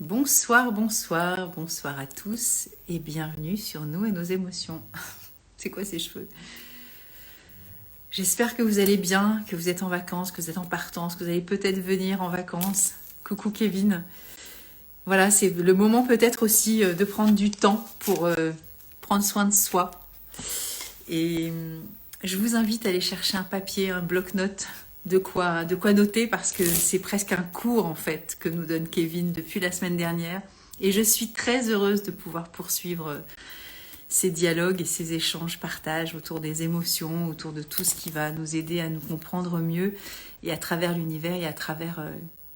Bonsoir, bonsoir, bonsoir à tous et bienvenue sur Nous et nos émotions. C'est quoi ces cheveux? J'espère que vous allez bien, que vous êtes en vacances, que vous êtes en partance, que vous allez peut-être venir en vacances. Coucou Kevin. Voilà, c'est le moment peut-être aussi de prendre du temps pour prendre soin de soi. Et je vous invite à aller chercher un papier, un bloc-notes, de quoi noter parce que c'est presque un cours en fait que nous donne Kevin depuis la semaine dernière. Et je suis très heureuse de pouvoir poursuivre ces dialogues et ces échanges, partages autour des émotions, autour de tout ce qui va nous aider à nous comprendre mieux et à travers l'univers et à travers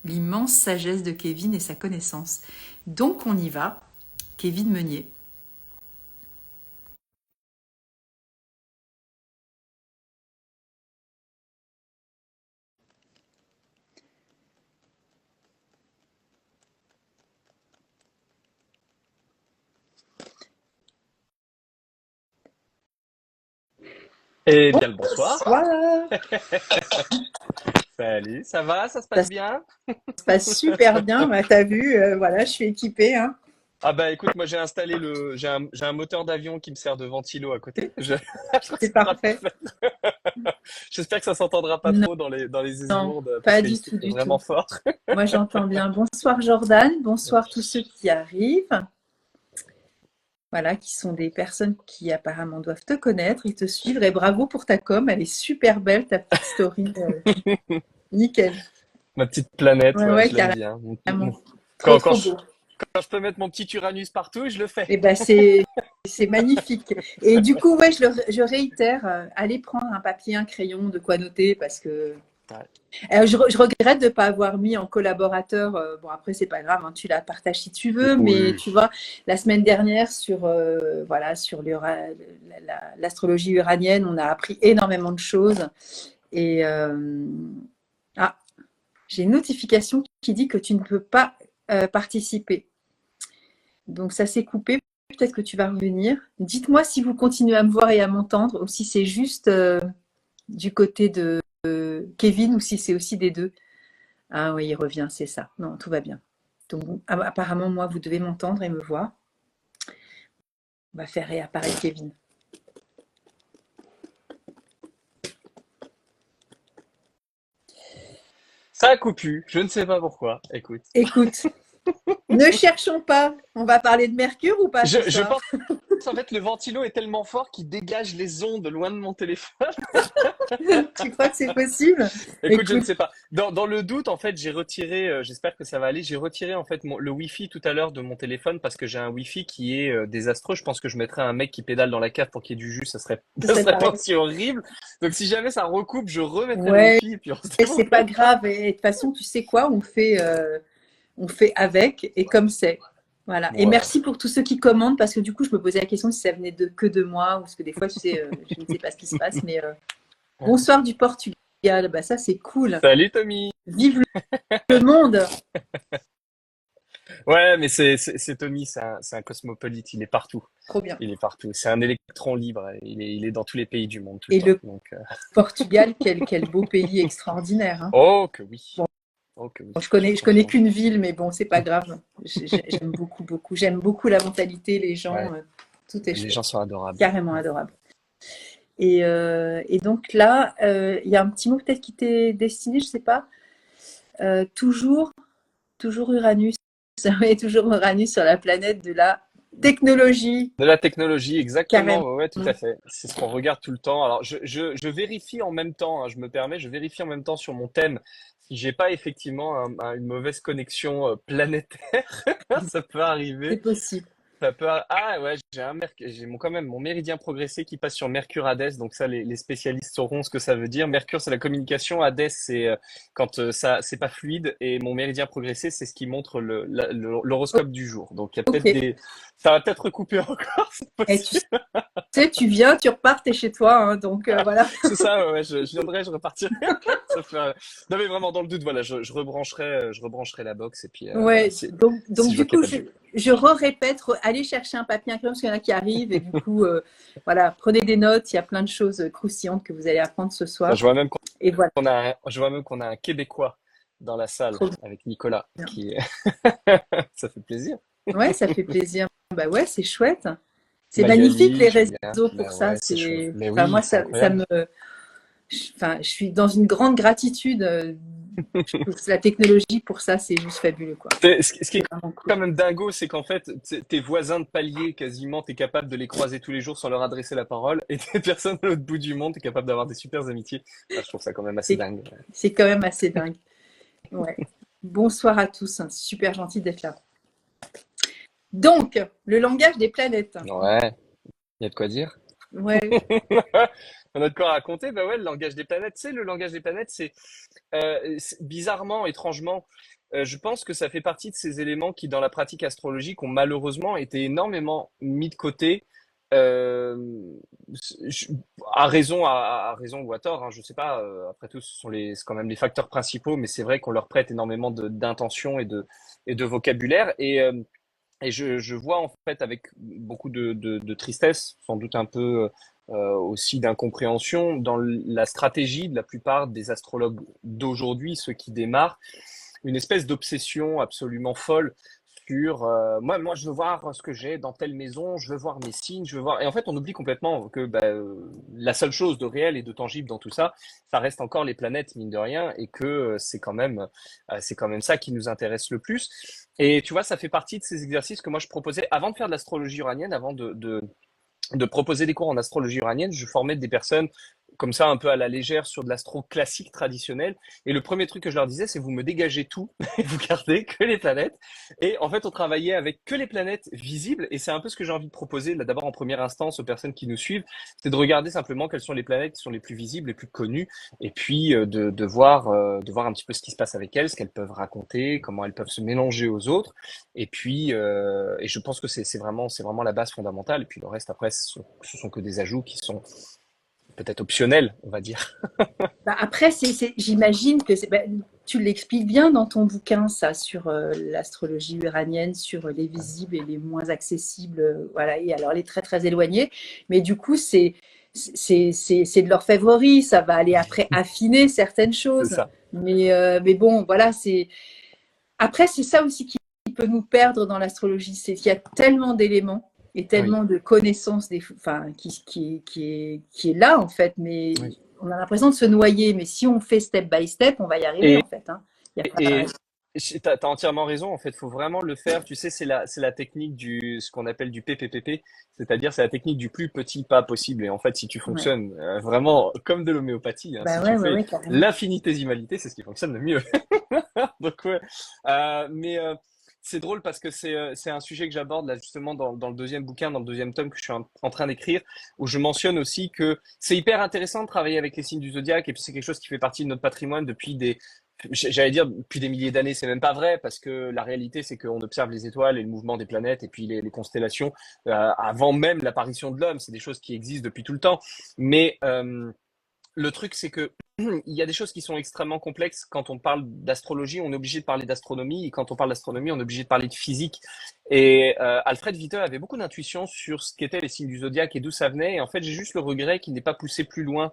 l'immense sagesse de Kevin et sa connaissance. Donc on y va. Kevin Meunier. Eh bien, le bonsoir. Bonsoir. Salut, ça va? Ça se Ça passe bien? se passe super bien, bah, t'as vu, voilà, je suis équipée, hein. Ah bah écoute, moi j'ai installé j'ai un moteur d'avion qui me sert de ventilo à côté. Je crois que C'est ça sera parfait. parfait. J'espère que ça s'entendra pas Non, trop dans les non, esgourdes parce pas que du ici tout, c'est du vraiment tout. fort. Moi, j'entends bien. Bonsoir Jordan, bonsoir tous ceux qui arrivent, voilà, qui sont des personnes qui apparemment doivent te connaître et te suivre. Et bravo pour ta com, elle est super belle, ta petite story. Nickel. Ma petite planète, Ouais, ouais, ouais, je l'aime bien. carrément. Trop, Quand, quand trop je, beau. quand je peux mettre mon petit Uranus partout, je le fais. Et ben c'est magnifique. Et du coup, ouais, je réitère, allez prendre un papier, un crayon, de quoi noter, parce que Ouais. je regrette de ne pas avoir mis en collaborateur. Bon, après, c'est pas grave, hein, tu la partages si tu veux, mais Oui. tu vois, la semaine dernière, sur, voilà, sur l'astrologie uranienne, on a appris énormément de choses. Et ah, j'ai une notification qui dit que tu ne peux pas participer. Donc, ça s'est coupé. Peut-être que tu vas revenir. Dites-moi si vous continuez à me voir et à m'entendre, ou si c'est juste du côté de Kevin, ou si c'est aussi des deux. Ah oui, il revient, c'est ça. Non, tout va bien. Donc, apparemment, moi, vous devez m'entendre et me voir. On va faire réapparaître Kevin. Ça a coupu, je ne sais pas pourquoi. Écoute. Écoute, ne cherchons pas. On va parler de Mercure ou pas ce Je soir? pense en fait le ventilo est tellement fort qu'il dégage les ondes loin de mon téléphone. Tu crois que c'est possible? Écoute, je ne Écoute, sais pas. Dans le doute, en fait, j'ai retiré, j'espère que ça va aller, j'ai retiré en fait le Wi-Fi tout à l'heure de mon téléphone parce que j'ai un Wi-Fi qui est désastreux. Je pense que je mettrais un mec qui pédale dans la cave pour qu'il y ait du jus, ça serait, ce ça serait serait pas pareil. aussi horrible. Donc si jamais ça recoupe, je remettrai le Ouais, Wi-Fi et puis on se c'est pas débrouillera. grave. Et de toute façon, tu sais quoi? On fait avec et comme c'est. Voilà. Et Voilà. merci pour tous ceux qui commandent parce que du coup, je me posais la question si ça venait que de moi ou parce que des fois, tu sais, je ne sais pas ce qui se passe, mais bonsoir du Portugal. Bah, ça, c'est cool. Salut Tommy. Vive le monde. Ouais, mais c'est Tommy, c'est un cosmopolite, il est partout. Trop bien. Il est partout. C'est un électron libre. Il est dans tous les pays du monde tout le Et temps. le Donc, Portugal, quel beau pays extraordinaire, hein. oh que oui. Bon, Oh que oui. je connais Franchement. qu'une ville, mais bon, c'est pas grave. J'aime beaucoup, beaucoup. J'aime beaucoup la mentalité, les Ouais. gens. Tout est Les gens chouette. sont adorables. Carrément adorable. Et donc là, il y a un petit mot peut-être qui t'est destiné, je sais pas. Toujours, toujours Uranus. Oui, toujours Uranus sur la planète de la technologie, De la technologie, exactement. carrément. Ouais, ouais, tout à fait. C'est ce qu'on regarde tout le temps. Alors, je vérifie en même temps, hein, je me permets, je vérifie en même temps sur mon thème si j'ai pas effectivement une mauvaise connexion planétaire. Ça peut C'est arriver. possible. Ah ouais, quand même mon méridien progressé qui passe sur Mercure Hadès, donc ça les spécialistes sauront ce que ça veut dire. Mercure c'est la communication, Hadès c'est quand ça c'est pas fluide et mon méridien progressé c'est ce qui montre l'horoscope du jour. Donc il y a Ok. peut-être ça va peut-être recouper encore, c'est Et tu possible. sais, tu viens, tu repars, t'es chez toi, hein, donc voilà. C'est ça, ouais, ouais, je viendrai, je repartirai. Ça fait... Non mais vraiment dans le doute, voilà, je rebrancherai la box et puis voilà, Ouais, si donc je vois du qu'il n'y coup, a pas de jus. je répète, allez chercher un papier, un crayon, parce qu'il y en a qui arrivent, et du coup, voilà, prenez des notes, il y a plein de choses croustillantes que vous allez apprendre ce Bah, soir. je vois même Et voilà. je vois même qu'on a un Québécois dans la salle trop avec Nicolas, bien. qui ça fait plaisir. Ouais, ça fait plaisir. Bah ouais, c'est chouette. C'est magnifique Magali, les Julien, réseaux ben pour ça. ouais, c'est chouette. Mais Enfin oui, moi, c'est ça incroyable. me, enfin, je suis dans une grande gratitude. Je trouve que la technologie pour ça, c'est juste fabuleux, quoi. Ce qui est C'est vraiment cool. quand même dingo, c'est qu'en fait, tes voisins de palier, quasiment, t'es capable de les croiser tous les jours sans leur adresser la parole, et des personnes à l'autre bout du monde, t'es capable d'avoir des super amitiés. Ah, je trouve ça quand même assez C'est, dingue. c'est quand même assez dingue. Ouais. Bonsoir à tous. Hein. Super gentil d'être là. Donc, le langage des planètes. Ouais, il y a de quoi dire. Ouais, On a de quoi raconter. Bah ouais, le langage des planètes, c'est le langage des planètes, bizarrement, étrangement, je pense que ça fait partie de ces éléments qui, dans la pratique astrologique, ont malheureusement été énormément mis de côté, euh, je- à raison ou à tort, hein, je sais pas. Après tout, c'est quand même les facteurs principaux, mais c'est vrai qu'on leur prête énormément d'intention et de vocabulaire. Et je vois en fait avec beaucoup de tristesse, sans doute un peu aussi d'incompréhension, dans la stratégie de la plupart des astrologues d'aujourd'hui, ceux qui démarrent, une espèce d'obsession absolument folle sur moi je veux voir ce que j'ai dans telle maison, je veux voir mes signes, je veux voir. Et en fait, on oublie complètement que la seule chose de réel et de tangible dans tout ça, ça reste encore les planètes mine de rien, et que c'est quand même ça qui nous intéresse le plus. Et tu vois, ça fait partie de ces exercices que moi je proposais avant de faire de l'astrologie uranienne, avant de proposer des cours en astrologie uranienne. Je formais des personnes comme ça un peu à la légère sur de l'astro classique traditionnel. Et le premier truc que je leur disais, c'est vous me dégagez tout et vous gardez que les planètes. Et en fait, on travaillait avec que les planètes visibles. Et c'est un peu ce que j'ai envie de proposer là d'abord en première instance aux personnes qui nous suivent, c'est de regarder simplement quelles sont les planètes qui sont les plus visibles, les plus connues, et puis de voir un petit peu ce qui se passe avec elles, ce qu'elles peuvent raconter, comment elles peuvent se mélanger aux autres. Et puis, et je pense que c'est vraiment la base fondamentale. Et puis le reste après, ce sont que des ajouts qui sont peut-être optionnels, on va dire. bah après, j'imagine que bah, tu l'expliques bien dans ton bouquin, ça, sur l'astrologie uranienne, sur les visibles et les moins accessibles, voilà, et alors les très très éloignés. Mais du coup, c'est de l'orfèvrerie, ça va aller après affiner certaines C'est choses. ça. Mais bon, voilà, Après, c'est ça aussi qui peut nous perdre dans l'astrologie, c'est qu'il y a tellement d'éléments et Oui, tellement de connaissances enfin, qui est là, en fait, mais oui. on a l'impression de se noyer. Mais si on fait step by step, on va y arriver, Et, en fait. Hein. Il y a pas... et t'as entièrement raison. En fait, faut vraiment le faire. Tu sais, c'est la technique ce qu'on appelle du PPPP, c'est-à-dire c'est la technique du plus petit pas possible. Et en fait, si tu Ouais. fonctionnes vraiment comme de l'homéopathie, hein, si Bah tu ouais, fais ouais, carrément. l'infinitésimalité, c'est ce qui fonctionne le mieux. Donc ouais, mais c'est drôle parce que c'est un sujet que j'aborde là justement dans le deuxième bouquin, dans le deuxième tome que je suis en train d'écrire, où je mentionne aussi que c'est hyper intéressant de travailler avec les signes du zodiaque, et puis c'est quelque chose qui fait partie de notre patrimoine depuis j'allais dire depuis des milliers d'années. C'est même pas vrai, parce que la réalité c'est qu'on observe les étoiles et le mouvement des planètes et puis les constellations avant même l'apparition de l'homme. C'est des choses qui existent depuis tout le temps, mais le truc, c'est que il y a des choses qui sont extrêmement complexes. Quand on parle d'astrologie, on est obligé de parler d'astronomie. Et quand on parle d'astronomie, on est obligé de parler de physique. Et Alfred Vitel avait beaucoup d'intuition sur ce qu'étaient les signes du zodiaque et d'où ça venait. Et en fait, j'ai juste le regret qu'il n'ait pas poussé plus loin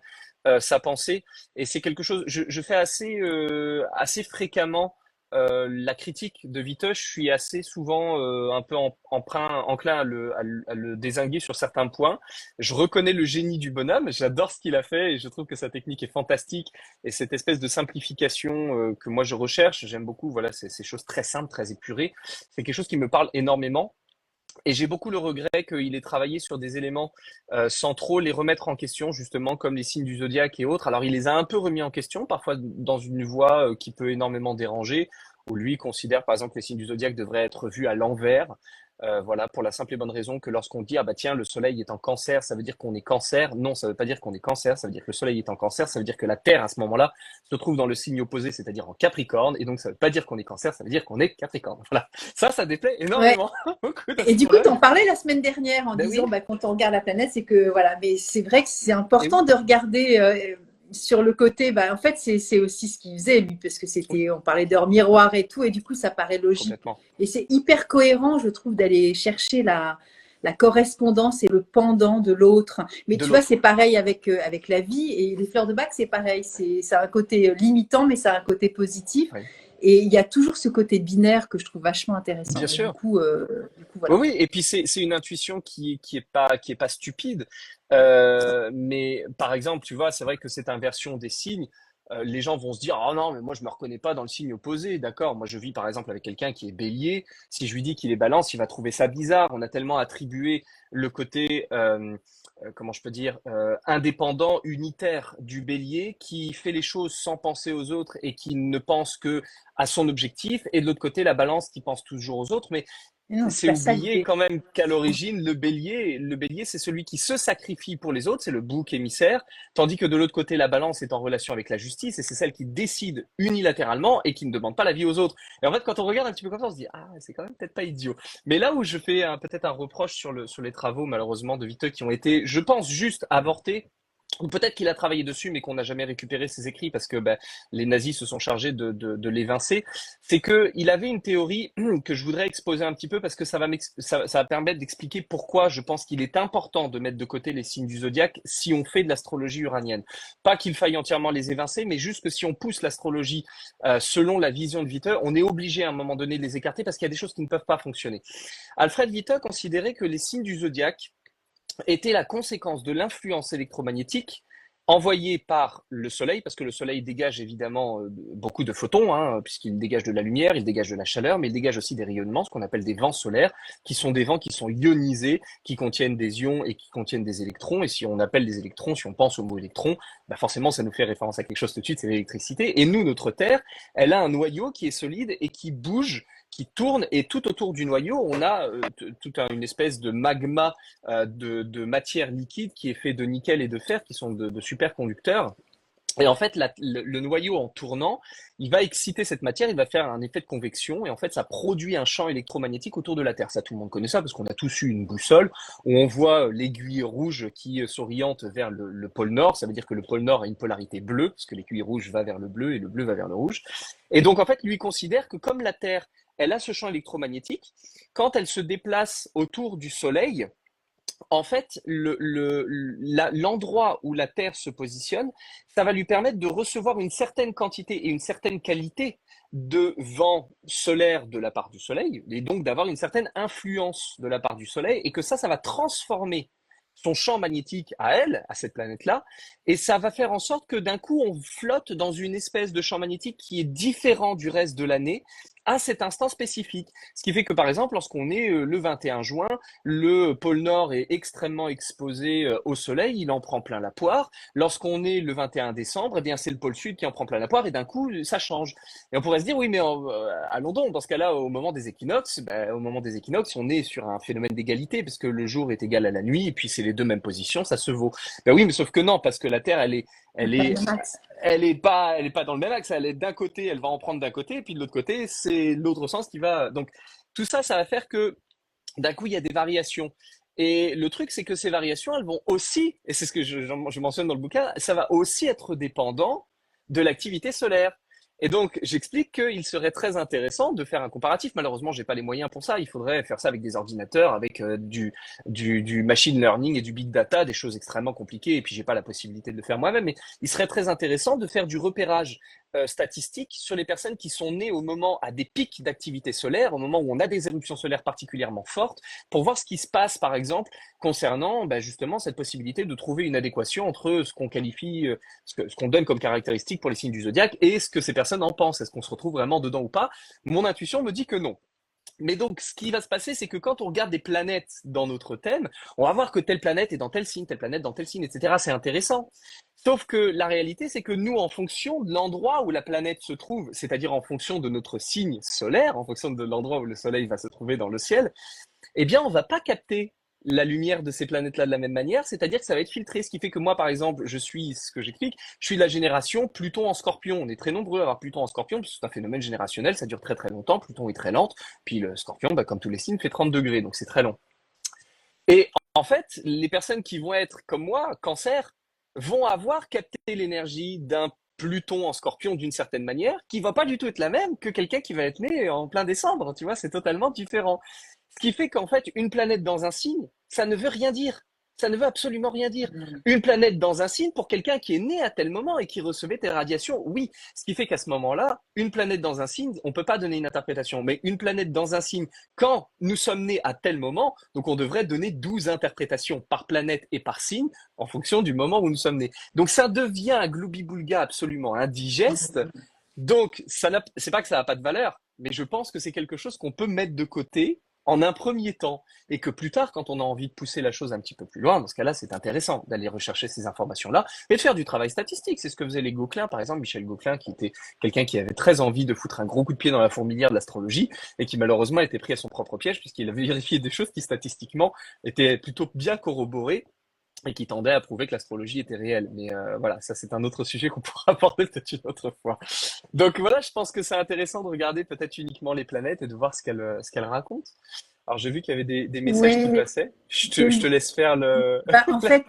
sa pensée. Et c'est quelque chose. Je fais assez fréquemment la critique de Vitoche. Je suis assez souvent un peu enclin à le dézinguer sur certains points. Je reconnais le génie du bonhomme, j'adore ce qu'il a fait et je trouve que sa technique est fantastique, et cette espèce de simplification que moi je recherche, j'aime beaucoup, voilà, ces choses très simples, très épurées, c'est quelque chose qui me parle énormément. Et j'ai beaucoup le regret qu'il ait travaillé sur des éléments sans trop les remettre en question, justement, comme les signes du zodiaque et autres. Alors, il les a un peu remis en question, parfois dans une voie qui peut énormément déranger, où lui considère, par exemple, que les signes du zodiaque devraient être vus à l'envers. Voilà, pour la simple et bonne raison que lorsqu'on dit, ah bah tiens, le soleil est en cancer, ça veut dire qu'on est cancer. Non, ça veut pas dire qu'on est cancer, ça veut dire que le soleil est en cancer, ça veut dire que la Terre, à ce moment-là, se trouve dans le signe opposé, c'est-à-dire en Capricorne, et donc ça veut pas dire qu'on est cancer, ça veut dire qu'on est Capricorne. Voilà. Ça déplaît Ouais. énormément beaucoup Et du coup, tu en d'astrologues. parlais la semaine dernière en Ben disant, oui, bah, quand on regarde la planète, c'est que voilà. Mais c'est vrai que c'est et important oui, de regarder sur le côté. Bah, en fait, c'est aussi ce qu'il faisait lui, parce que oui, on parlait d'heure miroir et tout, et du coup, ça paraît logique. complètement. Et c'est hyper cohérent, je trouve, d'aller chercher la la correspondance et le pendant de l'autre. Mais de tu vois, c'est l'autre. pareil avec la vie et les fleurs de bac, c'est pareil. C'est un côté limitant, mais ça a un côté positif. Oui. Et il y a toujours ce côté binaire que je trouve vachement Bien intéressant. Et sûr. du coup voilà. Oui, oui, et puis c'est une intuition qui est pas stupide. Mais par exemple, tu vois, c'est vrai que cette inversion des signes, les gens vont se dire, oh non, mais moi je me reconnais pas dans le signe opposé, d'accord? Moi je vis par exemple avec quelqu'un qui est Bélier. Si je lui dis qu'il est Balance, il va trouver ça bizarre. On a tellement attribué le côté, comment je peux dire, indépendant, unitaire du Bélier, qui fait les choses sans penser aux autres et qui ne pense que à son objectif, et de l'autre côté la Balance qui pense toujours aux autres. Mais Mais non, c'est c'est pas ça oublier l'idée. quand même qu'à l'origine, le bélier, c'est celui qui se sacrifie pour les autres, c'est le bouc émissaire, tandis que de l'autre côté, la balance est en relation avec la justice, et c'est celle qui décide unilatéralement et qui ne demande pas l'avis aux autres. Et en fait, quand on regarde un petit peu comme ça, on se dit, ah, c'est quand même peut-être pas idiot. Mais là où je fais peut-être un reproche sur les travaux, malheureusement, de Viteux qui ont été, je pense, juste avortés, ou peut-être qu'il a travaillé dessus, mais qu'on n'a jamais récupéré ses écrits parce que ben, les nazis se sont chargés de l'évincer, c'est que il avait une théorie que je voudrais exposer un petit peu parce que ça va permettre d'expliquer pourquoi je pense qu'il est important de mettre de côté les signes du zodiaque si on fait de l'astrologie uranienne. Pas qu'il faille entièrement les évincer, mais juste que si on pousse l'astrologie selon la vision de Witte, on est obligé à un moment donné de les écarter parce qu'il y a des choses qui ne peuvent pas fonctionner. Alfred Witte considérait que les signes du zodiaque était la conséquence de l'influence électromagnétique envoyée par le Soleil, parce que le Soleil dégage évidemment beaucoup de photons, hein, puisqu'il dégage de la lumière, il dégage de la chaleur, mais il dégage aussi des rayonnements, ce qu'on appelle des vents solaires, qui sont des vents qui sont ionisés, qui contiennent des ions et qui contiennent des électrons. Et si on appelle des électrons, si on pense au mot électron, bah forcément ça nous fait référence à quelque chose tout de suite, c'est l'électricité. Et nous, notre Terre, elle a un noyau qui est solide et qui bouge, qui tourne, et tout autour du noyau, on a toute une espèce de magma de matière liquide qui est fait de nickel et de fer, qui sont de superconducteurs. Et en fait, le noyau en tournant, il va exciter cette matière, il va faire un effet de convection, et en fait, ça produit un champ électromagnétique autour de la Terre. Ça, tout le monde connaît ça, parce qu'on a tous eu une boussole, où on voit l'aiguille rouge qui s'oriente vers le pôle Nord. Ça veut dire que le pôle Nord a une polarité bleue, parce que l'aiguille rouge va vers le bleu, et le bleu va vers le rouge. Et donc, en fait, lui considère que comme la Terre, elle a ce champ électromagnétique, quand elle se déplace autour du Soleil, en fait, l'endroit où la Terre se positionne, ça va lui permettre de recevoir une certaine quantité et une certaine qualité de vent solaire de la part du Soleil, et donc d'avoir une certaine influence de la part du Soleil, et que ça va transformer son champ magnétique à elle, à cette planète-là, et ça va faire en sorte que d'un coup, on flotte dans une espèce de champ magnétique qui est différent du reste de l'année, à cet instant spécifique. Ce qui fait que, par exemple, lorsqu'on est le 21 juin, le pôle Nord est extrêmement exposé au soleil, il en prend plein la poire. Lorsqu'on est le 21 décembre, eh bien, c'est le pôle Sud qui en prend plein la poire, et d'un coup, ça change. Et on pourrait se dire, oui, mais allons donc, dans ce cas-là, au moment des équinoxes, on est sur un phénomène d'égalité, parce que le jour est égal à la nuit, et puis c'est les deux mêmes positions, ça se vaut. Ben oui, mais sauf que non, parce que la Terre, elle Pas le est, même axe. elle est pas dans le même axe. Elle est d'un côté, elle va en prendre d'un côté, et puis de l'autre côté, c'est l'autre sens qui va. Donc, tout ça, ça va faire que d'un coup, il y a des variations. Et le truc, c'est que ces variations, elles vont aussi, et c'est ce que je mentionne dans le bouquin, ça va aussi être dépendant de l'activité solaire. Et donc, j'explique qu'il serait très intéressant de faire un comparatif. Malheureusement, j'ai pas les moyens pour ça. Il faudrait faire ça avec des ordinateurs, avec du machine learning et du big data, des choses extrêmement compliquées. Et puis, j'ai pas la possibilité de le faire moi-même. Mais il serait très intéressant de faire du repérage statistique sur les personnes qui sont nées au moment à des pics d'activité solaire, au moment où on a des éruptions solaires particulièrement fortes, pour voir ce qui se passe, par exemple, concernant justement cette possibilité de trouver une adéquation entre ce qu'on qualifie, ce qu'on donne comme caractéristique pour les signes du zodiaque et ce que ces personnes en pensent. Est-ce qu'on se retrouve vraiment dedans ou pas? Mon intuition me dit que non. Mais donc, ce qui va se passer, c'est que quand on regarde des planètes dans notre thème, on va voir que telle planète est dans tel signe, telle planète dans tel signe, etc. C'est intéressant. Sauf que la réalité, c'est que nous, en fonction de l'endroit où la planète se trouve, c'est-à-dire en fonction de notre signe solaire, en fonction de l'endroit où le Soleil va se trouver dans le ciel, eh bien, on va pas capter la lumière de ces planètes-là de la même manière, c'est-à-dire que ça va être filtré, ce qui fait que moi, par exemple, je suis, ce que j'explique, je suis de la génération Pluton en Scorpion. On est très nombreux à avoir Pluton en Scorpion, parce que c'est un phénomène générationnel, ça dure très très longtemps, Pluton est très lente, puis le Scorpion, comme tous les signes, fait 30 degrés, donc c'est très long. Et en fait, les personnes qui vont être comme moi, Cancer, vont avoir capté l'énergie d'un Pluton en Scorpion d'une certaine manière, qui va pas du tout être la même que quelqu'un qui va être né en plein décembre, tu vois, c'est totalement différent. Ce qui fait qu'en fait, une planète dans un signe, ça ne veut rien dire. Ça ne veut absolument rien dire. Une planète dans un signe, pour quelqu'un qui est né à tel moment et qui recevait tes radiations, oui. Ce qui fait qu'à ce moment-là, une planète dans un signe, on ne peut pas donner une interprétation. Mais une planète dans un signe, quand nous sommes nés à tel moment, donc on devrait donner 12 interprétations par planète et par signe en fonction du moment où nous sommes nés. Donc ça devient un gloubi-boulga absolument indigeste. Donc, c'est pas que ça n'a pas de valeur, mais je pense que c'est quelque chose qu'on peut mettre de côté en un premier temps, et que plus tard, quand on a envie de pousser la chose un petit peu plus loin, dans ce cas-là, c'est intéressant d'aller rechercher ces informations-là et de faire du travail statistique. C'est ce que faisait les Gauquelins, par exemple, Michel Gauquelin, qui était quelqu'un qui avait très envie de foutre un gros coup de pied dans la fourmilière de l'astrologie et qui malheureusement était pris à son propre piège puisqu'il avait vérifié des choses qui statistiquement étaient plutôt bien corroborées et qui tendait à prouver que l'astrologie était réelle. Mais voilà, ça c'est un autre sujet qu'on pourra aborder peut-être une autre fois. Donc voilà, je pense que c'est intéressant de regarder peut-être uniquement les planètes et de voir ce qu'elles racontent. Alors j'ai vu qu'il y avait des messages qui Ouais, passaient. Je te laisse faire le... bah, en fait,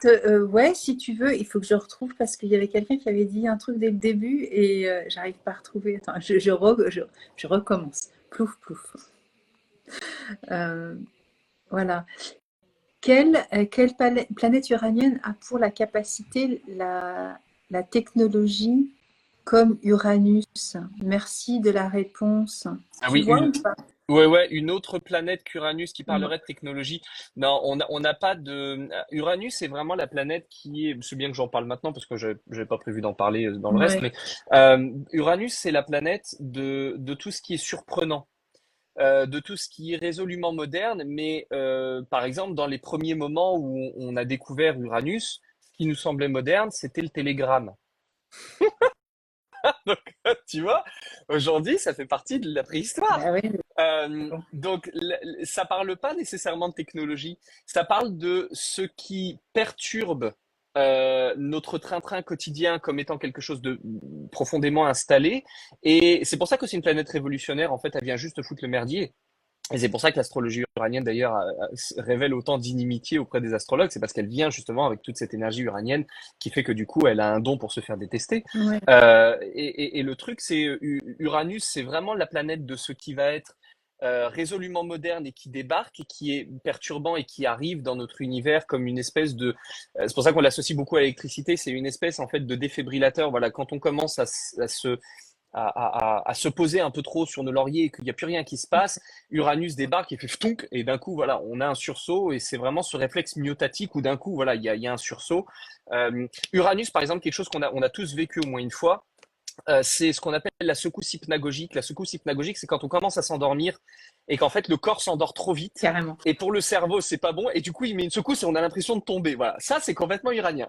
ouais, si tu veux, il faut que je retrouve parce qu'il y avait quelqu'un qui avait dit un truc dès le début et j'arrive pas à retrouver. Attends, je recommence. Plouf, plouf. Euh, voilà. Quelle planète uranienne a pour la capacité la technologie comme Uranus? Merci de la réponse. Ah Tu oui, vois ou pas? ouais, une autre planète qu'Uranus qui Ouais. parlerait de technologie. Non, on n'a pas de. Uranus est vraiment la planète qui est. C'est bien que j'en parle maintenant parce que je n'avais pas prévu d'en parler dans le reste, Ouais. mais Uranus c'est la planète de tout ce qui est surprenant. De tout ce qui est résolument moderne, mais par exemple, dans les premiers moments où on a découvert Uranus, ce qui nous semblait moderne, c'était le télégramme. Donc, tu vois, aujourd'hui, ça fait partie de la préhistoire. Bah oui. Donc, ça parle pas nécessairement de technologie, ça parle de ce qui perturbe notre train-train quotidien comme étant quelque chose de profondément installé. Et c'est pour ça que c'est une planète révolutionnaire. En fait, elle vient juste foutre le merdier. Et c'est pour ça que l'astrologie uranienne, d'ailleurs, révèle autant d'inimitié auprès des astrologues. C'est parce qu'elle vient justement avec toute cette énergie uranienne qui fait que du coup, elle a un don pour se faire détester. Ouais. Et le truc, c'est Uranus, c'est vraiment la planète de ce qui va être résolument moderne et qui débarque et qui est perturbant et qui arrive dans notre univers comme une espèce de... c'est pour ça qu'on l'associe beaucoup à l'électricité. C'est une espèce en fait de défibrillateur. Voilà, quand on commence à se poser un peu trop sur nos lauriers et qu'il n'y a plus rien qui se passe, Uranus débarque et fait ftonk, et d'un coup, voilà, on a un sursaut, et c'est vraiment ce réflexe myotatique où d'un coup, voilà, il y a un sursaut. Uranus, par exemple, quelque chose on a tous vécu au moins une fois, c'est ce qu'on appelle la secousse hypnagogique. La secousse hypnagogique, c'est quand on commence à s'endormir et qu'en fait, le corps s'endort trop vite. Carrément. Et pour le cerveau, c'est pas bon. Et du coup, il met une secousse et on a l'impression de tomber. Voilà. Ça, c'est complètement uranien,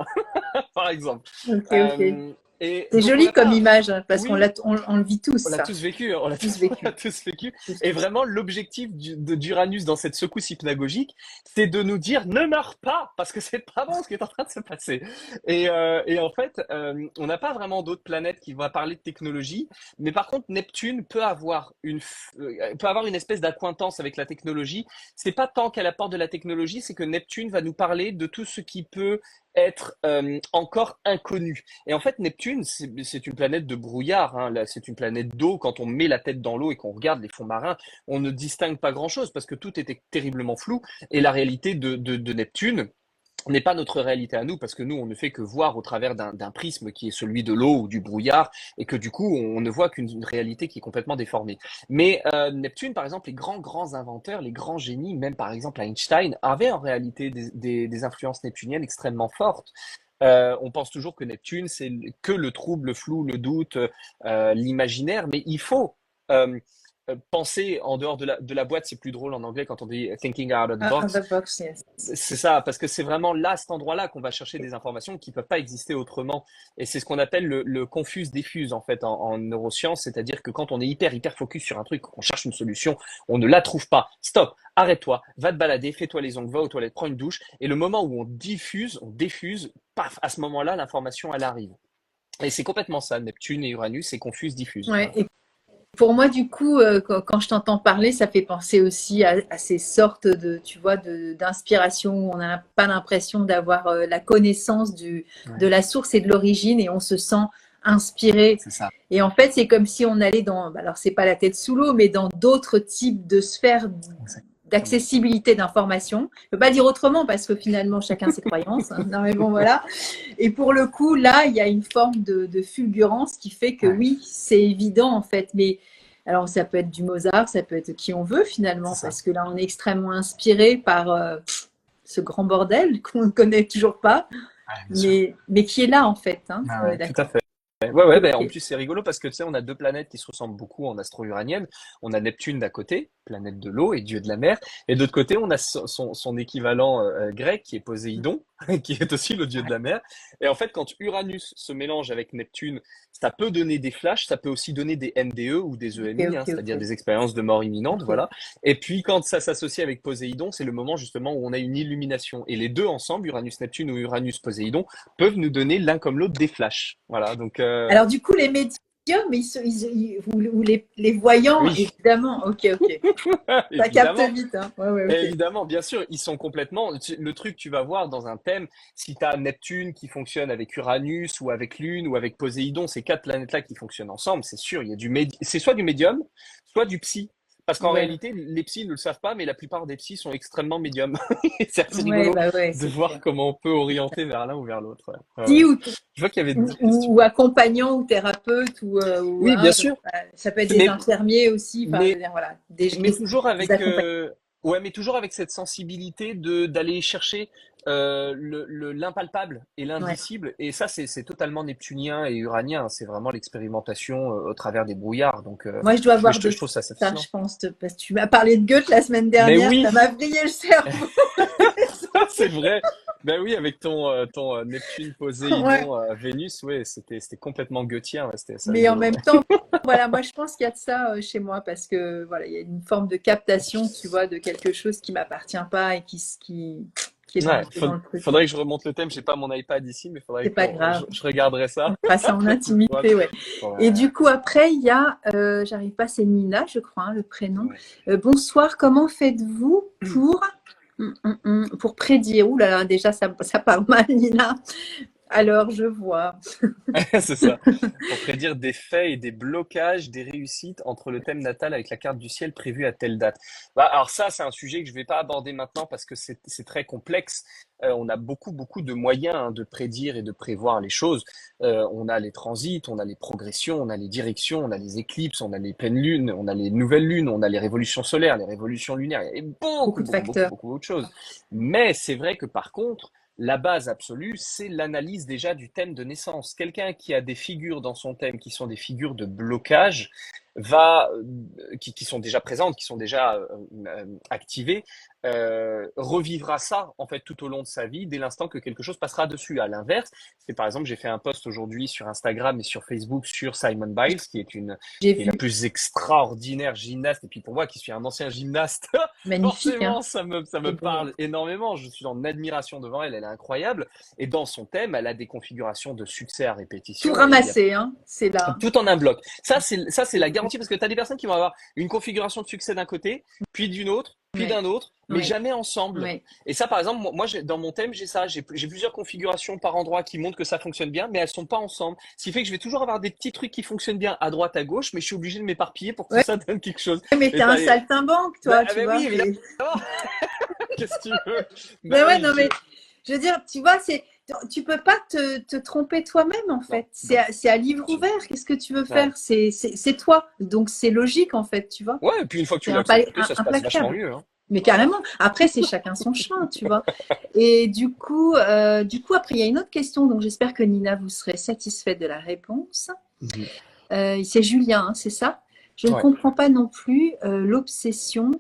par exemple. Ok, ok. Euh, et C'est donc, on joli n'a comme pas, image hein, parce qu'on oui, on le vit tous, on l'a ça. tous vécu, hein, on l'a tous, Tous on l'a vécu. tous vécu. Tous, Et tous. vraiment, l'objectif d'Uranus dans cette secousse hypnagogique, c'est de nous dire ne meurs pas, parce que c'est pas bon ce qui est en train de se passer. Et en fait, on n'a pas vraiment d'autres planètes qui vont parler de technologie, mais par contre, Neptune peut avoir une espèce d'accointance avec la technologie. C'est pas tant qu'elle apporte de la technologie, c'est que Neptune va nous parler de tout ce qui peut être encore inconnu. Et en fait, Neptune, c'est une planète de brouillard, hein. Là, c'est une planète d'eau. Quand on met la tête dans l'eau et qu'on regarde les fonds marins, on ne distingue pas grand-chose parce que tout était terriblement flou. Et la réalité de Neptune n'est pas notre réalité à nous, parce que nous, on ne fait que voir au travers d'un prisme qui est celui de l'eau ou du brouillard, et que du coup, on ne voit qu'une réalité qui est complètement déformée. Mais Neptune, par exemple, les grands inventeurs, les grands génies, même par exemple Einstein, avaient en réalité des influences neptuniennes extrêmement fortes. On pense toujours que Neptune, c'est que le trouble, le flou, le doute, l'imaginaire, mais il faut penser en dehors de la boîte. C'est plus drôle en anglais quand on dit thinking out of the Ah, box. the box, yes. C'est ça, parce que c'est vraiment là, cet endroit-là, qu'on va chercher des informations qui ne peuvent pas exister autrement. Et c'est ce qu'on appelle le confuse-diffuse, en fait, en neurosciences. C'est-à-dire que quand on est hyper focus sur un truc, qu'on cherche une solution, on ne la trouve pas. Stop, arrête-toi, va te balader, fais-toi les ongles, va aux toilettes, prends une douche. Et le moment où on diffuse, paf, à ce moment-là, l'information, elle arrive. Et c'est complètement ça, Neptune et Uranus, c'est confuse-diffuse. Ouais. Voilà. Et pour moi, du coup, quand je t'entends parler, ça fait penser aussi à ces sortes de, tu vois, d'inspiration où on n'a pas l'impression d'avoir la connaissance de Ouais, la source et de l'origine et on se sent inspiré. c'est ça. Et en fait, c'est comme si on allait dans, bah, alors c'est pas la tête sous l'eau, mais dans d'autres types de sphères exactement. d'accessibilité d'information. Je ne peux pas dire autrement parce que finalement, chacun ses croyances. Hein. Non, mais bon, voilà. Et pour le coup, là, il y a une forme de fulgurance qui fait que Ouais, oui, c'est évident en fait. Mais alors, ça peut être du Mozart, ça peut être qui on veut c'est finalement, ça. parce que là, on est extrêmement inspiré par ce grand bordel qu'on ne connaît toujours pas, Ouais, bien sûr. mais qui est là en fait. Hein. Ah On est ouais, tout à d'accord. fait. Ouais, ouais, ben, en Ok. plus c'est rigolo parce que tu sais, on a deux planètes qui se ressemblent beaucoup en astro-uranienne. On a Neptune d'un côté, planète de l'eau et dieu de la mer, et de l'autre côté, on a son équivalent grec qui est Poséidon, qui est aussi le dieu de la mer. Et en fait, quand Uranus se mélange avec Neptune, ça peut donner des flashs, ça peut aussi donner des MDE ou des Ok, EMI, hein, ok, c'est-à-dire ok. des expériences de mort imminente, Ok. voilà. Et puis quand ça s'associe avec Poséidon, c'est le moment justement où on a une illumination. Et les deux ensemble, Uranus-Neptune ou Uranus-Poséidon, peuvent nous donner l'un comme l'autre des flashs. Voilà, donc Alors du coup, les médiums, ou les voyants, oui, évidemment. Ok, ok. Ça capte évidemment, vite. Hein. Ouais, ouais, ok. évidemment, bien sûr, ils sont complètement. Le truc, tu vas voir dans un thème, si tu as Neptune qui fonctionne avec Uranus ou avec Lune ou avec Poséidon, ces quatre planètes-là qui fonctionnent ensemble, c'est sûr, il y a c'est soit du médium, soit du psy. Parce qu'en Ouais, réalité, les psys ne le savent pas, mais la plupart des psys sont extrêmement médiums. C'est assez ouais, rigolo bah ouais, de c'est voir clair. comment on peut orienter vers l'un ou vers l'autre. Ouais. Ouais, Si ouais. ou, Je vois qu'il y avait ou, d'autres questions. ou accompagnant ou thérapeute Oui, bien hein, sûr, ça peut être des mais, infirmiers aussi. Enfin, je mais veux dire, voilà, Mais toujours des avec, accompagnants. ouais, mais toujours avec cette sensibilité de d'aller chercher l'impalpable et Ouais. l'indicible. Et ça, c'est totalement neptunien et uranien. C'est vraiment l'expérimentation au travers des brouillards. Donc, Moi, je dois mais avoir de je trouve ça assez ça, fascinant. je pense, parce que tu m'as parlé de Goethe la semaine Mais dernière, oui, ça m'a vrillé le cerveau. c'est vrai. Ben oui, avec ton Neptune, Ouais. Poséidon, Vénus, ouais, c'était complètement goethien. Ouais, c'était assez Mais en rigolo. même temps, voilà, moi je pense qu'il y a de ça chez moi parce que voilà, il y a une forme de captation, tu vois, de quelque chose qui m'appartient pas et qui est Ouais, qui est dans le truc. faudrait que je remonte le thème. J'ai pas mon iPad ici, mais C'est faudrait pas que grave, je regarderai on ça. fera ça en Pile poil. intimité, ouais. Et Ouais, du coup, après, il y a, j'arrive pas, c'est Nina, je crois, hein, le prénom. ouais. Bonsoir, comment faites-vous pour prédire? Ouh là là, déjà ça part mal, Nina. Alors, je vois. C'est ça. Pour prédire des faits et des blocages, des réussites entre le thème natal avec la carte du ciel prévue à telle date. Bah, alors ça, c'est un sujet que je vais pas aborder maintenant parce que c'est très complexe. On a beaucoup de moyens hein, de prédire et de prévoir les choses. On a les transits, on a les progressions, on a les directions, on a les éclipses, on a les pleines lunes, on a les nouvelles lunes, on a les révolutions solaires, les révolutions lunaires, et Beaucoup de facteurs. beaucoup d'autres choses. Mais c'est vrai que par contre, la base absolue, c'est l'analyse déjà du thème de naissance. Quelqu'un qui a des figures dans son thème qui sont des figures de blocage qui sont déjà présentes, qui sont déjà activées, revivra ça en fait tout au long de sa vie dès l'instant que quelque chose passera dessus. À l'inverse, c'est par exemple, j'ai fait un post aujourd'hui sur Instagram et sur Facebook sur Simon Biles, J'ai qui est la vu. plus extraordinaire gymnaste. Et puis pour moi, qui suis un ancien gymnaste, Magnifique, hein? forcément, ça C'est me beau, hein. parle énormément. Je suis en admiration devant elle. Elle est incroyable. Et dans son thème, elle a des configurations de succès à Tout répétition. Et il y a ramasser, hein? C'est là. tout en un bloc. Ça, c'est la garantie parce que tu as des personnes qui vont avoir une configuration de succès d'un côté, puis d'une autre, puis Oui, d'un autre, mais oui, jamais ensemble. oui. Et ça, par exemple, moi, dans mon thème, j'ai ça. J'ai plusieurs configurations par endroit qui montrent que ça fonctionne bien, mais elles sont pas ensemble. Ce qui fait que je vais toujours avoir des petits trucs qui fonctionnent bien à droite, à gauche, mais je suis obligé de m'éparpiller pour que Ouais, ça donne quelque chose. mais Et t'es un t'as les... saltimbanque, toi, tu vois. oui, évidemment. Qu'est-ce que tu veux? Mais Bah ouais, oui, non, mais je veux dire, tu vois, tu peux pas te tromper toi-même, en non, fait. non, C'est à livre absolument. ouvert. Qu'est-ce que tu veux Ouais. faire? C'est toi. Donc, c'est logique, en fait, tu vois. Ouais, et puis une fois que tu C'est l'as accepté, ça se passe vachement implacable. mieux, hein. Mais Ouais. carrément. Après, c'est chacun son chemin, tu vois. Et du coup, après, il y a une autre question. Donc, j'espère que Nina, vous serez satisfaite de la réponse. Mhm. C'est Julien, hein, c'est ça? Je ne Ouais. comprends pas non plus l'obsession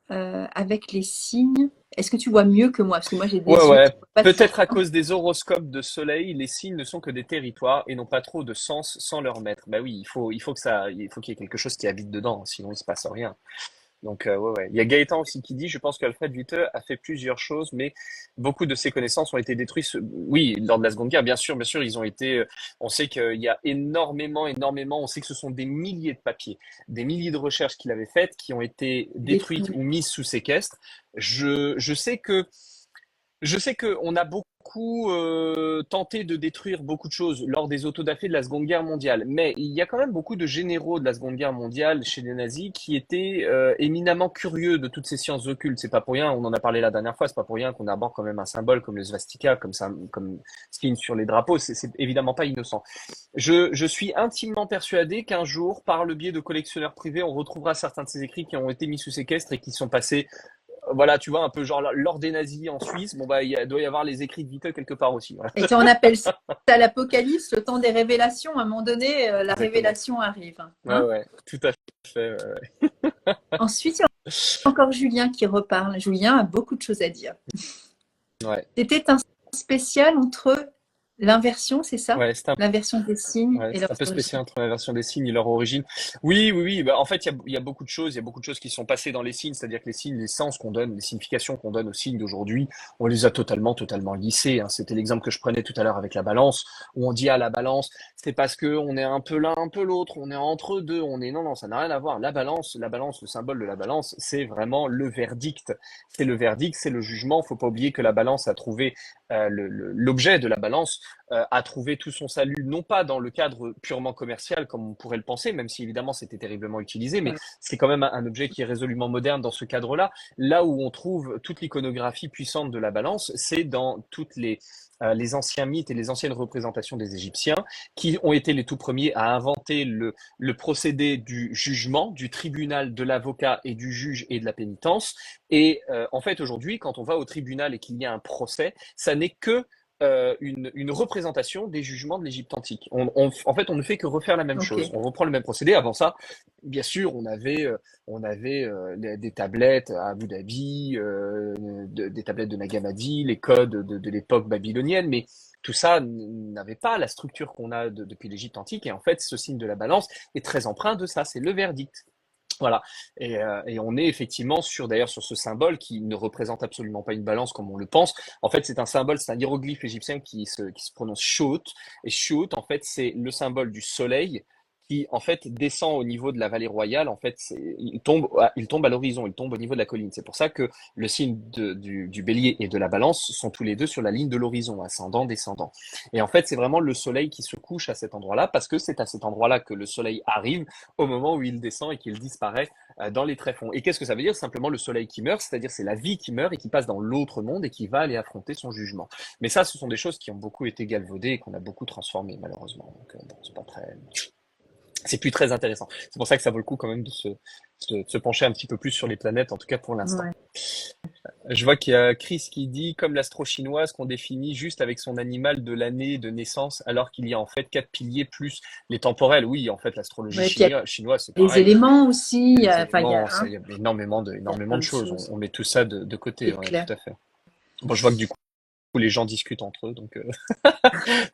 avec les signes. Est-ce que tu vois mieux que moi? Parce que moi, j'ai Ouais, des yeux, je ouais. ne vois pas très Peut-être à bien. cause des horoscopes de soleil, les signes ne sont que des territoires et n'ont pas trop de sens sans leur maître. Bah oui, il faut qu'il y ait quelque chose qui habite dedans, sinon il se passe rien. Donc, ouais, ouais. Il y a Gaëtan aussi qui dit, je pense qu'Alfred Witte a fait plusieurs choses, mais beaucoup de ses connaissances ont été détruites. Oui, lors de la Seconde Guerre, bien sûr, ils ont été, on sait qu'il y a énormément, on sait que ce sont des milliers de papiers, des milliers de recherches qu'il avait faites qui ont été détruites Détruit. ou mises sous séquestre. Je sais que Je sais qu'on a beaucoup tenté de détruire beaucoup de choses lors des autodafés de la Seconde Guerre mondiale, mais il y a quand même beaucoup de généraux de la Seconde Guerre mondiale chez les nazis qui étaient éminemment curieux de toutes ces sciences occultes. C'est pas pour rien, on en a parlé la dernière fois, c'est pas pour rien qu'on aborde quand même un symbole comme le swastika, comme signe sur les drapeaux. C'est évidemment pas innocent. Je suis intimement persuadé qu'un jour, par le biais de collectionneurs privés, on retrouvera certains de ces écrits qui ont été mis sous séquestre et qui sont passés voilà, tu vois, un peu genre lors des nazis en Suisse, bon bah doit y avoir les écrits de Vittel quelque part aussi. Voilà. Et on appelle ça l'Apocalypse, le temps des révélations. À un moment donné, la Exactement. révélation arrive. Ouais, Hein. ouais, tout à fait. Ensuite, il y a encore Julien qui reparle. Julien a beaucoup de choses à dire. Ouais, C'était un spécial entre l'inversion, c'est ça? ouais, L'inversion des signes ouais, et c'est leur un peu spécial origine. entre la version des signes et leur origine. Oui, oui, oui. Bah, en fait, il y a beaucoup de choses. Il y a beaucoup de choses qui sont passées dans les signes. C'est-à-dire que les signes, les sens qu'on donne, les significations qu'on donne aux signes d'aujourd'hui, on les a totalement lissées, hein. C'était l'exemple que je prenais tout à l'heure avec la balance, où on dit à la balance, c'est parce que on est un peu l'un, un peu l'autre, on est entre deux, on est, non, non, ça n'a rien à voir. La balance, le symbole de la balance, c'est vraiment le verdict. C'est le verdict, c'est le jugement. Faut pas oublier que la balance a trouvé, l'objet de la balance a trouvé tout son salut, non pas dans le cadre purement commercial, comme on pourrait le penser, même si évidemment c'était terriblement utilisé, mais Ouais. c'est quand même un objet qui est résolument moderne dans ce cadre-là. Là où on trouve toute l'iconographie puissante de la balance, c'est dans toutes les anciens mythes et les anciennes représentations des Égyptiens, qui ont été les tout premiers à inventer le procédé du jugement, du tribunal, de l'avocat et du juge et de la pénitence. Et en fait, aujourd'hui, quand on va au tribunal et qu'il y a un procès, ça n'est que une représentation des jugements de l'Égypte antique. En fait, on ne fait que refaire la même Ok. chose. On reprend le même procédé. Avant ça, bien sûr, des tablettes à Abu Dhabi, des tablettes de Nag Hammadi, les codes de l'époque babylonienne, mais tout ça n'avait pas la structure qu'on a depuis l'Égypte antique. Et en fait, ce signe de la balance est très empreint de ça. C'est le verdict. Voilà. Et on est effectivement d'ailleurs sur ce symbole qui ne représente absolument pas une balance comme on le pense. En fait, c'est un symbole, c'est un hiéroglyphe égyptien qui se prononce Shout. Et Shout, en fait, c'est le symbole du soleil qui, en fait, descend au niveau de la vallée royale. En fait, il tombe à l'horizon, il tombe au niveau de la colline. C'est pour ça que le signe du bélier et de la balance sont tous les deux sur la ligne de l'horizon, ascendant, descendant. Et en fait, c'est vraiment le soleil qui se couche à cet endroit-là parce que c'est à cet endroit-là que le soleil arrive au moment où il descend et qu'il disparaît dans les tréfonds. Et qu'est-ce que ça veut dire? Simplement le soleil qui meurt, c'est-à-dire c'est la vie qui meurt et qui passe dans l'autre monde et qui va aller affronter son jugement. Mais ça, ce sont des choses qui ont beaucoup été galvaudées et qu'on a beaucoup transformées malheureusement. Donc bon, c'est plus très intéressant. C'est pour ça que ça vaut le coup quand même de se pencher un petit peu plus sur les planètes, en tout cas pour l'instant. Ouais. Je vois qu'il y a Chris qui dit, comme l'astro chinoise qu'on définit juste avec son animal de l'année de naissance, alors qu'il y a en fait quatre piliers plus les temporels. Oui, en fait, l'astrologie Ouais, puis il y a chinoise, c'est les pareil. éléments aussi. Les Enfin, il y a, éléments, hein, il y a énormément il y a énormément plein de de choses. choses. On met tout ça de côté, C'est ouais, clair. tout à fait. Bon, je vois que du coup, les gens discutent entre eux, donc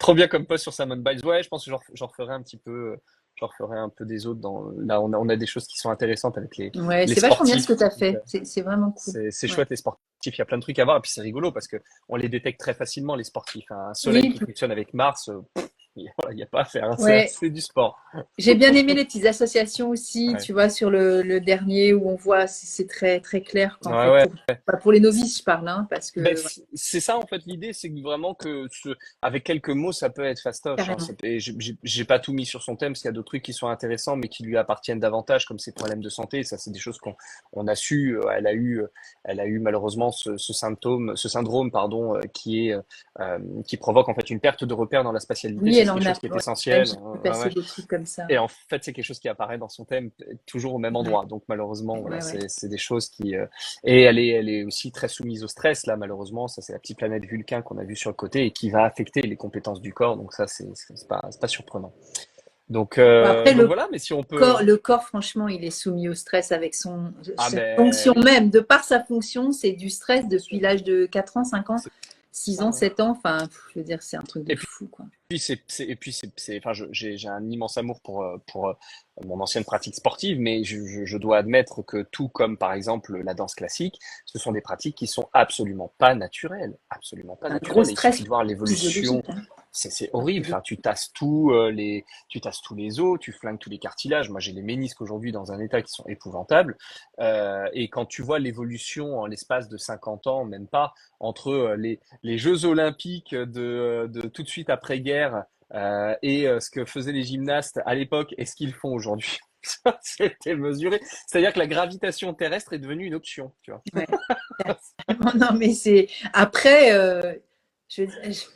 trop bien comme post sur Simon Biles. Ouais, je pense que j'en referai un petit peu, j'en referai un peu des autres. Là, on a des choses qui sont intéressantes avec Ouais, les c'est vachement bien ce que sportifs. tu as Donc, fait. C'est vraiment cool. c'est Ouais. chouette les sportifs. Il y a plein de trucs à voir et puis c'est rigolo parce que on les détecte très facilement les sportifs. Un soleil Oui, qui fonctionne avec Mars, il y a pas à faire, hein, ouais. c'est du sport. J'ai bien aimé les petites associations aussi, Ouais, tu vois, sur le dernier où on voit, c'est très, très clair qu'en ouais, fait, ouais. bah, pour les novices, je parle, hein, parce Ben, que, ouais, c'est ça en fait l'idée, c'est que vraiment avec quelques mots, ça peut être fastoche, hein. carrément. Et j'ai pas tout mis sur son thème, parce qu'il y a d'autres trucs qui sont intéressants, mais qui lui appartiennent davantage, comme ses problèmes de santé. Ça, c'est des choses qu'on a su. Elle a eu malheureusement ce syndrome, pardon, qui provoque en fait une perte de repère dans la spatialité. Oui, Ça, elle c'est quelque en a, chose qui est ouais, essentiel. j'ai vu Ouais, passer ouais. des trucs comme ça. Et en fait, c'est quelque chose qui apparaît dans son thème toujours au même Ouais, endroit. Donc malheureusement, voilà, ouais, ouais. c'est des choses et elle est aussi très soumise au stress, là, malheureusement. Ça, c'est la petite planète Vulcain qu'on a vue sur le côté et qui va affecter les compétences du corps. Donc ça, c'est pas surprenant. Donc, Bon, après, voilà, mais si on peut. le corps, franchement, il est soumis au stress avec Ah, sa mais fonction oui, même. De par sa fonction, c'est du stress bien depuis sûr. l'âge de 4 ans, 5 ans, C'est 6 ça, ans, ouais. 7 ans. Enfin, je veux dire, c'est un truc de Et fou, quoi. enfin, j'ai un immense amour pour mon ancienne pratique sportive, mais je dois admettre que tout comme par exemple la danse classique, ce sont des pratiques qui sont absolument pas naturelles, absolument pas Un gros naturelles. Et il suffit stress de voir l'évolution. physiologique, hein. c'est Ah, horrible. c'est Enfin, beaucoup. tu tasses tous les os, tu flingues tous les cartilages. Moi, j'ai les ménisques aujourd'hui dans un état qui sont épouvantables. Et quand tu vois l'évolution en l'espace de 50 ans, même pas, entre les Jeux Olympiques de tout de suite après-guerre et ce que faisaient les gymnastes à l'époque et ce qu'ils font aujourd'hui. Ça, c'était mesuré. C'est-à-dire que la gravitation terrestre est devenue une option, tu vois. Ouais. Non, mais c'est après,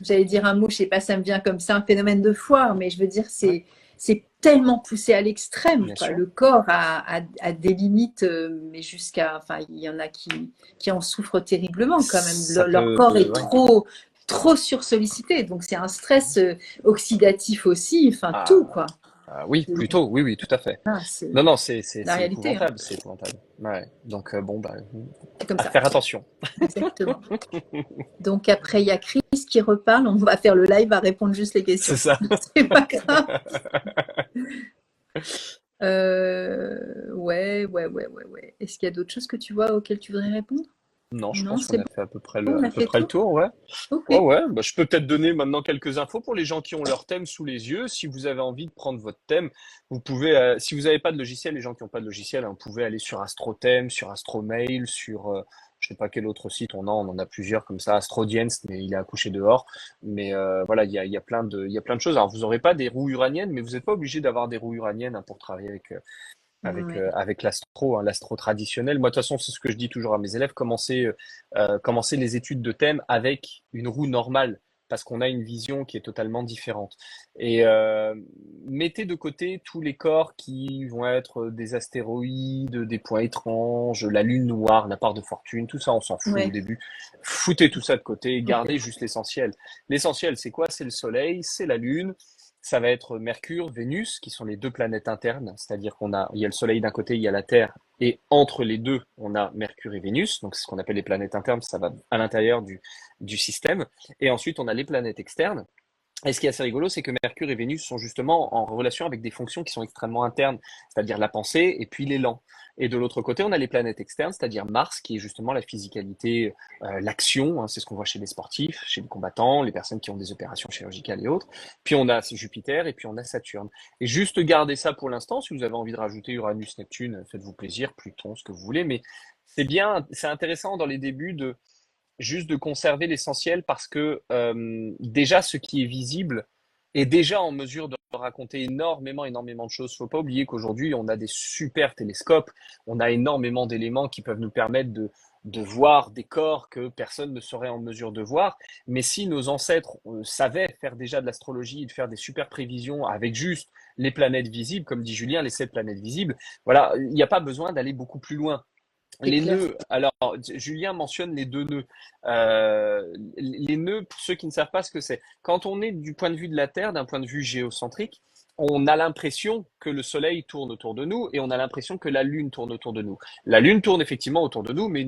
j'allais dire un mot, je sais pas, ça me vient comme ça, un phénomène de foire, mais je veux dire, Ouais, c'est tellement poussé à l'extrême, bien quoi. sûr. Le corps a des limites, mais jusqu'à, enfin, il y en a qui en souffrent terriblement quand même. Ça Leur peut, corps est ouais. trop sursollicité, donc c'est un stress oxydatif aussi, enfin tout, Ah, quoi. oui, plutôt, oui, oui, tout à fait. Ah, c'est Non, non, la c'est réalité, hein. épouvantable, c'est épouvantable. Ouais. Donc, bon, bah, C'est comme à ça, faire attention. exactement. Donc après, il y a Chris qui reparle. On va faire le live à répondre juste les C'est questions. ça. C'est pas grave. Ouais. Est-ce qu'il y a d'autres choses que tu vois auxquelles tu voudrais répondre? Non, je Non, pense qu'on c'est a bon. fait On à a peu fait près le tout. tour, ouais. Ok. Ouais, ouais, bah, je peux peut-être donner maintenant quelques infos pour les gens qui ont leur thème sous les yeux. Si vous avez envie de prendre votre thème, vous pouvez, si vous n'avez pas de logiciel, les gens qui n'ont pas de logiciel, hein, vous pouvez aller sur AstroThème, sur AstroMail, sur, je sais pas quel autre site on en a plusieurs comme ça, AstroDience, mais il est accouché dehors. Mais voilà, il y a il y a plein de choses. Alors, vous n'aurez pas des roues uraniennes, mais vous n'êtes pas obligé d'avoir des roues uraniennes hein, pour travailler Ouais. avec l'astro, hein, l'astro traditionnel. Moi, de toute façon, c'est ce que je dis toujours à mes élèves, commencer les études de thème avec une roue normale, parce qu'on a une vision qui est totalement différente. Et mettez de côté tous les corps qui vont être des astéroïdes, des points étranges, la lune noire, la part de fortune, tout ça, on s'en fout au Ouais. début. Foutez tout ça de côté, Ok. gardez juste l'essentiel. L'essentiel, c'est quoi? C'est le Soleil, c'est la Lune, ça va être Mercure, Vénus, qui sont les deux planètes internes, c'est-à-dire il y a le Soleil d'un côté, il y a la Terre, et entre les deux, on a Mercure et Vénus, donc c'est ce qu'on appelle les planètes internes, ça va à l'intérieur du système. Et ensuite, on a les planètes externes. Et ce qui est assez rigolo, c'est que Mercure et Vénus sont justement en relation avec des fonctions qui sont extrêmement internes, c'est-à-dire la pensée et puis l'élan. Et de l'autre côté, on a les planètes externes, c'est-à-dire Mars, qui est justement la physicalité, l'action, hein, c'est ce qu'on voit chez les sportifs, chez les combattants, les personnes qui ont des opérations chirurgicales et autres. Puis on a Jupiter et puis on a Saturne. Et juste gardez ça pour l'instant. Si vous avez envie de rajouter Uranus, Neptune, faites-vous plaisir, Pluton, ce que vous voulez. Mais c'est bien, c'est intéressant dans les débuts de juste de conserver l'essentiel parce que déjà ce qui est visible est déjà en mesure de raconter énormément de choses. Faut pas oublier qu'aujourd'hui on a des super télescopes, on a énormément d'éléments qui peuvent nous permettre de voir des corps que personne ne serait en mesure de voir. Mais si nos ancêtres savaient faire déjà de l'astrologie et de faire des super prévisions avec juste les planètes visibles, comme dit Julien, les 7 planètes visibles, voilà, il n'y a pas besoin d'aller beaucoup plus loin. C'est Les clair. nœuds, alors Julien mentionne les deux nœuds. Les nœuds, pour ceux qui ne savent pas ce que c'est, quand on est du point de vue de la Terre, d'un point de vue géocentrique, on a l'impression que le Soleil tourne autour de nous et on a l'impression que la Lune tourne autour de nous. La Lune tourne effectivement autour de nous, mais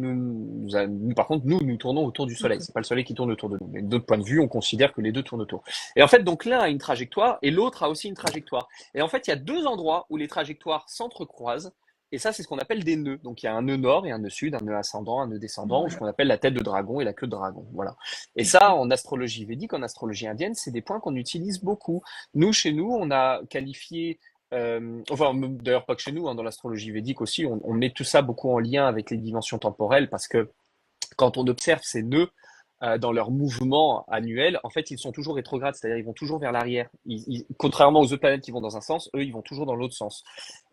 par contre, nous tournons autour du Soleil. Ok. C'est pas le Soleil qui tourne autour de nous. Mais d'autre point de vue, on considère que les deux tournent autour. Et en fait, donc l'un a une trajectoire et l'autre a aussi une trajectoire. Et en fait, il y a deux endroits où les trajectoires s'entrecroisent. Et ça, c'est ce qu'on appelle des nœuds. Donc, il y a un nœud nord et un nœud sud, un nœud ascendant, un nœud descendant, ou ce Ouais. qu'on appelle la tête de dragon et la queue de dragon. Voilà. Et ça, Ok. en astrologie védique, en astrologie indienne, c'est des points qu'on utilise beaucoup. Nous, chez nous, on a qualifié, enfin, d'ailleurs pas que chez nous, hein, dans l'astrologie védique aussi, on met tout ça beaucoup en lien avec les dimensions temporelles parce que quand on observe ces nœuds dans leur mouvement annuel, en fait, ils sont toujours rétrogrades, c'est-à-dire ils vont toujours vers l'arrière. Contrairement aux autres planètes qui vont dans un sens, eux, ils vont toujours dans l'autre sens.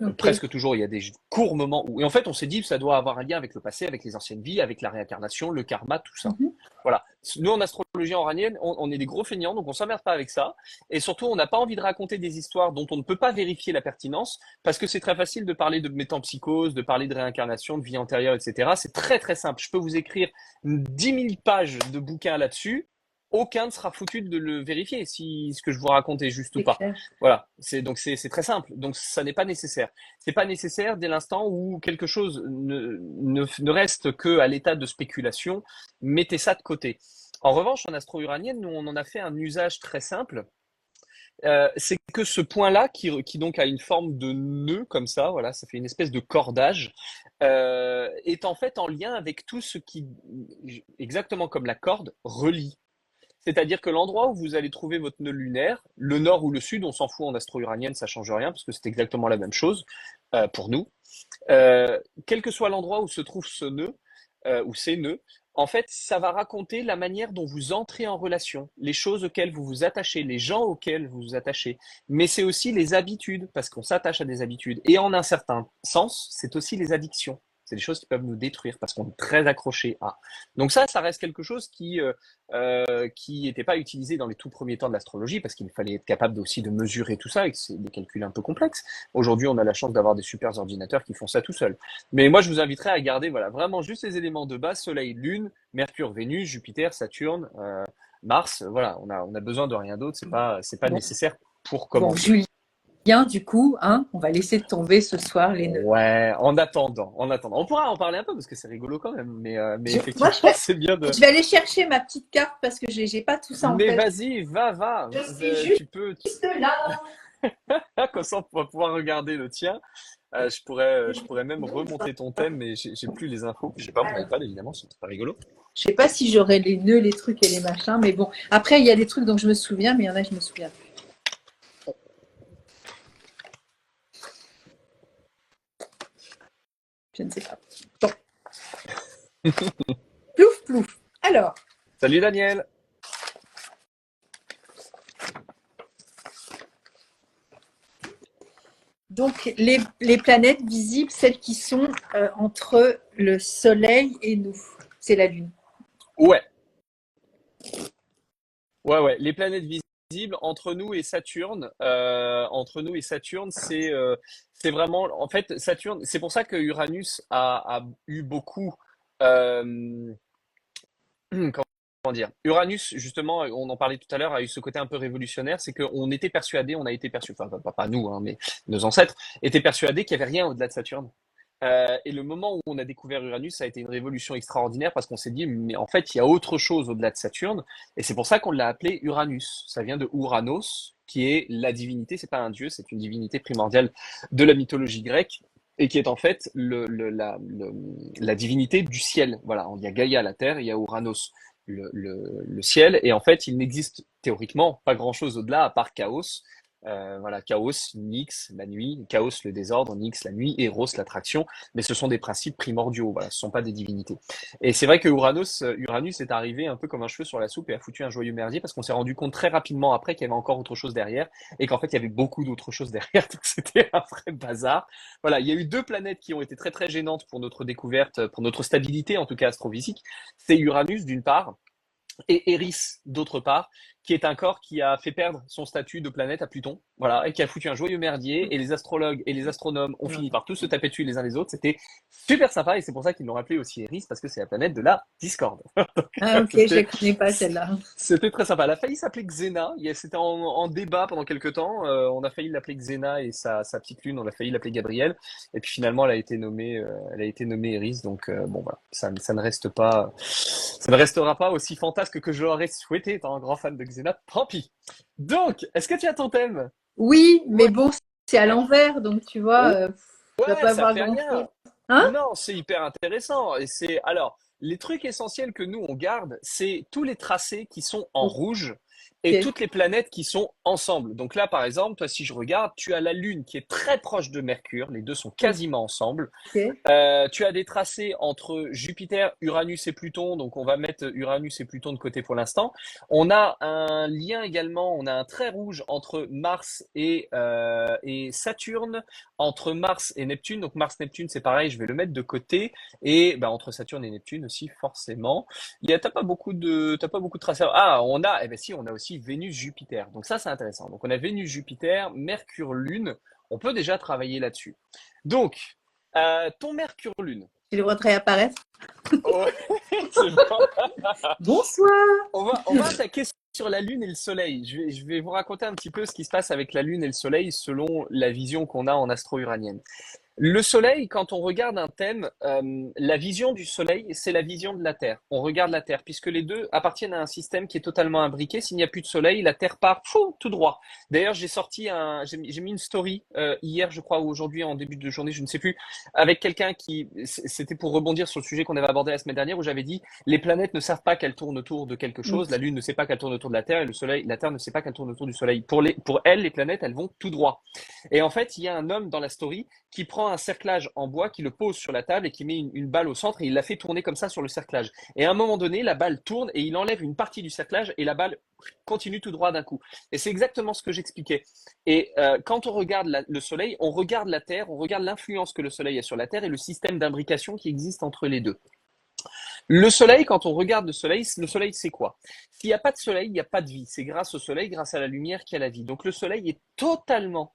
Ok. Presque toujours, il y a des courts moments où, et en fait, on s'est dit que ça doit avoir un lien avec le passé, avec les anciennes vies, avec la réincarnation, le karma, tout ça. Mhm. Voilà. Nous, en astrologie oranienne, on est des gros feignants, donc on s'emmerde pas avec ça. Et surtout, on n'a pas envie de raconter des histoires dont on ne peut pas vérifier la pertinence, parce que c'est très facile de parler de métempsychose, de parler de réincarnation, de vie antérieure, etc. C'est très très simple. Je peux vous écrire 10 000 pages de bouquins là-dessus. Aucun ne sera foutu de le vérifier si ce que je vous raconte est juste ou C'est pas. clair. Voilà, c'est très simple. Donc ça n'est pas nécessaire. C'est pas nécessaire dès l'instant où quelque chose ne reste que à l'état de spéculation. Mettez ça de côté. En revanche, en astro-uranienne, nous on en a fait un usage très simple. C'est que ce point-là, qui donc a une forme de nœud comme ça, voilà, ça fait une espèce de cordage, est en fait en lien avec tout ce qui, exactement comme la corde, relie. C'est-à-dire que l'endroit où vous allez trouver votre nœud lunaire, le nord ou le sud, on s'en fout en astro-uranienne, ça change rien parce que c'est exactement la même chose pour nous. Quel que soit l'endroit où se trouve ce nœud ou ces nœuds, en fait, ça va raconter la manière dont vous entrez en relation, les choses auxquelles vous vous attachez, les gens auxquels vous vous attachez. Mais c'est aussi les habitudes, parce qu'on s'attache à des habitudes. Et en un certain sens, c'est aussi les addictions. C'est des choses qui peuvent nous détruire parce qu'on est très accroché à. Donc ça reste quelque chose qui n'était pas utilisé dans les tout premiers temps de l'astrologie parce qu'il fallait être capable aussi de mesurer tout ça et que c'est des calculs un peu complexes. Aujourd'hui, on a la chance d'avoir des super ordinateurs qui font ça tout seuls. Mais moi, je vous inviterais à garder voilà, vraiment juste les éléments de base, Soleil, Lune, Mercure, Vénus, Jupiter, Saturne, Mars. Voilà, on a besoin de rien d'autre. C'est pas Bon, nécessaire pour bon, commencer. Julien, du coup, hein, on va laisser tomber ce soir les nœuds. Ouais, en attendant. On pourra en parler un peu parce que c'est rigolo quand même. Mais Moi, effectivement, c'est bien de. je vais aller chercher ma petite carte parce que j'ai pas tout ça en Mais tête. vas-y, va. Je suis Tu peux. juste là. Comme ça, on va pouvoir regarder le tien. Je pourrais même remonter ton thème, mais j'ai plus les infos. Je sais pas mon iPad, évidemment, c'est pas rigolo. Je sais pas si j'aurai les nœuds, les trucs et les machins, mais bon. Après, il y a des trucs dont je me souviens, mais il y en a, je me souviens plus. Je ne sais pas. Bon. Plouf, plouf. Alors, Salut Daniel. donc les planètes visibles, celles qui sont entre le Soleil et nous, c'est la Lune. Ouais, ouais. Les planètes visibles entre nous et Saturne, c'est vraiment, en fait, Saturne. C'est pour ça que Uranus a eu beaucoup. euh, Comment dire? Uranus, justement, on en parlait tout à l'heure, a eu ce côté un peu révolutionnaire, c'est qu'on était persuadé, on a été perçu, enfin pas nous, hein, mais nos ancêtres étaient persuadés qu'il n'y avait rien au-delà de Saturne. Et le moment où on a découvert Uranus, ça a été une révolution extraordinaire parce qu'on s'est dit, mais en fait, il y a autre chose au-delà de Saturne, et c'est pour ça qu'on l'a appelé Uranus. Ça vient de Uranos, qui est la divinité, c'est pas un dieu, c'est une divinité primordiale de la mythologie grecque. Et qui est en fait la divinité du ciel. Voilà, il y a Gaïa, la terre, et il y a Uranos, le ciel, et en fait, il n'existe théoriquement pas grand-chose au-delà à part Chaos. Voilà, Chaos, Nyx, la nuit, Chaos, le désordre, Nyx, la nuit, Eros, l'attraction, mais ce sont des principes primordiaux, voilà, ce ne sont pas des divinités. Et c'est vrai que Uranus est arrivé un peu comme un cheveu sur la soupe et a foutu un joyeux merdier parce qu'on s'est rendu compte très rapidement après qu'il y avait encore autre chose derrière et qu'en fait il y avait beaucoup d'autres choses derrière, donc c'était un vrai bazar. Voilà, il y a eu deux planètes qui ont été très très gênantes pour notre découverte, pour notre stabilité en tout cas astrophysique. C'est Uranus d'une part et Eris d'autre part, qui est un corps qui a fait perdre son statut de planète à Pluton, voilà, et qui a foutu un joyeux merdier, et les astrologues et les astronomes ont fini par tous se taper dessus les uns les autres, c'était super sympa, et c'est pour ça qu'ils l'ont appelé aussi Eris, parce que c'est la planète de la discorde. Ah ok, je ne C'était la connais pas celle-là. c'était très sympa. Elle a failli s'appeler Xena. C'était en débat pendant quelques temps. On a failli l'appeler Xena et sa petite lune, on a failli l'appeler Gabrielle. Et puis finalement, elle a été nommée Eris. Donc bon, voilà, ça ne restera pas aussi fantasque que je l'aurais souhaité, étant un grand fan de Xena. Tant pis. Donc, est-ce que tu as ton thème? Oui, mais Ouais. bon, c'est à l'envers, donc tu vois, tu vas Ouais, pas ça avoir fait grand-chose. rien. Hein? Non, c'est hyper intéressant. Et c'est alors les trucs essentiels que nous on garde, c'est tous les tracés qui sont en rouge et Ok, toutes les planètes qui sont ensemble. Donc là, par exemple, toi, si je regarde, tu as la Lune qui est très proche de Mercure. Les deux sont quasiment ensemble. ok. Tu as des tracés entre Jupiter, Uranus et Pluton, donc on va mettre Uranus et Pluton de côté pour l'instant. On a un lien également, on a un trait rouge entre Mars et Saturne, entre Mars et Neptune. Donc Mars-Neptune, c'est pareil, je vais le mettre de côté. Et bah, entre Saturne et Neptune aussi, forcément. T'as pas beaucoup de tracés. Ah, eh ben si, on a aussi Vénus-Jupiter. Donc ça, c'est intéressant. Donc on a Vénus-Jupiter, Mercure-Lune. On peut déjà travailler là-dessus. Donc, ton Mercure-Lune. Tu le vois réapparaître. Oh, c'est bon. Bonsoir. On va attaquer sur la Lune et le Soleil. Je vais vous raconter un petit peu ce qui se passe avec la Lune et le Soleil selon la vision qu'on a en astro-uranienne. Le soleil, quand on regarde un thème, la vision du soleil, c'est la vision de la Terre. On regarde la Terre, puisque les deux appartiennent à un système qui est totalement imbriqué. S'il n'y a plus de soleil, la Terre part tout droit. D'ailleurs, j'ai mis une story hier, je crois, ou aujourd'hui en début de journée, je ne sais plus, avec quelqu'un c'était pour rebondir sur le sujet qu'on avait abordé la semaine dernière, où j'avais dit, les planètes ne savent pas qu'elles tournent autour de quelque chose, la Lune ne sait pas qu'elle tourne autour de la Terre, et la Terre ne sait pas qu'elle tourne autour du Soleil. Pour elles, les planètes, elles vont tout droit. Et en fait, il y a un homme dans la story qui prend un cerclage en bois, qui le pose sur la table et qui met une balle au centre et il la fait tourner comme ça sur le cerclage. Et à un moment donné, la balle tourne et il enlève une partie du cerclage et la balle continue tout droit d'un coup. Et c'est exactement ce que j'expliquais. Et quand on regarde le Soleil, on regarde la Terre, on regarde l'influence que le Soleil a sur la Terre et le système d'imbrication qui existe entre les deux. Le Soleil, quand on regarde le Soleil, c'est quoi? S'il n'y a pas de Soleil, il n'y a pas de vie. C'est grâce au Soleil, grâce à la lumière qu'il y a la vie. Donc le Soleil est totalement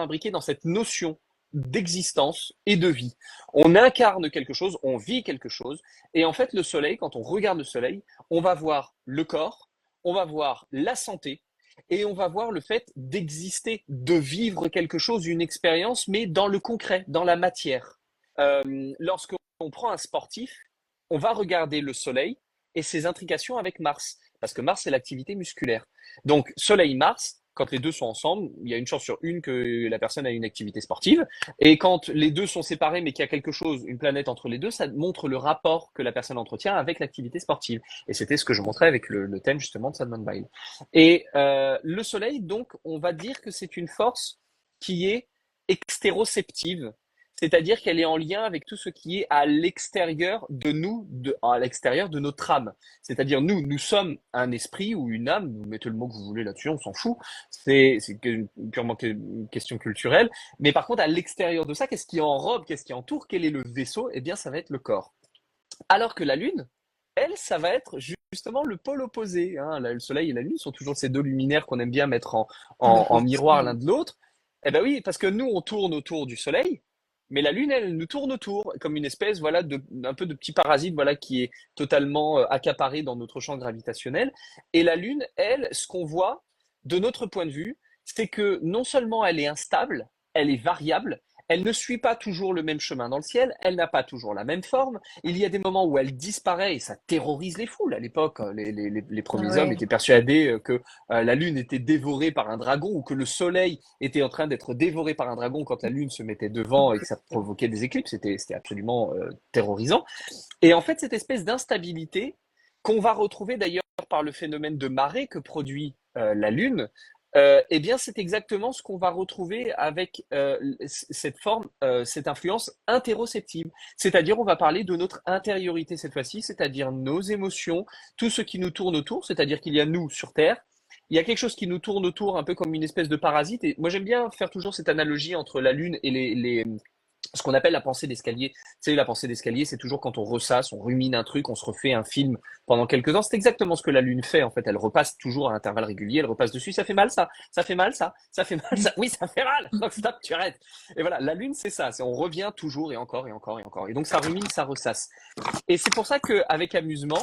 imbriqué dans cette notion d'existence et de vie. On incarne quelque chose, on vit quelque chose, et en fait le soleil, quand on regarde le soleil, on va voir le corps, on va voir la santé, et on va voir le fait d'exister, de vivre quelque chose, une expérience, mais dans le concret, dans la matière. Lorsqu'on prend un sportif, on va regarder le soleil et ses intrications avec Mars, parce que Mars c'est l'activité musculaire. Donc soleil-Mars, quand les deux sont ensemble, il y a une chance sur une que la personne ait une activité sportive. Et quand les deux sont séparés, mais qu'il y a quelque chose, une planète entre les deux, ça montre le rapport que la personne entretient avec l'activité sportive. Et c'était ce que je montrais avec le thème justement de Simone Weil. Et le Soleil, donc, on va dire que c'est une force qui est extéroceptive. C'est-à-dire qu'elle est en lien avec tout ce qui est à l'extérieur de nous, à l'extérieur de notre âme. C'est-à-dire nous sommes un esprit ou une âme, vous mettez le mot que vous voulez là-dessus, on s'en fout. C'est purement une question culturelle. Mais par contre, à l'extérieur de ça, qu'est-ce qui enrobe, qu'est-ce qui entoure, quel est le vaisseau? Eh bien, ça va être le corps. Alors que la Lune, elle, ça va être justement le pôle opposé. Hein. Le Soleil et la Lune sont toujours ces deux luminaires qu'on aime bien mettre en miroir l'un de l'autre. Eh ben oui, parce que nous, on tourne autour du Soleil, mais la Lune, elle nous tourne autour, comme une espèce, voilà, un peu de petit parasite, voilà, qui est totalement accaparé dans notre champ gravitationnel. Et la Lune, elle, ce qu'on voit, de notre point de vue, c'est que non seulement elle est instable, elle est variable, elle ne suit pas toujours le même chemin dans le ciel, elle n'a pas toujours la même forme. Il y a des moments où elle disparaît et ça terrorise les foules. À l'époque, les premiers hommes étaient persuadés que la Lune était dévorée par un dragon ou que le Soleil était en train d'être dévoré par un dragon quand la Lune se mettait devant et que ça provoquait des éclipses. C'était absolument terrorisant. Et en fait, cette espèce d'instabilité qu'on va retrouver d'ailleurs par le phénomène de marée que produit la Lune, eh bien, c'est exactement ce qu'on va retrouver avec cette forme, cette influence interoceptive. C'est-à-dire, on va parler de notre intériorité cette fois-ci, c'est-à-dire nos émotions, tout ce qui nous tourne autour, c'est-à-dire qu'il y a nous sur Terre, il y a quelque chose qui nous tourne autour, un peu comme une espèce de parasite. Et moi, j'aime bien faire toujours cette analogie entre la Lune et ce qu'on appelle la pensée d'escalier. Tu sais, la pensée d'escalier, c'est toujours quand on ressasse, on rumine un truc, on se refait un film pendant quelques temps. C'est exactement ce que la Lune fait, en fait. Elle repasse toujours à intervalles réguliers, elle repasse dessus. Ça fait mal, ça. Ça fait mal, ça. Ça fait mal, ça. Oui, ça fait mal. Donc, stop, tu arrêtes. Et voilà, la Lune, c'est ça. On revient toujours et encore et encore et encore. Et donc, ça rumine, ça ressasse. Et c'est pour ça qu'avec amusement,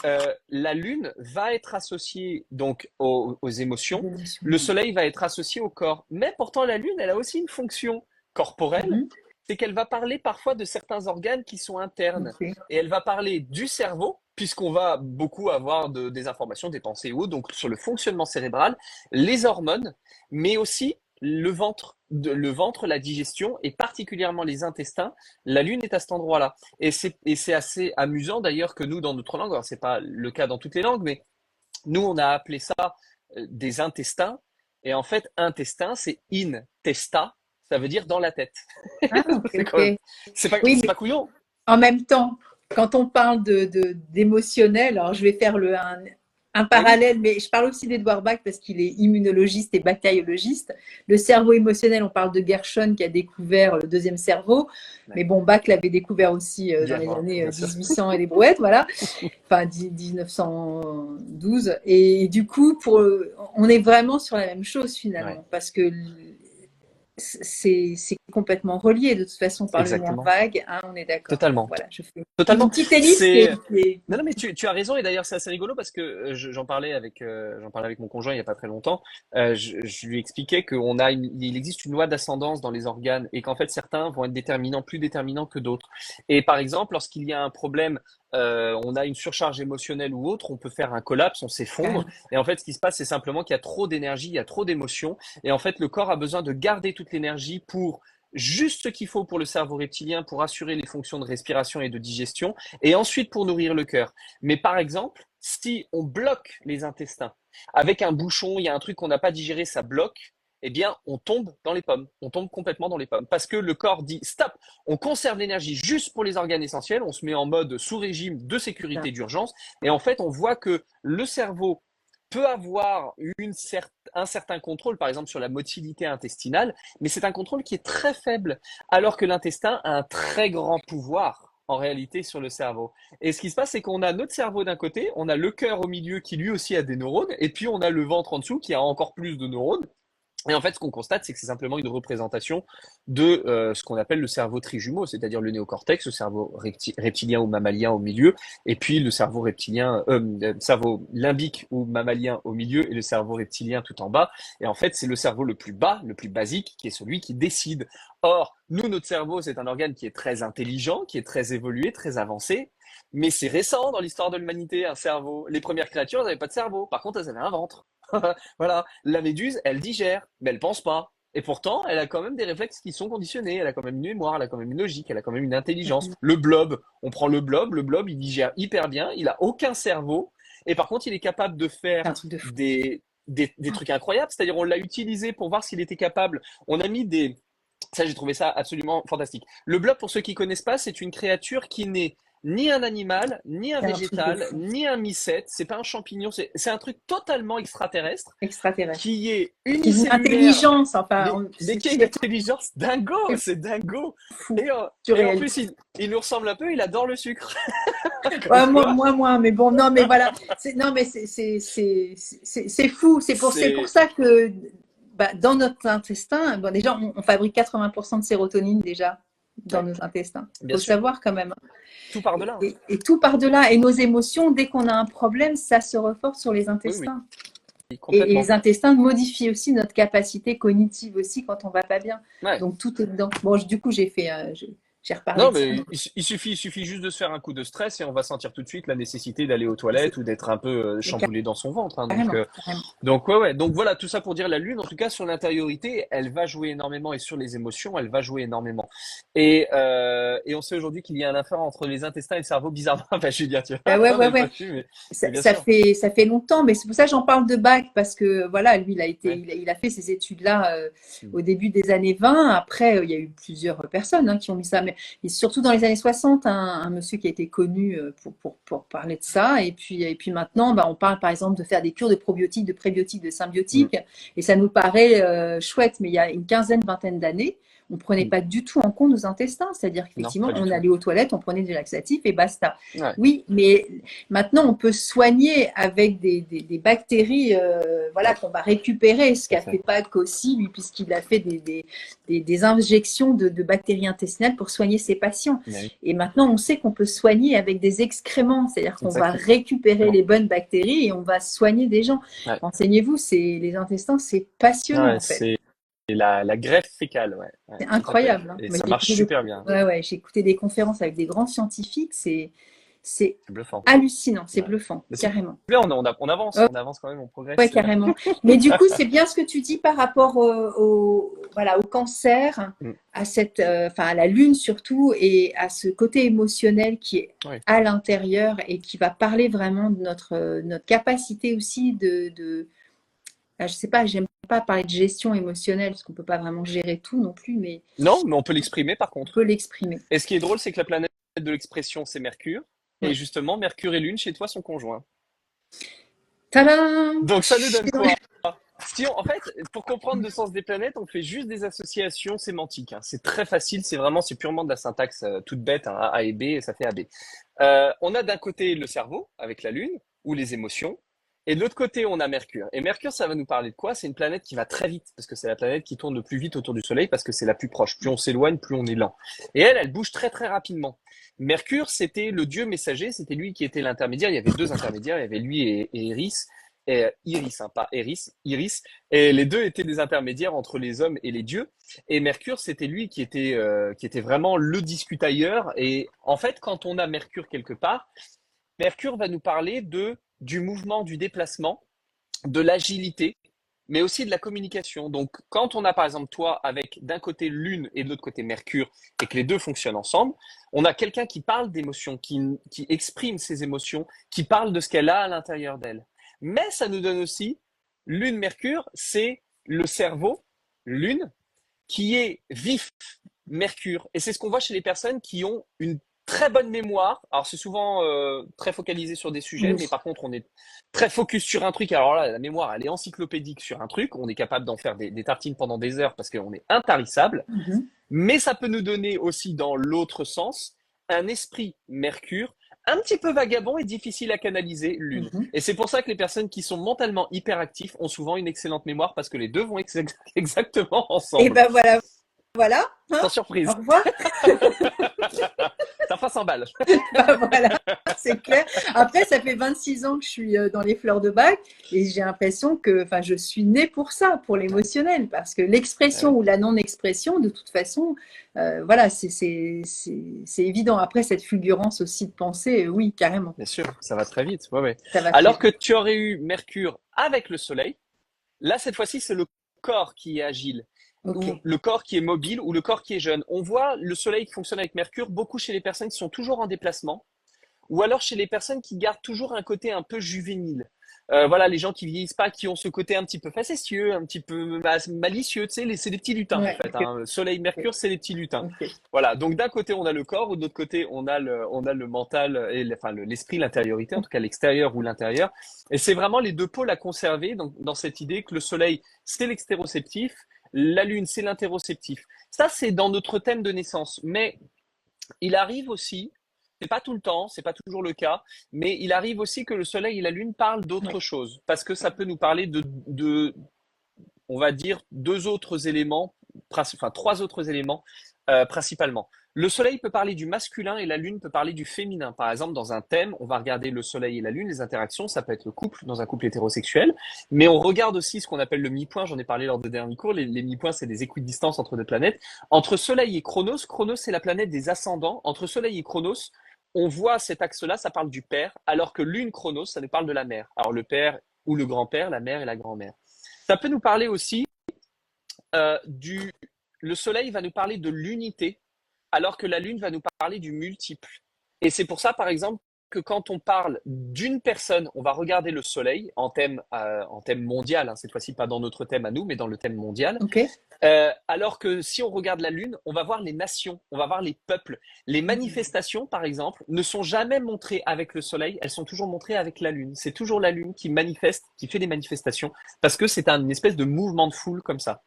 la Lune va être associée donc aux émotions. Le Soleil va être associé au corps. Mais pourtant, la Lune, elle a aussi une fonction corporelle, c'est qu'elle va parler parfois de certains organes qui sont internes. Et elle va parler du cerveau, puisqu'on va beaucoup avoir des informations, des pensées ou autres, donc sur le fonctionnement cérébral, les hormones, mais aussi le ventre, la digestion et particulièrement les intestins. La Lune est à cet endroit-là. Et c'est assez amusant d'ailleurs que nous, dans notre langue, alors c'est pas le cas dans toutes les langues, mais nous, on a appelé ça des intestins. Et en fait, intestin, c'est in testa, ça veut dire dans la tête. Ah, ok. C'est Oui, pas couillon. en même temps, quand on parle d'émotionnel, alors je vais faire un parallèle, mais je parle aussi d'Edouard Bach parce qu'il est immunologiste et bactériologiste. Le cerveau émotionnel, on parle de Gershon qui a découvert le deuxième cerveau, mais bon, Bach l'avait découvert aussi dans les années 1800 et les brouettes, voilà, enfin 1912. Et du coup, on est vraiment sur la même chose finalement, parce que c'est complètement relié de toute façon par le nerf Exactement. vague, hein, on est d'accord. Totalement. Voilà, je fais une Totalement. petite ellipse C'est qui non, non, mais tu as raison et d'ailleurs c'est assez rigolo parce que j'en parlais avec mon conjoint il y a pas très longtemps. Je lui expliquais il existe une loi d'ascendance dans les organes et qu'en fait certains vont être déterminants, plus déterminants que d'autres. Et par exemple, lorsqu'il y a un problème, on a une surcharge émotionnelle ou autre, on peut faire un collapse, on s'effondre. carrément. Et en fait, ce qui se passe, c'est simplement qu'il y a trop d'énergie, il y a trop d'émotions. Et en fait, le corps a besoin de garder toute l'énergie pour juste ce qu'il faut pour le cerveau reptilien pour assurer les fonctions de respiration et de digestion et ensuite pour nourrir le cœur. Mais par exemple, si on bloque les intestins avec un bouchon, il y a un truc qu'on n'a pas digéré, ça bloque, eh bien, on tombe dans les pommes. On tombe complètement dans les pommes. Parce que le corps dit stop, on conserve l'énergie juste pour les organes essentiels, on se met en mode sous régime de sécurité d'urgence. Et en fait, on voit que le cerveau peut avoir un certain contrôle, par exemple, sur la motilité intestinale, mais c'est un contrôle qui est très faible, alors que l'intestin a un très grand pouvoir en réalité sur le cerveau. Et ce qui se passe, c'est qu'on a notre cerveau d'un côté, on a le cœur au milieu qui lui aussi a des neurones, et puis on a le ventre en dessous qui a encore plus de neurones. Et en fait, ce qu'on constate, c'est que c'est simplement une représentation de ce qu'on appelle le cerveau trijumeau, c'est-à-dire le néocortex, le cerveau reptilien ou mammalien au milieu, et puis le cerveau cerveau limbique ou mammalien au milieu, et le cerveau reptilien tout en bas. Et en fait, c'est le cerveau le plus bas, le plus basique, qui est celui qui décide. Or, nous, notre cerveau, c'est un organe qui est très intelligent, qui est très évolué, très avancé, mais c'est récent dans l'histoire de l'humanité, un cerveau. Les premières créatures, elles n'avaient pas de cerveau. Par contre, elles avaient un ventre. Voilà, la méduse, elle digère, mais elle pense pas. Et pourtant, elle a quand même des réflexes qui sont conditionnés. Elle a quand même une mémoire, elle a quand même une logique, elle a quand même une intelligence. Le blob, on prend le blob, il digère hyper bien, il a aucun cerveau. Et par contre, il est capable de C'est faire un truc de fou. des trucs incroyables. C'est-à-dire, on l'a utilisé pour voir s'il était capable. On a mis ça, j'ai trouvé ça absolument fantastique. Le blob, pour ceux qui connaissent pas, c'est une créature qui n'est ni un animal, ni un C'est un truc de végétal, fou. ni un mycète. C'est pas un champignon, c'est un truc totalement extraterrestre Extraterrestre. qui est Qui est une unicellulaire, intelligence, enfin, mais qui a une intelligence dingo, c'est c'est dingo. fou, Et en plus, surréaliste. il nous ressemble un peu, il adore le sucre. Comme Ouais, quoi, mais bon, non, mais voilà, non, mais c'est fou. C'est pour c'est ça que bah, dans notre intestin, bon, déjà, on fabrique 80% de sérotonine déjà dans ouais, nos intestins. Il bien faut le sûr, savoir quand même. tout part de là, hein. Et tout par-delà. Et nos émotions, dès qu'on a un problème, ça se reporte sur les Oui, oui, intestins. Et les complètement. intestins modifient aussi notre capacité cognitive aussi quand on va pas bien. Ouais. Donc tout est dedans. Bon, du coup, j'ai reparlé Non, de ça. mais il suffit juste de se faire un coup de stress et on va sentir tout de suite la nécessité d'aller aux toilettes ou d'être un peu Mais chamboulé dans son ventre, hein. carrément, carrément. Donc ouais, ouais. Donc voilà, tout ça pour dire la Lune, en tout cas sur l'intériorité, elle va jouer énormément et sur les émotions, elle va jouer énormément. Et on sait aujourd'hui qu'il y a un affaire entre les intestins et le cerveau, bizarrement. Enfin, Julien, tu Bah vois, ouais, on ouais, n'avait ouais. pas su, mais bien sûr. Ça fait longtemps, mais c'est pour ça que j'en parle de Bach, parce que voilà, lui, Ouais. il a fait ces études-là Mm. au début des années 20. Après, il y a eu plusieurs personnes qui ont mis ça, mais et surtout dans les années 60, un monsieur qui a été connu pour parler de ça. Et puis maintenant, bah, on parle par exemple de faire des cures de probiotiques, de prébiotiques, de Mm. symbiotiques, et ça nous paraît chouette, mais il y a une quinzaine, vingtaine d'années, on prenait Mm. pas du tout en compte nos intestins. C'est-à-dire Non, qu'effectivement, pas du on tout. allait aux toilettes, on prenait des laxatifs et basta. Ouais, Oui, mais maintenant, on peut soigner avec des bactéries voilà, ouais, qu'on va récupérer, ce tout à qu'a fait. fait Bach aussi, lui, puisqu'il a fait des injections de bactéries intestinales pour soigner ses patients. Mais oui, Et maintenant, on sait qu'on peut soigner avec des excréments, c'est-à-dire qu'on va exactement. récupérer les bonnes bactéries et on va soigner des gens. Ouais, Renseignez-vous, les intestins, c'est passionnant ouais, en fait. c'est la greffe fécale, ouais, ouais, C'est tout à fait. incroyable. Hein. Et Moi, ça marche super bien. j'ai écouté des conférences avec des grands scientifiques, c'est C'est bluffant. hallucinant, c'est Ouais. bluffant, Mais c'est carrément. bien, Oh, on avance quand même, on ouais, progresse. carrément. Mais du coup, c'est bien ce que tu dis par rapport voilà, au cancer, Mm. à enfin, à la lune surtout, et à ce côté émotionnel qui est Oui, à l'intérieur et qui va parler vraiment de notre capacité aussi je sais pas, j'aime pas parler de gestion émotionnelle parce qu'on peut pas vraiment gérer tout non plus, mais non, mais on peut l'exprimer par on peut contre. l'exprimer. Et ce qui est drôle, c'est que la planète de l'expression, c'est Mercure. Et Ouais. justement, Mercure et Lune, chez toi, sont conjoints. Tadam! Donc ça nous donne quoi? Si en fait, pour comprendre le sens des planètes, on fait juste des associations sémantiques, hein. C'est très facile, c'est purement de la syntaxe toute bête, hein, A et B, et ça fait AB. On a d'un côté le cerveau, avec la Lune, ou les émotions, Et de l'autre côté, on a Mercure. Et Mercure, ça va nous parler de quoi? C'est une planète qui va très vite, parce que c'est la planète qui tourne le plus vite autour du Soleil, parce que c'est la plus proche. Plus on s'éloigne, plus on est lent. Et elle bouge très très rapidement. Mercure, c'était le dieu messager, c'était lui qui était l'intermédiaire. Il y avait deux intermédiaires, il y avait lui et Iris. Et Iris, hein, pas Eris, Iris. Et les deux étaient des intermédiaires entre les hommes et les dieux. Et Mercure, c'était lui qui était vraiment le discutailleur. Et en fait, quand on a Mercure quelque part, Mercure va nous parler du mouvement, du déplacement, de l'agilité, mais aussi de la communication. Donc, quand on a par exemple toi avec d'un côté Lune et de l'autre côté Mercure et que les deux fonctionnent ensemble, on a quelqu'un qui parle d'émotions, qui exprime ses émotions, qui parle de ce qu'elle a à l'intérieur d'elle. Mais ça nous donne aussi Lune-Mercure, c'est le cerveau, Lune, qui est vif, Mercure. Et c'est ce qu'on voit chez les personnes qui ont une très bonne mémoire. Alors c'est souvent très focalisé sur des sujets, mais Oui. par contre on est très focus sur un truc. Alors là, la mémoire, elle est encyclopédique sur un truc. On est capable d'en faire des tartines pendant des heures parce qu'on est intarissable. Mhm. Mais ça peut nous donner aussi, dans l'autre sens, un esprit Mercure un petit peu vagabond et difficile à canaliser, Lune. Mhm. Et c'est pour ça que les personnes qui sont mentalement hyperactifs ont souvent une excellente mémoire parce que les deux vont exactement Et ensemble. ben voilà, voilà, hein, Sans au surprise. revoir. Ça fera 100 balles. Ben voilà, c'est clair. Après, ça fait 26 ans que je suis dans les fleurs de bac et j'ai l'impression que enfin, je suis née pour ça, pour l'émotionnel, parce que l'expression Ouais, ou la non-expression, de toute façon, voilà, c'est évident. Après, cette fulgurance aussi de pensée, oui, carrément, bien sûr, ça va très vite. Ouais, ouais. ça va très Alors que vite. tu aurais eu Mercure avec le Soleil, là, cette fois-ci, c'est le corps qui est agile, Ok. ou le corps qui est mobile, ou le corps qui est jeune. On voit le Soleil qui fonctionne avec Mercure beaucoup chez les personnes qui sont toujours en déplacement, ou alors chez les personnes qui gardent toujours un côté un peu juvénile. Voilà, les gens qui vieillissent pas, qui ont ce côté un petit peu facétieux, un petit peu malicieux, tu sais, c'est des petits lutins en Ouais, fait. ok. Hein. Soleil, Mercure, c'est des petits lutins. Ok. Voilà, donc d'un côté on a le corps, ou de l'autre côté on a le mental et enfin l'esprit, l'intériorité, en tout cas l'extérieur ou l'intérieur. Et c'est vraiment les deux pôles à conserver donc, dans cette idée que le Soleil c'est l'extéroceptif, la Lune c'est l'interoceptif. Ça c'est dans notre thème de naissance, mais il arrive aussi, c'est pas tout le temps, c'est pas toujours le cas, mais il arrive aussi que le Soleil et la Lune parlent d'autre Ouais. chose, parce que ça peut nous parler on va dire, deux autres éléments, enfin trois autres éléments principalement. Le Soleil peut parler du masculin et la Lune peut parler du féminin. Par exemple, dans un thème, on va regarder le Soleil et la Lune, les interactions, ça peut être le couple, dans un couple hétérosexuel, mais on regarde aussi ce qu'on appelle le mi-point, j'en ai parlé lors de derniers cours, les mi-points, c'est des équidistance entre deux planètes. Entre Soleil et Chronos, Chronos c'est la planète des ascendants, entre Soleil et Chronos, on voit cet axe-là, ça parle du père, alors que Lune Chronos, ça nous parle de la mère. Alors le père ou le grand-père, la mère et la grand-mère. Ça peut nous parler aussi euh, du... Le Soleil va nous parler de l'unité, alors que la Lune va nous parler du multiple. Et c'est pour ça, par exemple, que quand on parle d'une personne, on va regarder le Soleil en thème mondial, hein, cette fois-ci pas dans notre thème à nous, mais dans le thème mondial. Ok. Alors que si on regarde la Lune, on va voir les nations, on va voir les peuples. Les manifestations, par exemple, ne sont jamais montrées avec le Soleil, elles sont toujours montrées avec la Lune. C'est toujours la Lune qui manifeste, qui fait des manifestations, parce que c'est une espèce de mouvement de foule comme ça.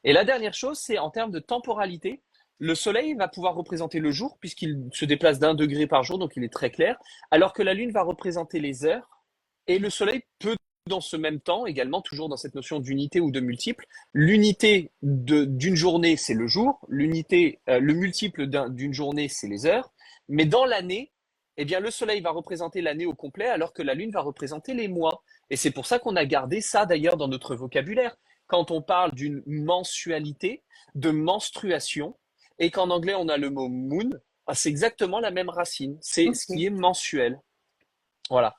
Et la dernière chose, c'est en termes de temporalité. Le Soleil va pouvoir représenter le jour, puisqu'il se déplace d'1 degré par jour, donc il est très clair, alors que la Lune va représenter les heures, et le Soleil peut, dans ce même temps, également toujours dans cette notion d'unité ou de multiple, l'unité d'une journée, c'est le jour, le multiple d'une journée, c'est les heures, mais dans l'année, eh bien, le Soleil va représenter l'année au complet, alors que la Lune va représenter les mois. Et c'est pour ça qu'on a gardé ça d'ailleurs dans notre vocabulaire. Quand on parle d'une mensualité, de menstruation, et qu'en anglais on a le mot moon, c'est exactement la même racine. C'est ce qui Ok. est mensuel. Voilà.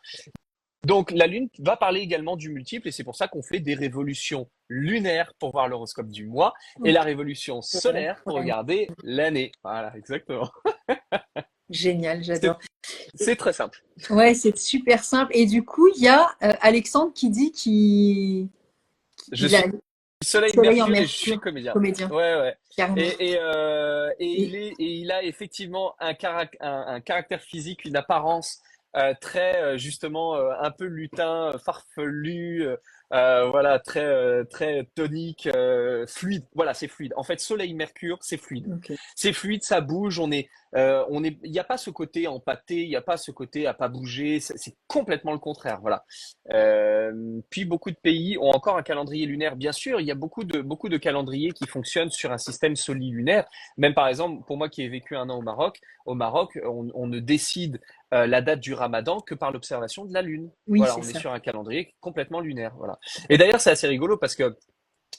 Donc la Lune va parler également du multiple et c'est pour ça qu'on fait des révolutions lunaires pour voir l'horoscope du mois et Ok. la révolution solaire pour Ouais. regarder l'année. Voilà, exactement. Génial, C'est j'adore. c'est très simple. Ouais, c'est super simple. Et du coup, il y a Alexandre qui dit Je qu'il a suis Soleil Soleil en Mercure et je suis Mercure, comédien. comédien, Ouais, ouais. carrément. Et Et il a effectivement un caractère physique, une apparence très justement un peu lutin, farfelu. Voilà, très tonique, fluide. Voilà, c'est fluide. En fait, Soleil, Mercure, c'est fluide. Ok. C'est fluide, ça bouge. Il n'y a pas ce côté empâté, il n'y a pas ce côté à pas bouger. C'est complètement le contraire. Voilà. Puis beaucoup de pays ont encore un calendrier lunaire. Bien sûr, il y a beaucoup de calendriers qui fonctionnent sur un système solilunaire. Même par exemple, pour moi qui ai vécu un an au Maroc, on ne décide la date du Ramadan que par l'observation de la Lune. Oui, Voilà, c'est on est ça. sur un calendrier complètement lunaire. Voilà. Et d'ailleurs, c'est assez rigolo parce que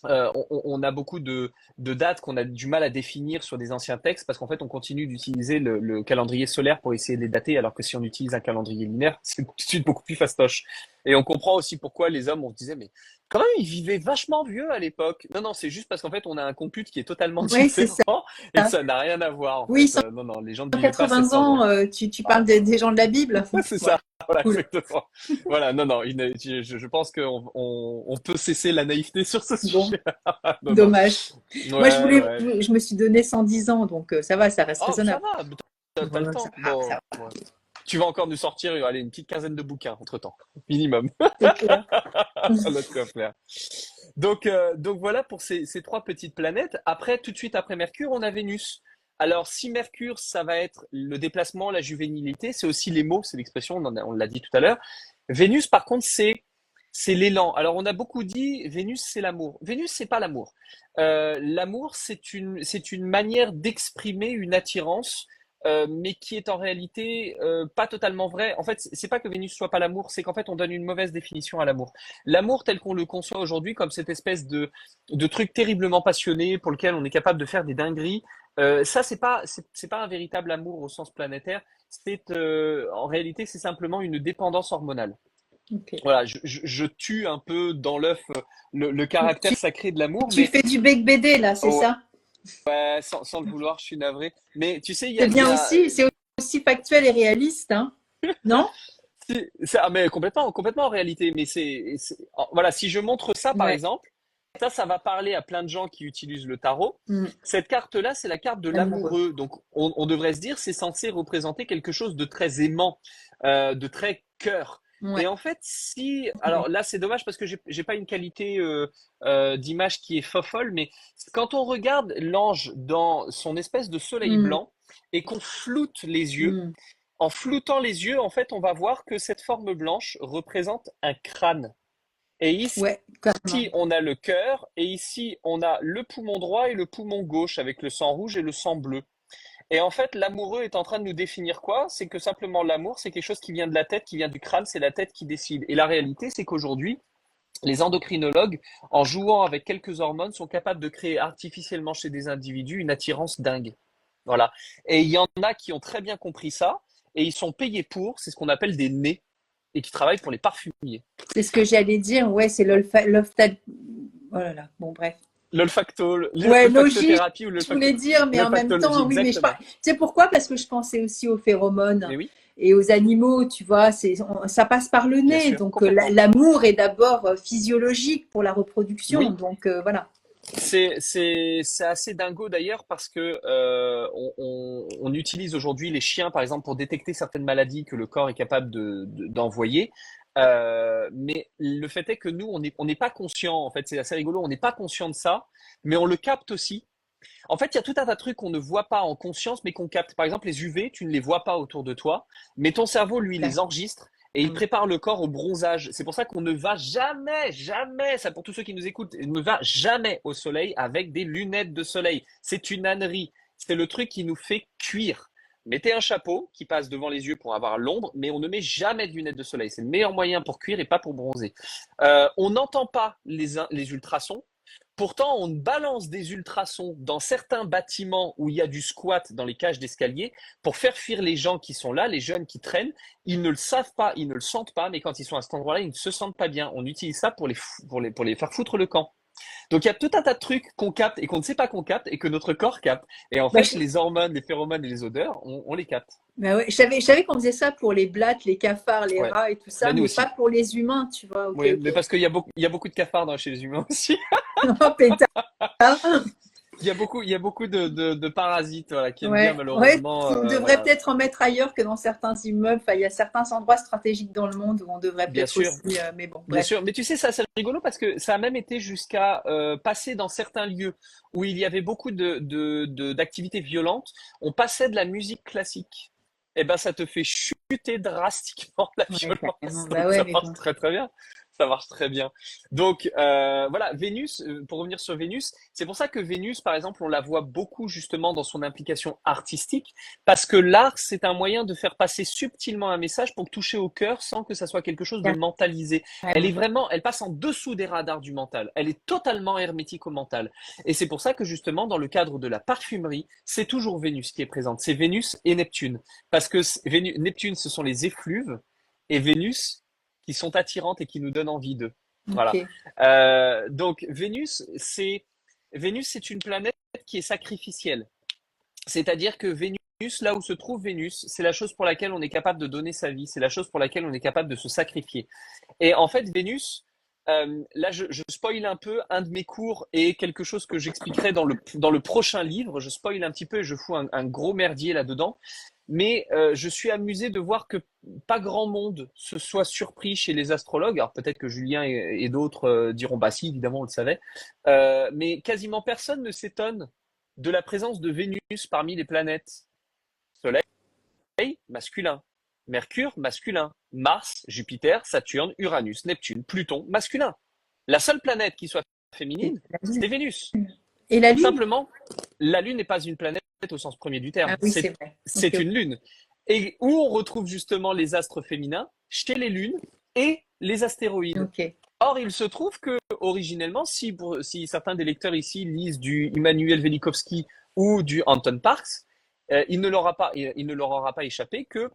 on a beaucoup de dates qu'on a du mal à définir sur des anciens textes parce qu'en fait, on continue d'utiliser le calendrier solaire pour essayer de les dater, alors que si on utilise un calendrier lunaire, c'est tout de suite beaucoup plus fastoche. Et on comprend aussi pourquoi les hommes, on se disait, mais quand même, ils vivaient vachement vieux à l'époque. Non, non, c'est juste parce qu'en fait, on a un compute qui est totalement Oui, c'est ça. différent et ça n'a rien à voir en Oui, fait. Non, non, les gens ne vivaient pas à 180 700 ans, ans. tu parles des gens de la Bible? C'est Ouais, ça, voilà, cool. exactement. Voilà, non, non, je pense qu'on peut cesser la naïveté sur ce Bon, sujet. Non, non. dommage. Moi, Ouais, ouais. je me suis donné 110 ans, donc ça va, ça reste Oh, ça raisonnable. va, t'as le Voilà, ça temps. va, ça Bon, va, ouais. Tu vas encore nous sortir, allez, une petite quinzaine de bouquins entre-temps, minimum. c'est clair. Ça doit de quoi faire. Donc voilà pour ces trois petites planètes. Après, tout de suite après Mercure, on a Vénus. Alors, si Mercure, ça va être le déplacement, la juvénilité, c'est aussi les mots, c'est l'expression, on l'a dit tout à l'heure. Vénus, par contre, c'est l'élan. Alors, on a beaucoup dit Vénus, c'est l'amour. Vénus, c'est pas l'amour. L'amour, c'est une manière d'exprimer une attirance, mais qui est en réalité pas totalement vraie. En fait, c'est pas que Vénus soit pas l'amour, c'est qu'en fait, on donne une mauvaise définition à l'amour. L'amour tel qu'on le conçoit aujourd'hui, comme cette espèce de truc terriblement passionné pour lequel on est capable de faire des dingueries, ça, c'est pas un véritable amour au sens planétaire. En réalité, c'est simplement une dépendance hormonale. Ok. Voilà, je tue un peu dans l'œuf le caractère Tu, sacré de l'amour, tu mais fais du bec BD là, c'est ouais, ça? sans le vouloir, je suis navré. Mais tu sais, C'est il y bien a, aussi, c'est aussi factuel et réaliste, hein? Non? mais complètement, complètement en réalité. Voilà, si je montre ça par Ouais. exemple, ça va parler à plein de gens qui utilisent le tarot. Mm. Cette carte-là, c'est la carte de Amoureux. l'amoureux. Donc, on devrait se dire, c'est censé représenter quelque chose de très aimant, de très cœur. Ouais. Et en fait, Ouais. alors là, c'est dommage parce que j'ai pas une qualité d'image qui est folle, mais quand on regarde l'ange dans son espèce de soleil Mm. blanc et qu'on floute les yeux, Mm. en floutant les yeux, en fait, on va voir que cette forme blanche représente un crâne. Et ici, Ouais, carrément. on a le cœur, et ici, on a le poumon droit et le poumon gauche, avec le sang rouge et le sang bleu. Et en fait, l'amoureux est en train de nous définir quoi? C'est que simplement l'amour, c'est quelque chose qui vient de la tête, qui vient du crâne, c'est la tête qui décide. Et la réalité, c'est qu'aujourd'hui, les endocrinologues, en jouant avec quelques hormones, sont capables de créer artificiellement chez des individus une attirance dingue. Voilà. Et il y en a qui ont très bien compris ça, et ils sont payés pour, c'est ce qu'on appelle des nés, et qui travaillent pour les parfumiers. C'est ce que j'allais dire, ouais, c'est Oh là là, bon, bref. Ouais, logique, L'olfactothérapie ou je voulais dire, mais en même l'olfactologie, temps, oui, mais exactement. tu sais pourquoi? Parce que je pensais aussi aux phéromones Mais oui, et aux animaux, tu vois, ça passe par le bien nez. sûr, Donc, complètement. l'amour est d'abord physiologique pour la reproduction. Oui, Donc, voilà. c'est assez dingo d'ailleurs parce que on utilise aujourd'hui les chiens, par exemple, pour détecter certaines maladies que le corps est capable d'envoyer. Mais le fait est que nous, on n'est pas conscient. En fait, c'est assez rigolo. On n'est pas conscient de ça, mais on le capte aussi. En fait, il y a tout un tas de trucs qu'on ne voit pas en conscience, mais qu'on capte. Par exemple, les UV, tu ne les vois pas autour de toi, mais ton cerveau, lui, les enregistre et il prépare le corps au bronzage. C'est pour ça qu'on ne va jamais, jamais, ça pour tous ceux qui nous écoutent, ne va jamais au soleil avec des lunettes de soleil. C'est une ânerie. C'est le truc qui nous fait cuire. Mettez un chapeau qui passe devant les yeux pour avoir l'ombre, mais on ne met jamais de lunettes de soleil. C'est le meilleur moyen pour cuire et pas pour bronzer. On n'entend pas les ultrasons. Pourtant, on balance des ultrasons dans certains bâtiments où il y a du squat dans les cages d'escalier pour faire fuir les gens qui sont là, les jeunes qui traînent. Ils ne le savent pas, ils ne le sentent pas, mais quand ils sont à cet endroit-là, ils ne se sentent pas bien. On utilise ça pour les faire foutre le camp. Donc il y a tout un tas de trucs qu'on capte et qu'on ne sait pas qu'on capte et que notre corps capte. Et en Bah, fait, les hormones, les phéromones et les odeurs, on les capte. bah ouais, je savais qu'on faisait ça pour les blattes, les cafards, les Ouais. rats et tout ça, Ben nous mais pas aussi. pour les humains, tu vois. Ok, Oui, mais ok. parce qu'il y a beaucoup de cafards chez les humains aussi. Oh, pétard. il y a beaucoup de parasites voilà, qui aiment bien Ouais, ouais, malheureusement. on devrait Voilà. peut-être en mettre ailleurs que dans certains immeubles. Enfin, il y a certains endroits stratégiques dans le monde où on devrait Bien peut-être sûr, aussi. Mais bon, bien bref. sûr. Mais tu sais, ça c'est rigolo parce que ça a même été jusqu'à passer dans certains lieux où il y avait beaucoup d'activités violentes. On passait de la musique classique. Eh ben, ça te fait chuter drastiquement la Ouais, carrément. violence. Bah Donc ouais, ça mais marche bon. très très bien. Ça marche très bien. Donc voilà, Vénus, pour revenir sur Vénus, c'est pour ça que Vénus, par exemple, on la voit beaucoup justement dans son implication artistique, parce que l'art, c'est un moyen de faire passer subtilement un message pour toucher au cœur sans que ça soit quelque chose de mentalisé. Elle est Carrément. vraiment, elle passe en dessous des radars du mental. Elle est totalement hermétique au mental. Et c'est pour ça que justement, dans le cadre de la parfumerie, c'est toujours Vénus qui est présente. C'est Vénus et Neptune. Parce que Neptune, ce sont les effluves, et Vénus, qui sont attirantes et qui nous donnent envie d'eux. Voilà. Ok. Donc Vénus, c'est une planète qui est sacrificielle. C'est-à-dire que Vénus, là où se trouve Vénus, c'est la chose pour laquelle on est capable de donner sa vie, c'est la chose pour laquelle on est capable de se sacrifier. Et en fait, Vénus, là, je spoil un peu un de mes cours et quelque chose que j'expliquerai dans le prochain livre. Je spoil un petit peu et je fous un gros merdier là-dedans. Mais je suis amusé de voir que pas grand monde se soit surpris chez les astrologues. Alors peut-être que Julien et d'autres diront bah si, évidemment, on le savait. Mais quasiment personne ne s'étonne de la présence de Vénus parmi les planètes. Soleil, masculin. Mercure, masculin. Mars, Jupiter, Saturne, Uranus, Neptune, Pluton, masculin. La seule planète qui soit Et féminine, la c'est Lune. Vénus. Et la Lune? Simplement, la Lune n'est pas une planète au sens premier du Ah terme, oui, c'est vrai. Ok, c'est une lune. Et où on retrouve justement les astres féminins, chez les lunes et les astéroïdes. ok. Or, il se trouve que, originellement, si certains des lecteurs ici lisent du Immanuel Velikovsky ou du Anton Parks, il ne leur aura pas échappé que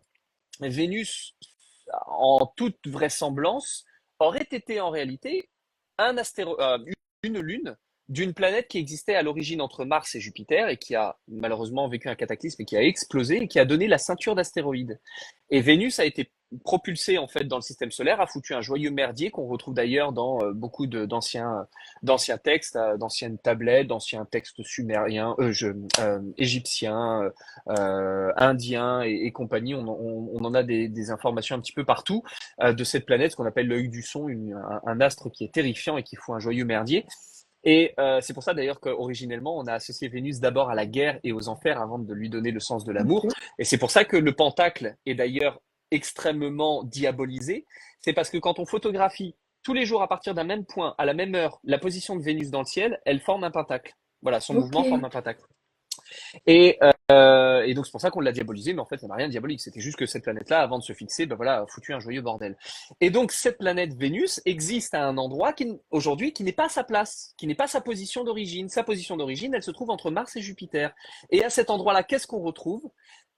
Vénus, en toute vraisemblance, aurait été en réalité une lune d'une planète qui existait à l'origine entre Mars et Jupiter et qui a malheureusement vécu un cataclysme et qui a explosé et qui a donné la ceinture d'astéroïdes. Et Vénus a été propulsée en fait dans le système solaire, a foutu un joyeux merdier qu'on retrouve d'ailleurs dans beaucoup d'anciens textes, d'anciennes tablettes, d'anciens textes sumériens, égyptiens, indiens et compagnie. On en a des informations un petit peu partout de cette planète, ce qu'on appelle l'œil du son, un astre qui est terrifiant et qui fout un joyeux merdier. Et c'est pour ça d'ailleurs qu'originellement, on a associé Vénus d'abord à la guerre et aux enfers avant de lui donner le sens de l'amour. Ok. Et c'est pour ça que le pentacle est d'ailleurs extrêmement diabolisé. C'est parce que quand on photographie tous les jours à partir d'un même point, à la même heure, la position de Vénus dans le ciel, elle forme un pentacle. Voilà, son Ok. mouvement forme un pentacle. Et donc c'est pour ça qu'on l'a diabolisé, mais en fait ça n'a rien de diabolique. C'était juste que cette planète-là, avant de se fixer, ben voilà, a foutu un joyeux bordel. Et donc cette planète Vénus existe à un endroit aujourd'hui qui n'est pas sa place, qui n'est pas sa position d'origine. Sa position d'origine, elle se trouve entre Mars et Jupiter. Et à cet endroit-là, qu'est-ce qu'on retrouve?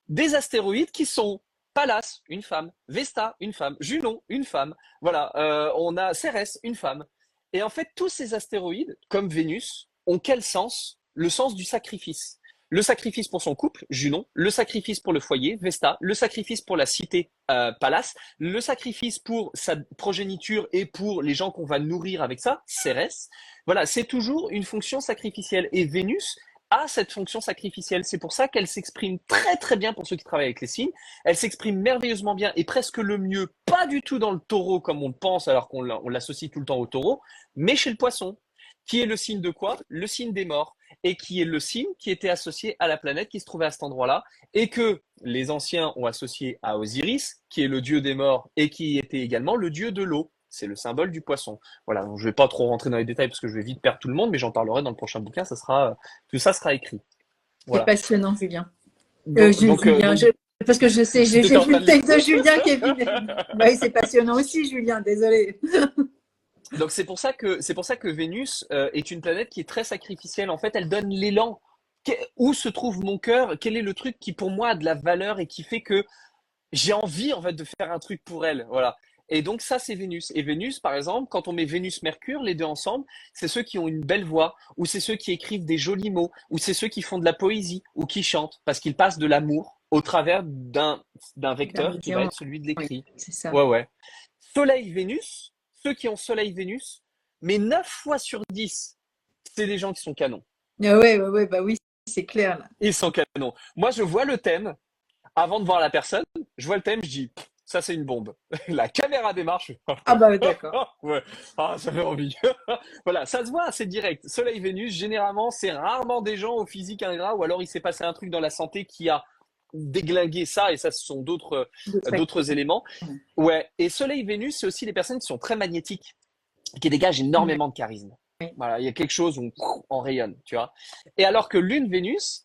Des astéroïdes qui sont Pallas, une femme, Vesta, une femme, Junon, une femme. Voilà, on a Cérès, une femme. Et en fait, tous ces astéroïdes, comme Vénus, ont quel sens? Le sens du sacrifice. Le sacrifice pour son couple, Junon, le sacrifice pour le foyer, Vesta, le sacrifice pour la cité, Pallas, le sacrifice pour sa progéniture et pour les gens qu'on va nourrir avec ça, Cérès. Voilà, c'est toujours une fonction sacrificielle. Et Vénus a cette fonction sacrificielle. C'est pour ça qu'elle s'exprime très très bien pour ceux qui travaillent avec les signes. Elle s'exprime merveilleusement bien et presque le mieux, pas du tout dans le taureau comme on le pense alors qu'on l'associe tout le temps au taureau, mais chez le poisson, qui est le signe de quoi? Le signe des morts, et qui est le signe qui était associé à la planète qui se trouvait à cet endroit-là, et que les anciens ont associé à Osiris, qui est le dieu des morts, et qui était également le dieu de l'eau. C'est le symbole du poisson. Voilà, donc je vais pas trop rentrer dans les détails parce que je vais vite perdre tout le monde, mais j'en parlerai dans le prochain bouquin, tout ça sera écrit. C'est Voilà. passionnant, Julien. Julien, Donc, parce que je sais, j'ai t'étais en vu train le de texte de Julien, Kevin. Bah oui, c'est passionnant aussi, Julien, désolé. Donc c'est pour ça que Vénus est une planète qui est très sacrificielle. En fait, elle donne l'élan. Où se trouve mon cœur? Quel est le truc qui pour moi a de la valeur et qui fait que j'ai envie en fait de faire un truc pour elle? Voilà. Et donc ça c'est Vénus. Et Vénus par exemple, quand on met Vénus-Mercure, les deux ensemble, c'est ceux qui ont une belle voix, ou c'est ceux qui écrivent des jolis mots, ou c'est ceux qui font de la poésie, ou qui chantent, parce qu'ils passent de l'amour au travers d'un D'un vecteur qui va médium, être celui de oui, l'écrit. c'est ça. Ouais ouais. Soleil-Vénus, ceux qui ont Soleil-Vénus, mais 9 fois sur 10, c'est des gens qui sont canons. Ah ouais, bah oui, c'est clair là. Ils sont canons. Moi, je vois le thème. Avant de voir la personne, je vois le thème, je dis, ça c'est une bombe. La caméra démarre, je fais, Ah bah d'accord. ouais, ah, ça fait envie. Voilà, ça se voit, c'est direct. Soleil-Vénus, généralement, c'est rarement des gens au physique ingrat, ou alors il s'est passé un truc dans la santé qui a déglingué ça, et ça, ce sont D'autres d'autres facteurs. éléments. Ouais, et Soleil-Vénus, c'est aussi les personnes qui sont très magnétiques, qui dégagent Ouais. énormément de charisme. Voilà, il y a quelque chose où on rayonne, tu vois. Et alors que Lune-Vénus,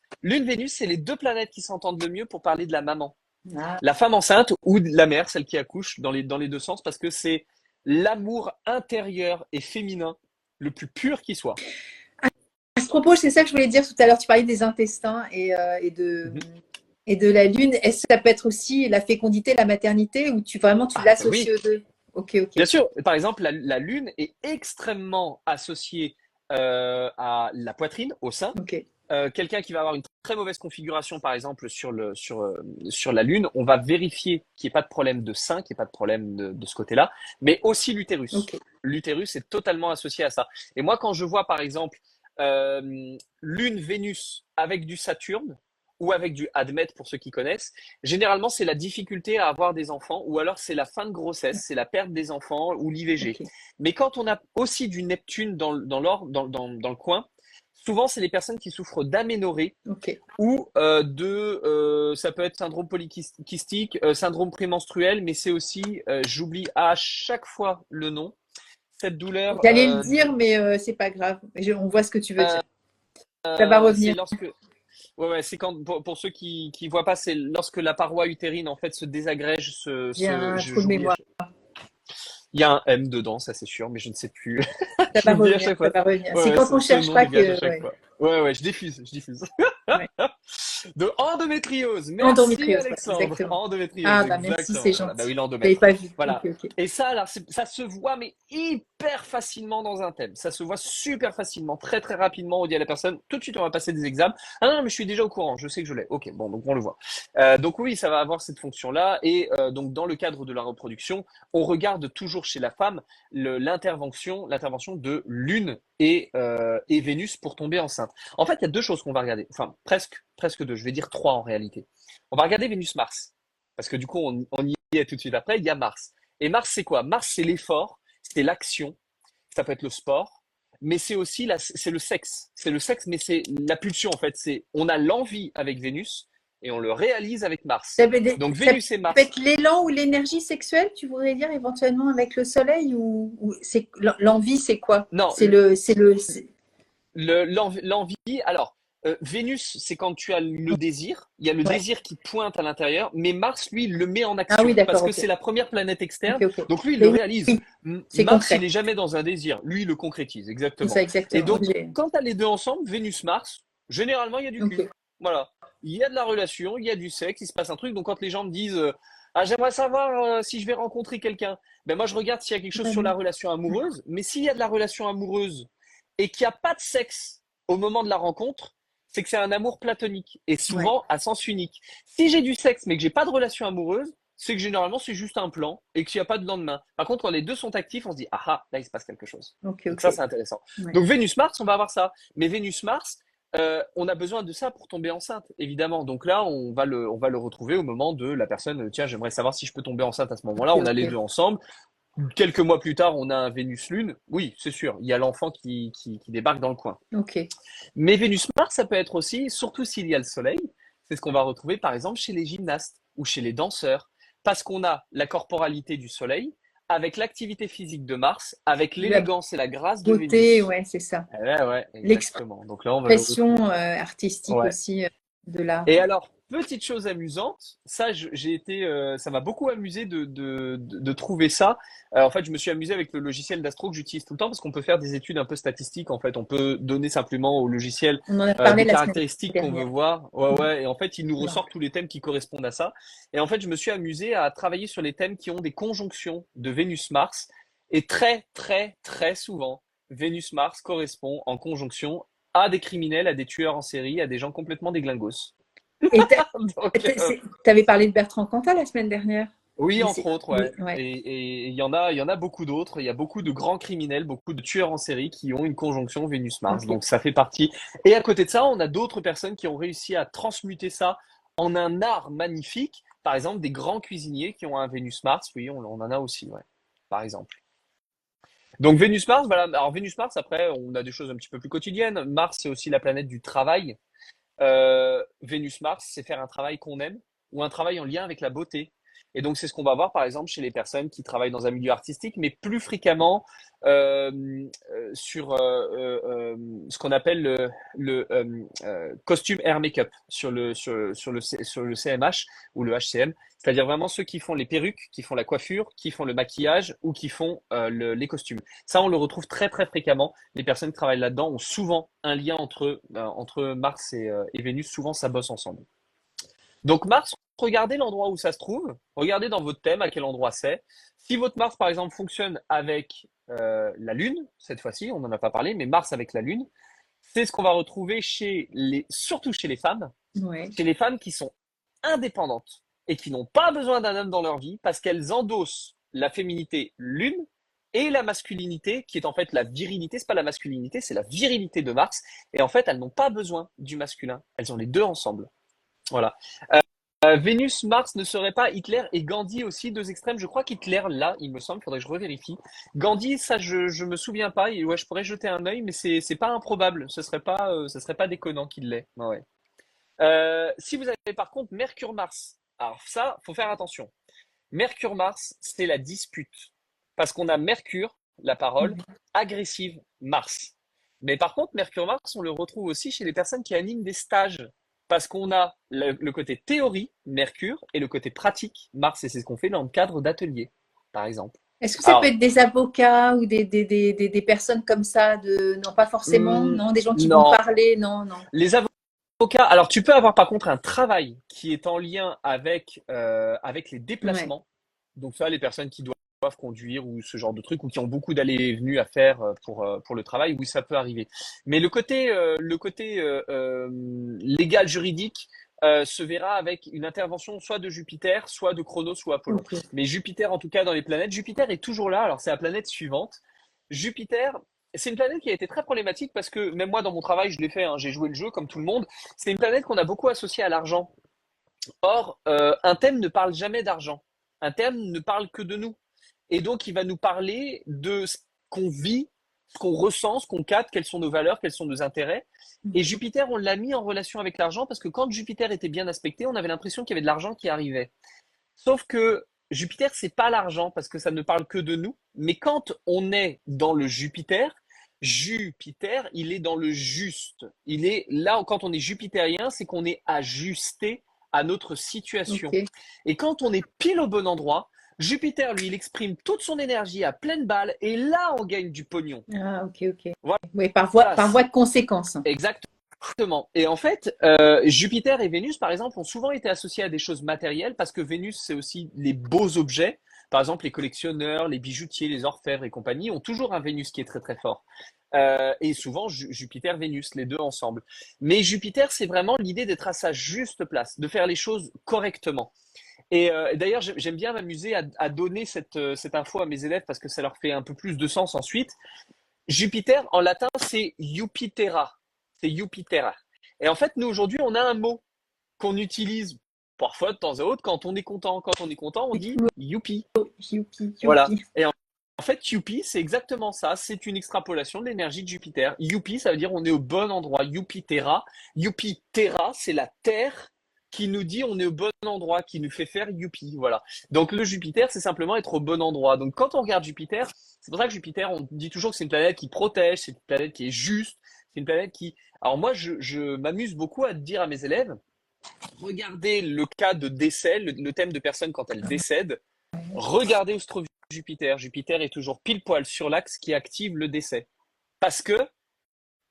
c'est les deux planètes qui s'entendent le mieux pour parler de la maman, Ah, la femme enceinte ou de la mère, celle qui accouche, dans les deux sens, parce que c'est l'amour intérieur et féminin le plus pur qui soit. à ce propos, c'est ça que je voulais dire tout à l'heure. Tu parlais des intestins Mhm. et de la lune. Est-ce que ça peut être aussi la fécondité, la maternité, ou tu Ah ben l'associes oui, aux deux? Ok, bien ok, sûr. Par exemple, la lune est extrêmement associée à la poitrine, au sein. ok, Quelqu'un qui va avoir une très mauvaise configuration, par exemple, sur la Lune, on va vérifier qu'il n'y ait pas de problème de sein, qu'il n'y ait pas de problème de ce côté-là, mais aussi l'utérus. ok. L'utérus est totalement associé à ça. Et moi, quand je vois, par exemple, Lune, Vénus avec du Saturne, ou avec du Admètre pour ceux qui connaissent, généralement, c'est la difficulté à avoir des enfants, ou alors c'est la fin de grossesse, c'est la perte des enfants, ou l'IVG. Ok, Mais quand on a aussi du Neptune dans le coin, souvent, c'est les personnes qui souffrent d'aménorrhée ok. ou ça peut être syndrome polykystique, syndrome prémenstruel, mais c'est aussi, j'oublie à chaque fois le nom, cette douleur, J'allais le dire, mais c'est pas grave. On voit ce que tu veux dire. Ça va c'est revenir. lorsque, ouais, c'est quand, pour ceux qui voient pas, c'est lorsque la paroi utérine en fait se désagrège, J'ai un trou de j'oublie. mémoire. Il y a un M dedans, ça c'est sûr, mais je ne sais plus. Ça Je va l'oublie à revenir, chaque ça fois. va revenir. Ouais, C'est ouais, quand on ce cherche nom pas dégage à que, chaque ouais, fois. Ouais, ouais, je diffuse, je diffuse. ouais. De endométriose. Merci Endométriose, ouais, Alexandre. exactement. Endométriose, Ah bah merci, c'est exactement. Voilà, bah gentil. oui, J'avais l'endomètre. pas vu. Ok, Voilà. ok. Et ça, alors, ça se voit, mais hyper facilement dans un thème. Ça se voit super facilement, très très rapidement. On dit à la personne, tout de suite, on va passer des examens. Ah non, mais je suis déjà au courant, je sais que je l'ai. Ok, bon, donc on le voit. Donc oui, ça va avoir cette fonction-là. Et donc, dans le cadre de la reproduction, on regarde toujours chez la femme l'intervention de Lune et Vénus pour tomber enceinte. En fait, il y a deux choses qu'on va regarder. Enfin, presque deux. Je vais dire trois en réalité. On va regarder Vénus-Mars. Parce que du coup, on y est tout de suite après. Il y a Mars. Et Mars, c'est quoi? Mars, c'est l'effort, c'est l'action. Ça peut être le sport. Mais c'est aussi c'est le sexe. C'est le sexe, mais c'est la pulsion, en fait. On a l'envie avec Vénus et on le réalise avec Mars. Donc, Ça Vénus et peut Mars. être l'élan ou l'énergie sexuelle, tu voudrais dire éventuellement avec le soleil ou c'est l'envie, c'est quoi? Non, l'envie, alors, Vénus, c'est quand tu as le désir, il y a le Ouais. désir qui pointe à l'intérieur, mais Mars, lui, il le met en Ah oui, action, parce d'accord, que ok. c'est la première planète Ok, externe, ok. donc lui, il le Mais oui, réalise. oui, c'est Mars, il concret. est jamais dans un désir, lui, il le concrétise, C'est ça, exactement. Et exactement. donc, quand tu as les deux ensemble, Vénus-Mars, généralement, il y a du cul. Ok. Voilà. Il y a de la relation, il y a du sexe, il se passe un truc, donc quand les gens me disent, ah, j'aimerais savoir si je vais rencontrer quelqu'un, ben moi, je regarde s'il y a quelque chose sur la relation amoureuse, mais s'il y a de la relation amoureuse et qu'il n'y a pas de sexe au moment de la rencontre, c'est que c'est un amour platonique et Ouais. souvent à sens unique. Si j'ai du sexe mais que j'ai pas de relation amoureuse, c'est que généralement c'est juste un plan et qu'il n'y a pas de lendemain. Par contre, quand les deux sont actifs, on se dit ah ah, là il se passe quelque chose. Ok, Donc ok. ça c'est intéressant. Ouais. Donc Vénus-Mars, on va avoir ça. Mais Vénus-Mars, on a besoin de ça pour tomber enceinte, évidemment. Donc là, on va le retrouver au moment de la personne. Tiens, j'aimerais savoir si je peux tomber enceinte à ce moment-là. Ok, On a les ok. deux ensemble. Quelques mois plus tard, on a un Vénus-Lune. Oui, c'est sûr. Il y a l'enfant qui débarque dans le coin. Ok. Mais Vénus-Mars, ça peut être aussi, surtout s'il y a le Soleil, c'est ce qu'on va retrouver par exemple chez les gymnastes ou chez les danseurs, parce qu'on a la corporalité du Soleil avec l'activité physique de Mars, avec La l'élégance et la grâce de beauté, Vénus. ouais, c'est ça. Ouais, ouais, exactement. Donc là, on va le L'expression retrouver. artistique Ouais. aussi de l'art. Et Ouais. alors, petite chose amusante, ça, j'ai été, ça m'a beaucoup amusé de trouver ça. En fait, je me suis amusé avec le logiciel d'astro que j'utilise tout le temps parce qu'on peut faire des études un peu statistiques. En fait, on peut donner simplement au logiciel On en a parlé des la semaine caractéristiques qu'on veut dernière. voir. Ouais, Mhm. ouais. Et en fait, il nous Voilà. ressort tous les thèmes qui correspondent à ça. Et en fait, je me suis amusé à travailler sur les thèmes qui ont des conjonctions de Vénus-Mars. Et très, très, très souvent, Vénus-Mars correspond en conjonction à des criminels, à des tueurs en série, à des gens complètement déglingos. Et Donc, t'avais parlé de Bertrand Cantat la semaine dernière. Oui, Mais entre autres, ouais. ouais. Et il y en a beaucoup d'autres. Il y a beaucoup de grands criminels, beaucoup de tueurs en série qui ont une conjonction Vénus-Mars. Ok. Donc ça fait partie. Et à côté de ça, on a d'autres personnes qui ont réussi à transmuter ça en un art magnifique. Par exemple, des grands cuisiniers qui ont un Vénus-Mars. Oui, on en a aussi, ouais. Par exemple. Donc Vénus-Mars, voilà. Alors Vénus-Mars, après, on a des choses un petit peu plus quotidiennes. Mars, c'est aussi la planète du travail. Vénus-Mars, c'est faire un travail qu'on aime ou un travail en lien avec la beauté. Et donc, c'est ce qu'on va voir, par exemple, chez les personnes qui travaillent dans un milieu artistique, mais plus fréquemment euh, sur ce qu'on appelle le costume hair make-up sur le CMH ou le HCM. C'est-à-dire vraiment ceux qui font les perruques, qui font la coiffure, qui font le maquillage ou qui font les costumes. Ça, on le retrouve très, très fréquemment. Les personnes qui travaillent là-dedans ont souvent un lien entre Mars et Vénus. Souvent, ça bosse ensemble. Donc Mars, regardez l'endroit où ça se trouve. Regardez dans votre thème à quel endroit c'est. Si votre Mars, par exemple, fonctionne avec la Lune, cette fois-ci, on n'en a pas parlé, mais Mars avec la Lune, c'est ce qu'on va retrouver surtout Ouais. chez les femmes qui sont indépendantes et qui n'ont pas besoin d'un homme dans leur vie parce qu'elles endossent la féminité Lune et la masculinité, qui est en fait la virilité. C'est pas la masculinité, c'est la virilité de Mars. Et en fait, elles n'ont pas besoin du masculin. Elles ont les deux ensemble. Voilà. Vénus, Mars ne serait pas Hitler et Gandhi aussi, deux extrêmes. Je crois qu'Hitler, là, il me semble, faudrait que je revérifie. Gandhi, ça, je me souviens pas. Ouais, je pourrais jeter un œil, mais c'est pas improbable. Ce serait pas déconnant qu'il l'ait. Ouais, ouais. Si vous avez par contre Mercure-Mars, alors ça, faut faire attention. Mercure-Mars, c'est la dispute. Parce qu'on a Mercure, la parole, Mhm. agressive, Mars. Mais par contre, Mercure-Mars, on le retrouve aussi chez les personnes qui animent des stages. Parce qu'on a le côté théorie, Mercure, et le côté pratique, Mars. Et c'est ce qu'on fait dans le cadre d'ateliers, par exemple. Est-ce que ça peut Alors, être des avocats ou des personnes comme ça non, pas forcément, non, des gens qui vont non, parler, non, non. les avocats, alors tu peux avoir par contre un travail qui est en lien avec les Ouais. déplacements. Donc ça, les personnes qui doivent conduire ou ce genre de truc ou qui ont beaucoup d'allées et venues à faire pour le travail, oui, ça peut arriver. Mais le côté légal juridique se verra avec une intervention soit de Jupiter, soit de Chronos, soit Apollon. Ok. Mais Jupiter, en tout cas, dans les planètes, Jupiter est toujours là. Alors c'est la planète suivante. Jupiter, c'est une planète qui a été très problématique parce que même moi, dans mon travail, je l'ai fait, hein, j'ai joué le jeu comme tout le monde. C'est une planète qu'on a beaucoup associée à l'argent. Or, un thème ne parle jamais d'argent. Un thème ne parle que de nous. Et donc, il va nous parler de ce qu'on vit, ce qu'on ressent, ce qu'on capte, quelles sont nos valeurs, quels sont nos intérêts. Et Jupiter, on l'a mis en relation avec l'argent parce que quand Jupiter était bien aspecté, on avait l'impression qu'il y avait de l'argent qui arrivait. Sauf que Jupiter, c'est pas l'argent parce que ça ne parle que de nous. Mais quand on est dans le Jupiter, il est dans le juste. Il est là, quand on est jupitérien, c'est qu'on est ajusté à notre situation. Ok. Et quand on est pile au bon endroit, Jupiter, lui, il exprime toute son énergie à pleine balle et là, on gagne du pognon. Ah, ok, ok. Voilà, Oui, par voie de conséquence. exactement. Et en fait, Jupiter et Vénus, par exemple, ont souvent été associés à des choses matérielles parce que Vénus, c'est aussi les beaux objets. Par exemple, les collectionneurs, les bijoutiers, les orfèvres et compagnie ont toujours un Vénus qui est très très fort. Et souvent Jupiter-Vénus, les deux ensemble. Mais Jupiter, c'est vraiment l'idée d'être à sa juste place, de faire les choses correctement. Et d'ailleurs, j'aime bien m'amuser à donner cette info à mes élèves parce que ça leur fait un peu plus de sens ensuite. Jupiter, en latin, c'est Jupitera. C'est Jupitera. Et en fait, nous, aujourd'hui, on a un mot qu'on utilise parfois de temps à autre quand on est content. Quand on est content, on C'est dit cool. youpi. Youpi, Voilà. youpi. Et en fait, youpi, c'est exactement ça. C'est une extrapolation de l'énergie de Jupiter. Youpi, ça veut dire on est au bon endroit. Jupitera. Jupitera, c'est la Terre qui nous dit on est au bon endroit, qui nous fait faire youpi. Voilà. Donc le Jupiter, c'est simplement être au bon endroit. Donc quand on regarde Jupiter, c'est pour ça que Jupiter, on dit toujours que c'est une planète qui protège, c'est une planète qui est juste, c'est une planète qui. Alors moi, je m'amuse beaucoup à dire à mes élèves, regardez le cas de décès, le thème de personnes quand elles décèdent. Regardez où se trouve Jupiter. Jupiter est toujours pile poil sur l'axe qui active le décès. Parce que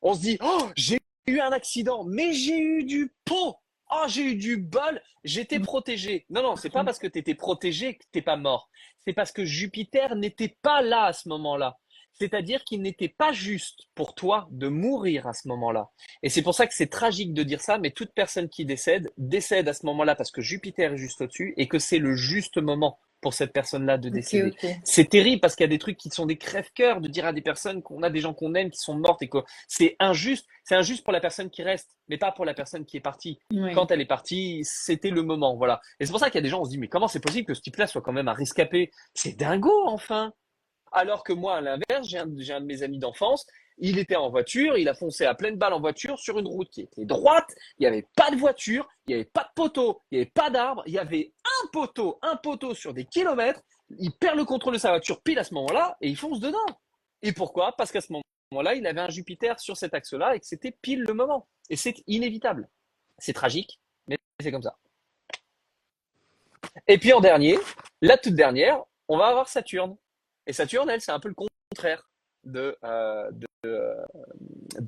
on se dit, oh, j'ai eu un accident, mais j'ai eu du pot. Oh, j'ai eu du bol, j'étais protégé. Non, non, c'est pas parce que tu étais protégé que t'es pas mort. C'est parce que Jupiter n'était pas là à ce moment-là. C'est-à-dire qu'il n'était pas juste pour toi de mourir à ce moment-là. Et c'est pour ça que c'est tragique de dire ça, mais toute personne qui décède à ce moment-là parce que Jupiter est juste au-dessus et que c'est le juste moment pour cette personne-là de Ok, décéder. ok. C'est terrible parce qu'il y a des trucs qui sont des crève-cœurs de dire à des personnes qu'on a des gens qu'on aime qui sont mortes et que c'est injuste. C'est injuste pour la personne qui reste, mais pas pour la personne qui est partie. Oui. Quand elle est partie, c'était le moment, voilà. Et c'est pour ça qu'il y a des gens, on se dit, mais comment c'est possible que ce type-là soit quand même un rescapé? C'est dingo, enfin! Alors que moi, à l'inverse, j'ai un de mes amis d'enfance, il était en voiture, il a foncé à pleine balle en voiture sur une route qui était droite, il n'y avait pas de voiture, il n'y avait pas de poteau, il n'y avait pas d'arbre, il y avait un poteau sur des kilomètres, il perd le contrôle de sa voiture pile à ce moment-là et il fonce dedans. Et pourquoi? Parce qu'à ce moment-là, il avait un Jupiter sur cet axe-là et que c'était pile le moment. Et c'est inévitable. C'est tragique, mais c'est comme ça. Et puis en dernier, la toute dernière, on va avoir Saturne. Et Saturne, elle, c'est un peu le contraire de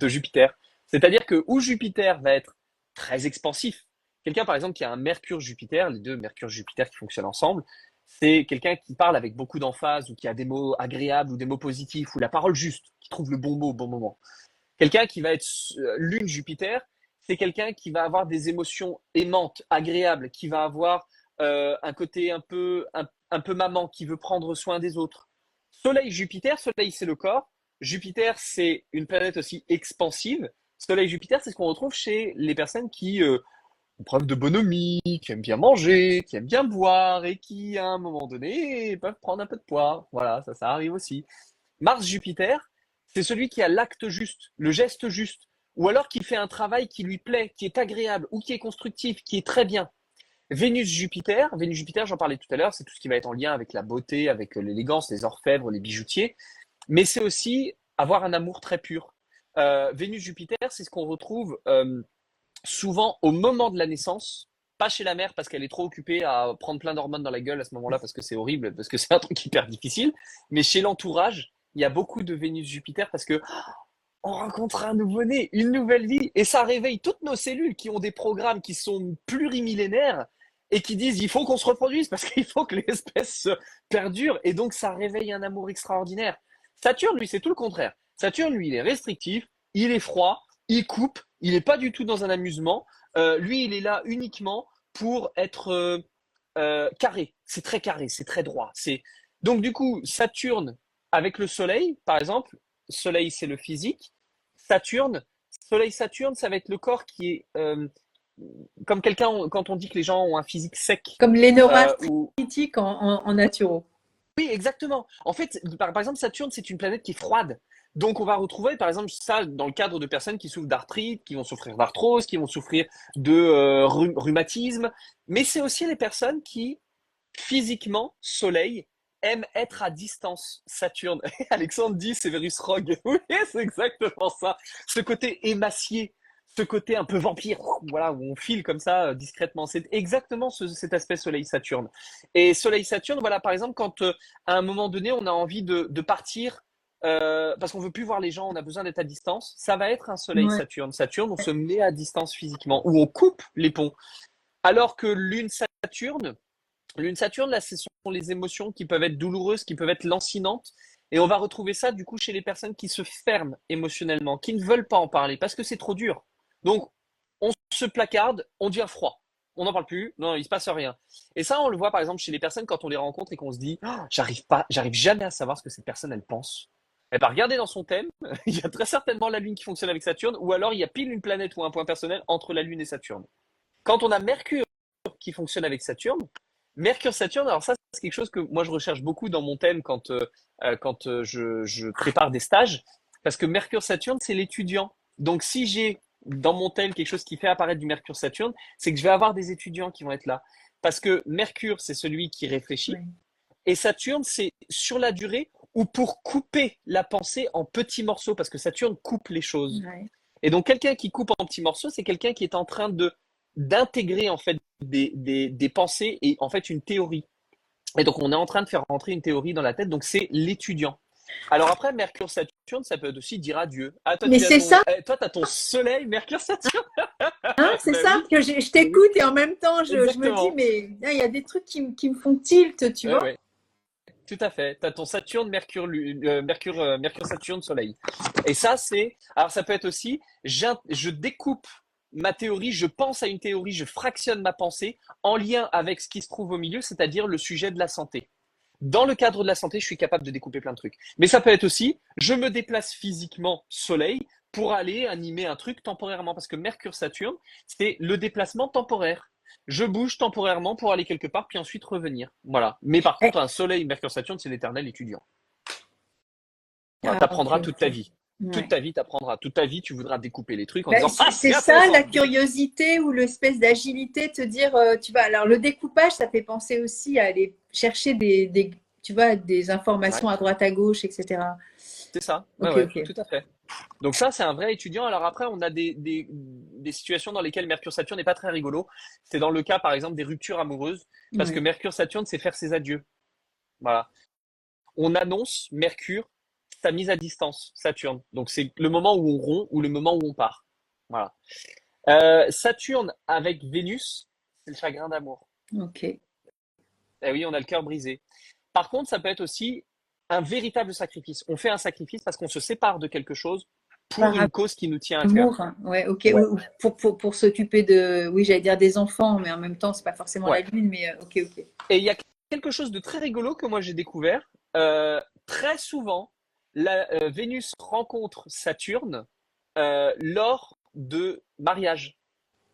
Jupiter. C'est-à-dire que où Jupiter va être très expansif, quelqu'un par exemple qui a un Mercure-Jupiter, les deux Mercure-Jupiter qui fonctionnent ensemble, c'est quelqu'un qui parle avec beaucoup d'emphase ou qui a des mots agréables ou des mots positifs ou la parole juste, qui trouve le bon mot au bon moment. Quelqu'un qui va être Lune-Jupiter, c'est quelqu'un qui va avoir des émotions aimantes, agréables, qui va avoir un côté un peu maman, qui veut prendre soin des autres. Soleil-Jupiter, Soleil c'est le corps, Jupiter c'est une planète aussi expansive. Soleil-Jupiter, c'est ce qu'on retrouve chez les personnes qui ont preuve de bonhomie, qui aiment bien manger, qui aiment bien boire et qui, à un moment donné, peuvent prendre un peu de poids. Voilà, ça arrive aussi. Mars-Jupiter, c'est celui qui a l'acte juste, le geste juste, ou alors qui fait un travail qui lui plaît, qui est agréable, ou qui est constructif, qui est très bien. Vénus-Jupiter, j'en parlais tout à l'heure, c'est tout ce qui va être en lien avec la beauté, avec l'élégance, les orfèvres, les bijoutiers, mais c'est aussi avoir un amour très pur. Vénus-Jupiter, c'est ce qu'on retrouve souvent au moment de la naissance, pas chez la mère parce qu'elle est trop occupée à prendre plein d'hormones dans la gueule à ce moment-là parce que c'est horrible, parce que c'est un truc hyper difficile, mais chez l'entourage, il y a beaucoup de Vénus-Jupiter parce que on rencontre un nouveau-né, une nouvelle vie, et ça réveille toutes nos cellules qui ont des programmes qui sont plurimillénaires et qui disent il faut qu'on se reproduise parce qu'il faut que l'espèce perdure, et donc ça réveille un amour extraordinaire. Saturne, lui, c'est tout le contraire. Saturne, lui, il est restrictif, il est froid, il coupe, il n'est pas du tout dans un amusement. Lui, il est là uniquement pour être carré. C'est très carré, c'est très droit. Donc du coup, Saturne avec le Soleil, par exemple, Soleil, c'est le physique. Saturne, Soleil-Saturne, ça va être le corps qui est comme quelqu'un, quand on dit que les gens ont un physique sec. Comme Ou... l'énorarthritique en naturo. Oui, exactement. En fait, par exemple, Saturne, c'est une planète qui est froide. Donc, on va retrouver, par exemple, ça dans le cadre de personnes qui souffrent d'arthrite, qui vont souffrir d'arthrose, qui vont souffrir de rhumatisme. Mais c'est aussi les personnes qui, physiquement, Soleil, aiment être à distance. Saturne. Alexandre dit Severus Rogue. Oui, c'est exactement ça. Ce côté émacié, ce côté un peu vampire, voilà, où on file comme ça discrètement. C'est exactement cet aspect Soleil-Saturne. Et Soleil-Saturne, voilà, par exemple, quand à un moment donné, on a envie de partir parce qu'on veut plus voir les gens, on a besoin d'être à distance, ça va être un Ouais. Soleil-Saturne. Saturne, on se met à distance physiquement, ou on coupe les ponts. Alors que Lune-Saturne, là, ce sont les émotions qui peuvent être douloureuses, qui peuvent être lancinantes. Et on va retrouver ça, du coup, chez les personnes qui se ferment émotionnellement, qui ne veulent pas en parler parce que c'est trop dur. Donc, on se placarde, on devient froid. On n'en parle plus, non, il se passe rien. Et ça, on le voit par exemple chez les personnes quand on les rencontre et qu'on se dit, oh, j'arrive jamais à savoir ce que cette personne, elle pense. Eh ben, regardez dans son thème, il y a très certainement la Lune qui fonctionne avec Saturne, ou alors il y a pile une planète ou un point personnel entre la Lune et Saturne. Quand on a Mercure qui fonctionne avec Saturne, Mercure-Saturne, alors ça, c'est quelque chose que moi je recherche beaucoup dans mon thème quand je prépare des stages, parce que Mercure-Saturne, c'est l'étudiant. Donc si j'ai dans mon thème quelque chose qui fait apparaître du Mercure-Saturne, c'est que je vais avoir des étudiants qui vont être là. Parce que Mercure, c'est celui qui réfléchit, Ouais. et Saturne, c'est sur la durée ou pour couper la pensée en petits morceaux, parce que Saturne coupe les choses. Ouais. Et donc, quelqu'un qui coupe en petits morceaux, c'est quelqu'un qui est en train d'intégrer en fait des pensées et en fait une théorie. Et donc, on est en train de faire rentrer une théorie dans la tête. Donc, c'est l'étudiant. Alors après, Mercure-Saturne, ça peut aussi dire adieu. Ah, Mais c'est ça, toi, t'as ton soleil, Mercure-Saturne. hein, c'est Bah ça oui, que je oui, t'écoute et en même temps je me dis, exactement. mais il y a des trucs qui me font tilt, tu Ouais, vois. ouais. Tout à fait. Tu as ton Saturne, Mercure, Saturne, Soleil. Et ça, c'est. Alors, ça peut être aussi. Je découpe ma théorie, je pense à une théorie, je fractionne ma pensée en lien avec ce qui se trouve au milieu, c'est-à-dire le sujet de la santé. Dans le cadre de la santé, je suis capable de découper plein de trucs. Mais ça peut être aussi, je me déplace physiquement soleil pour aller animer un truc temporairement, parce que Mercure-Saturne, c'est le déplacement temporaire. Je bouge temporairement pour aller quelque part, puis ensuite revenir. Voilà. Mais par Eh, contre, un soleil Mercure-Saturne, c'est l'éternel étudiant. Voilà, ah, ok, t'apprendras toute ta ok. vie. Toute Ouais. ta vie, t'apprendras. Toute ta vie, tu voudras découper les trucs en Ben, disant, ah, c'est c'est ça intéressant. la curiosité ou l'espèce d'agilité, te dire, tu vois, alors le découpage, ça fait penser aussi à aller chercher tu vois, des Ouais, informations à droite à gauche, etc. c'est ça. Ouais, Ok, ouais, ok. tout à fait. Donc ça, c'est un vrai étudiant. Alors après, on a des situations dans lesquelles Mercure-Saturne n'est pas très rigolo. C'est dans le cas, par exemple, des ruptures amoureuses, parce que Ouais. Mercure-Saturne, c'est faire ses adieux. Voilà. On annonce Mercure sa mise à distance, Saturne. Donc c'est le moment où on rompt ou le moment où on part. Voilà. Saturne avec Vénus, c'est le chagrin d'amour. Ok. Eh oui, on a le cœur brisé. Par contre, ça peut être aussi un véritable sacrifice. On fait un sacrifice parce qu'on se sépare de quelque chose pour Par une cause qui nous tient à cœur. amour, hein. Ouais, ok. Ouais, Ou pour s'occuper de, oui, j'allais dire des enfants, mais en même temps, c'est pas forcément la ouais. lune, mais ok, ok. Et il y a quelque chose de très rigolo que moi j'ai découvert. Très souvent, Vénus rencontre Saturne lors de mariage.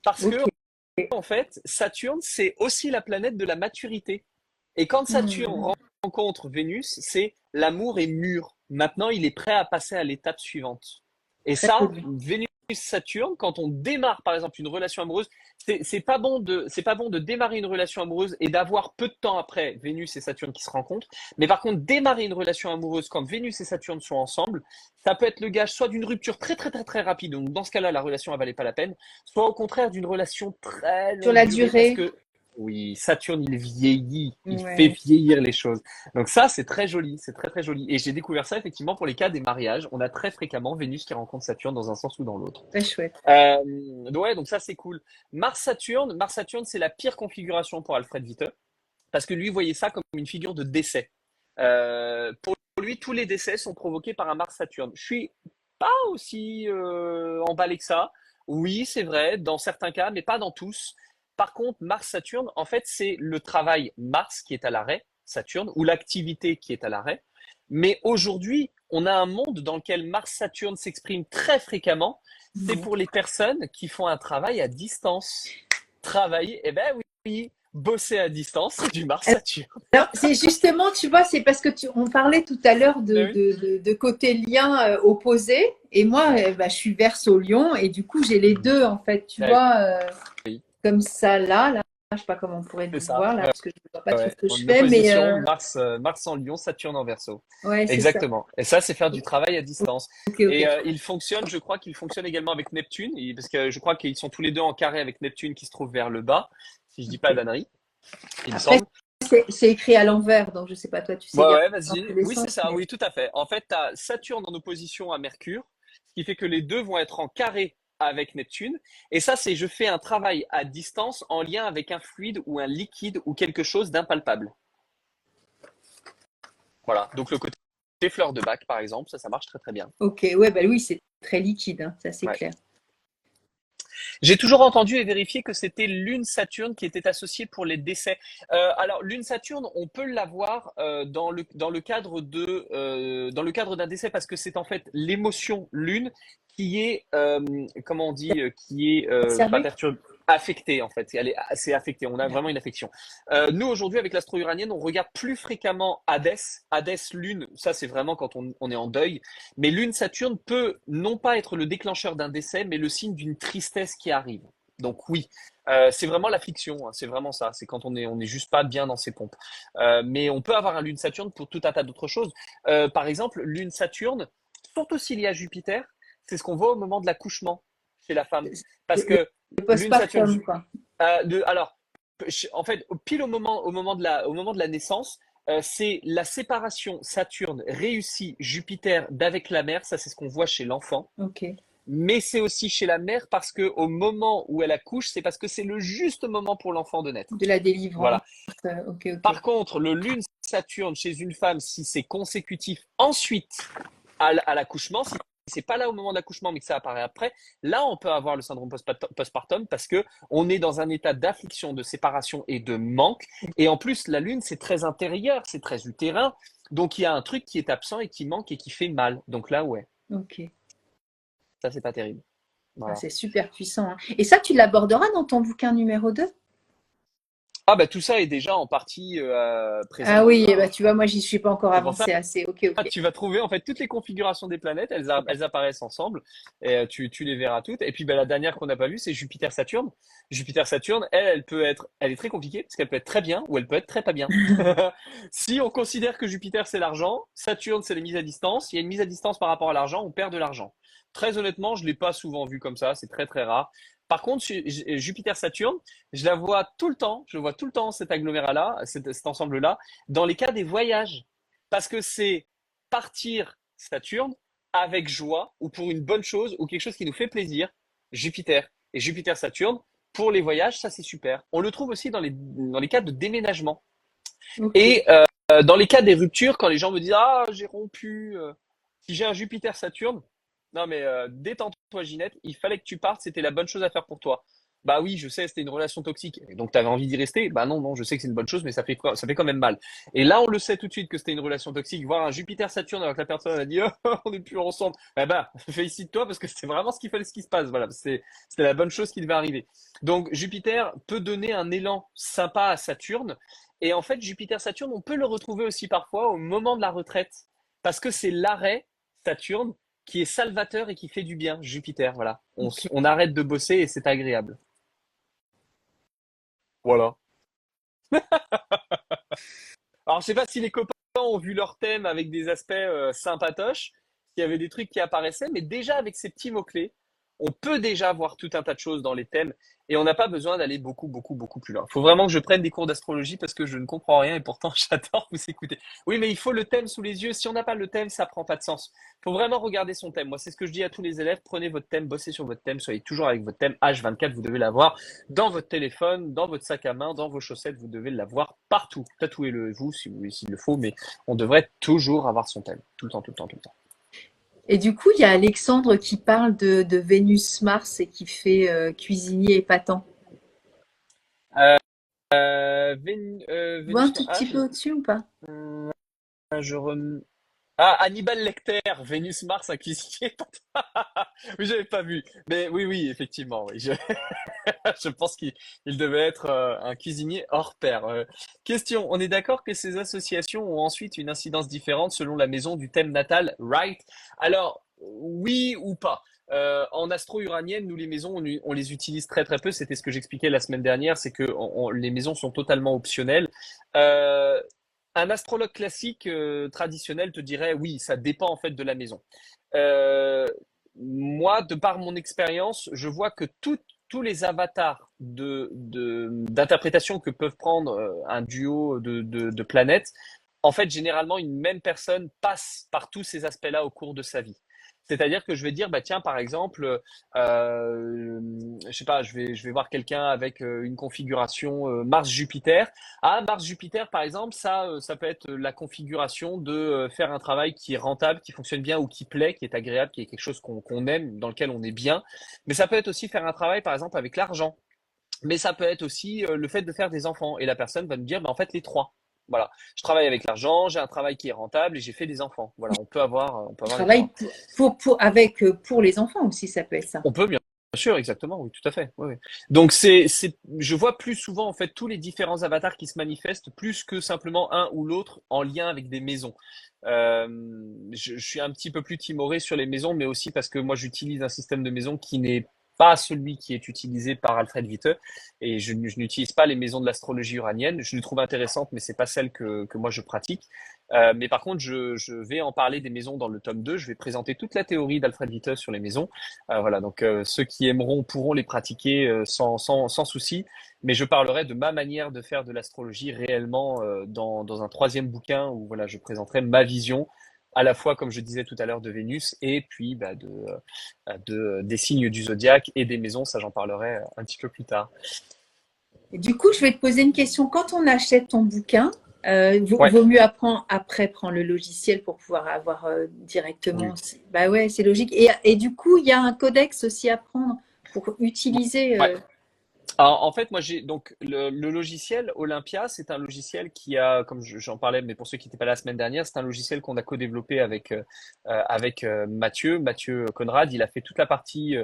Parce que, Ok. en fait, Saturne, c'est aussi la planète de la maturité. Et quand Hmm. Saturne rencontre Vénus, c'est l'amour est mûr. Maintenant, il est prêt à passer à l'étape suivante. Et Très ça, joli. Vénus-Saturne, quand on démarre, par exemple, une relation amoureuse, c'est pas bon de démarrer une relation amoureuse et d'avoir peu de temps après Vénus et Saturne qui se rencontrent. Mais par contre, démarrer une relation amoureuse quand Vénus et Saturne sont ensemble, ça peut être le gage soit d'une rupture très très très très rapide, donc dans ce cas-là, la relation ne valait pas la peine, soit au contraire d'une relation très Sur longue la durée parce durée, que oui, Saturne, il vieillit, il fait ouais. vieillir les choses. Donc ça, c'est très joli, c'est très très joli. Et j'ai découvert ça effectivement pour les cas des mariages. On a très fréquemment Vénus qui rencontre Saturne dans un sens ou dans l'autre. Très chouette. Ouais, donc ça c'est cool. Mars-Saturne, c'est la pire configuration pour Alfred Witte, parce que lui voyait ça comme une figure de décès. Pour lui, tous les décès sont provoqués par un Mars-Saturne. Je suis pas aussi emballé que ça. Oui, c'est vrai, dans certains cas, mais pas dans tous. Par contre, Mars-Saturne, en fait, c'est le travail Mars qui est à l'arrêt, Saturne, ou l'activité qui est à l'arrêt. Mais aujourd'hui, on a un monde dans lequel Mars-Saturne s'exprime très fréquemment. C'est Ouais. pour les personnes qui font un travail à distance. Travailler, eh ben oui, bosser à distance, c'est du Mars-Saturne. Alors, c'est justement, tu vois, c'est parce que on parlait tout à l'heure Ben oui. de côté lien opposé. Et moi, Ouais. bah, je suis Verseau Lion. Et du coup, j'ai les deux, en fait, tu Ben vois, oui, comme ça, là. Je sais pas comment on pourrait c'est le ça. voir, là, Ouais, parce que je ne vois pas tout ouais. ce que je En fais. Mais opposition, Mars en Lion, Saturne en Verseau. ouais, c'est ça. Exactement. Et ça, c'est faire du travail à distance. Ok, Et ok. je crois qu'il fonctionne également avec Neptune, parce que je crois qu'ils sont tous les deux en carré avec Neptune qui se trouve vers le bas, si je dis pas Ok. d'ânerie, il me Après, semble. c'est écrit à l'envers. Donc, je sais pas, toi, tu sais Ouais, lire ouais, dans tous vas-y. les Oui, c'est sens. ça. Mais Oui, tout à fait. En fait, tu as Saturne en opposition à Mercure, ce qui fait que les deux vont être en carré avec Neptune. Et ça, c'est je fais un travail à distance en lien avec un fluide ou un liquide ou quelque chose d'impalpable. Voilà. Donc le côté fleur de bac, par exemple, ça marche très très bien. ok, ouais, bah oui, c'est très liquide, hein, ça, c'est Ouais. clair. J'ai toujours entendu et vérifié que c'était Lune-Saturne qui était associée pour les décès. Alors Lune-Saturne, on peut l'avoir dans le cadre d'un décès parce que c'est en fait l'émotion Lune qui est comment on dit qui est pas Observé? perturbée, affectée en fait. Elle est assez affectée. On a vraiment une affection. Nous aujourd'hui avec l'astro uranienne, on regarde plus fréquemment Hadès, Hadès Lune. Ça c'est vraiment quand on est en deuil. Mais Lune-Saturne peut non pas être le déclencheur d'un décès, mais le signe d'une tristesse qui arrive. Donc oui, c'est vraiment l'affliction, hein, c'est vraiment ça. C'est quand on est juste pas bien dans ses pompes. Mais on peut avoir un Lune-Saturne pour tout un tas d'autres choses. Par exemple, Lune-Saturne, surtout s'il y a Jupiter, c'est ce qu'on voit au moment de l'accouchement chez la femme. Le, Parce le- que le Lune-Saturne, postpartum, quoi. alors, en fait, pile au moment de la naissance, c'est la séparation Saturne réussit Jupiter d'avec la mère. Ça, c'est ce qu'on voit chez l'enfant. Ok. Mais c'est aussi chez la mère parce que au moment où elle accouche, c'est parce que c'est le juste moment pour l'enfant de naître. De la délivrance. Voilà. Ok, ok. Par contre, le Lune Saturne chez une femme, si c'est consécutif ensuite à l'accouchement, si c'est pas là au moment de l'accouchement, mais que ça apparaît après, là, on peut avoir le syndrome postpartum parce que on est dans un état d'affliction, de séparation et de manque. Et en plus, la lune, c'est très intérieur, c'est très utérin. Donc, il y a un truc qui est absent et qui manque et qui fait mal. Donc là, ouais, Ok. ça, c'est pas terrible. Ah, Voilà. c'est super puissant, hein. Et ça, tu l'aborderas dans ton bouquin numéro 2? Ah, bah, tout ça est déjà en partie présent Ah dans le oui, eh 1, ben, hein. tu vois, moi, j'y suis pas encore C'est pour ça avancée assez. Ok, ah, ok. tu vas trouver en fait toutes les configurations des planètes, elles apparaissent ensemble et tu les verras toutes. Et puis ben, la dernière qu'on n'a pas vue, c'est Jupiter-Saturne. Jupiter-Saturne, elle est très compliquée parce qu'elle peut être très bien ou elle peut être très pas bien. Si on considère que Jupiter c'est l'argent, Saturne c'est les mises à distance, il y a une mise à distance par rapport à l'argent, on perd de l'argent. Très honnêtement, je l'ai pas souvent vu comme ça, c'est très très rare. Par contre, Jupiter-Saturne, je la vois tout le temps, je vois tout le temps cet agglomérat-là, cet ensemble-là, dans les cas des voyages. Parce que c'est partir Saturne avec joie ou pour une bonne chose ou quelque chose qui nous fait plaisir, Jupiter. Et Jupiter-Saturne, pour les voyages, ça c'est super. On le trouve aussi dans les cas de déménagement. Ok. Et dans les cas des ruptures, quand les gens me disent ah, j'ai rompu, si j'ai un Jupiter-Saturne, non mais détends-toi Ginette, il fallait que tu partes, c'était la bonne chose à faire pour toi. Bah oui, je sais, c'était une relation toxique. Et donc tu avais envie d'y rester. Bah non, non, je sais que c'est une bonne chose, mais ça fait quand même mal. Et là, on le sait tout de suite que c'était une relation toxique. Voir un Jupiter-Saturne alors que la personne a dit oh, on n'est plus ensemble. Eh ben, félicite-toi parce que c'était vraiment ce qui se passe. Voilà, c'était la bonne chose qui devait arriver. Donc Jupiter peut donner un élan sympa à Saturne. Et en fait, Jupiter-Saturne, on peut le retrouver aussi parfois au moment de la retraite. Parce que c'est l'arrêt, Saturne, qui est salvateur et qui fait du bien, Jupiter. Voilà. Ok. On arrête de bosser et c'est agréable. Voilà. Alors, je sais pas si les copains ont vu leur thème avec des aspects sympatoches, s'il y avait des trucs qui apparaissaient, mais déjà avec ces petits mots-clés, on peut déjà voir tout un tas de choses dans les thèmes et on n'a pas besoin d'aller beaucoup, beaucoup, beaucoup plus loin. Il faut vraiment que je prenne des cours d'astrologie parce que je ne comprends rien et pourtant j'adore vous écouter. Oui, mais il faut le thème sous les yeux. Si on n'a pas le thème, ça prend pas de sens. Il faut vraiment regarder son thème. Moi, c'est ce que je dis à tous les élèves. Prenez votre thème, bossez sur votre thème, soyez toujours avec votre thème. H24, vous devez l'avoir dans votre téléphone, dans votre sac à main, dans vos chaussettes, vous devez l'avoir partout. Tatouez-le vous s'il le faut, mais on devrait toujours avoir son thème. Tout le temps, tout le temps, tout le temps. Et du coup, il y a Alexandre qui parle de Vénus-Mars et qui fait cuisinier épatant. Tu vois un Vénus, tout petit peu au-dessus ou pas? je rem- Ah, Hannibal Lecter, Vénus, Mars, un cuisinier. Oui, j'avais pas vu. Mais oui, oui, effectivement, oui. Je pense qu'il devait être un cuisinier hors pair. Question, on est d'accord que ces associations ont ensuite une incidence différente selon la maison du thème natal, right? Alors, oui ou pas. En astro-uranienne, nous, les maisons, on les utilise très très peu. C'était ce que j'expliquais la semaine dernière, c'est que les maisons sont totalement optionnelles. Euh, un astrologue classique traditionnel te dirait oui, ça dépend en fait de la maison. Euh, Moi, de par mon expérience, je vois que tous les avatars d'interprétation que peuvent prendre un duo de planètes, en fait, généralement, une même personne passe par tous ces aspects-là au cours de sa vie. C'est-à-dire que je vais dire, bah tiens, par exemple, je sais pas, je vais voir quelqu'un avec une configuration Mars-Jupiter. Ah, Mars-Jupiter, par exemple, ça peut être la configuration de faire un travail qui est rentable, qui fonctionne bien ou qui plaît, qui est agréable, qui est quelque chose qu'on aime, dans lequel on est bien. Mais ça peut être aussi faire un travail, par exemple, avec l'argent. Mais ça peut être aussi le fait de faire des enfants. Et la personne va me dire, bah, en fait, les trois. Voilà. Je travaille avec l'argent, j'ai un travail qui est rentable et j'ai fait des enfants. Voilà, on peut avoir les Travail trois. avec, pour les enfants aussi, ça peut être ça. On peut bien sûr, exactement, oui, tout à fait. Oui, oui. Donc je vois plus souvent en fait tous les différents avatars qui se manifestent plus que simplement un ou l'autre en lien avec des maisons. Euh, je suis un petit peu plus timoré sur les maisons, mais aussi parce que moi j'utilise un système de maison qui n'est pas celui qui est utilisé par Alfred Witte et je n'utilise pas les maisons de l'astrologie uranienne. Je les trouve intéressantes, mais c'est pas celles que moi je pratique. Mais par contre, je vais en parler des maisons dans le tome 2. Je vais présenter toute la théorie d'Alfred Witte sur les maisons. Voilà, donc ceux qui aimeront pourront les pratiquer sans souci, mais je parlerai de ma manière de faire de l'astrologie réellement dans un troisième bouquin où voilà, je présenterai ma vision à la fois, comme je disais tout à l'heure, de Vénus et puis bah, des signes du zodiaque et des maisons, ça j'en parlerai un petit peu plus tard. Et du coup, je vais te poser une question. Quand on achète ton bouquin, Ouais. Vaut mieux apprendre après prendre le logiciel pour pouvoir avoir directement. Oui. Bah ouais, c'est logique. Et du coup, il y a un codex aussi à prendre pour utiliser. Ouais. Alors, en fait, moi, j'ai donc le logiciel Olympia, c'est un logiciel qui a, comme j'en parlais, mais pour ceux qui n'étaient pas là la semaine dernière, c'est un logiciel qu'on a co-développé avec Mathieu Conrad. Il a fait toute la partie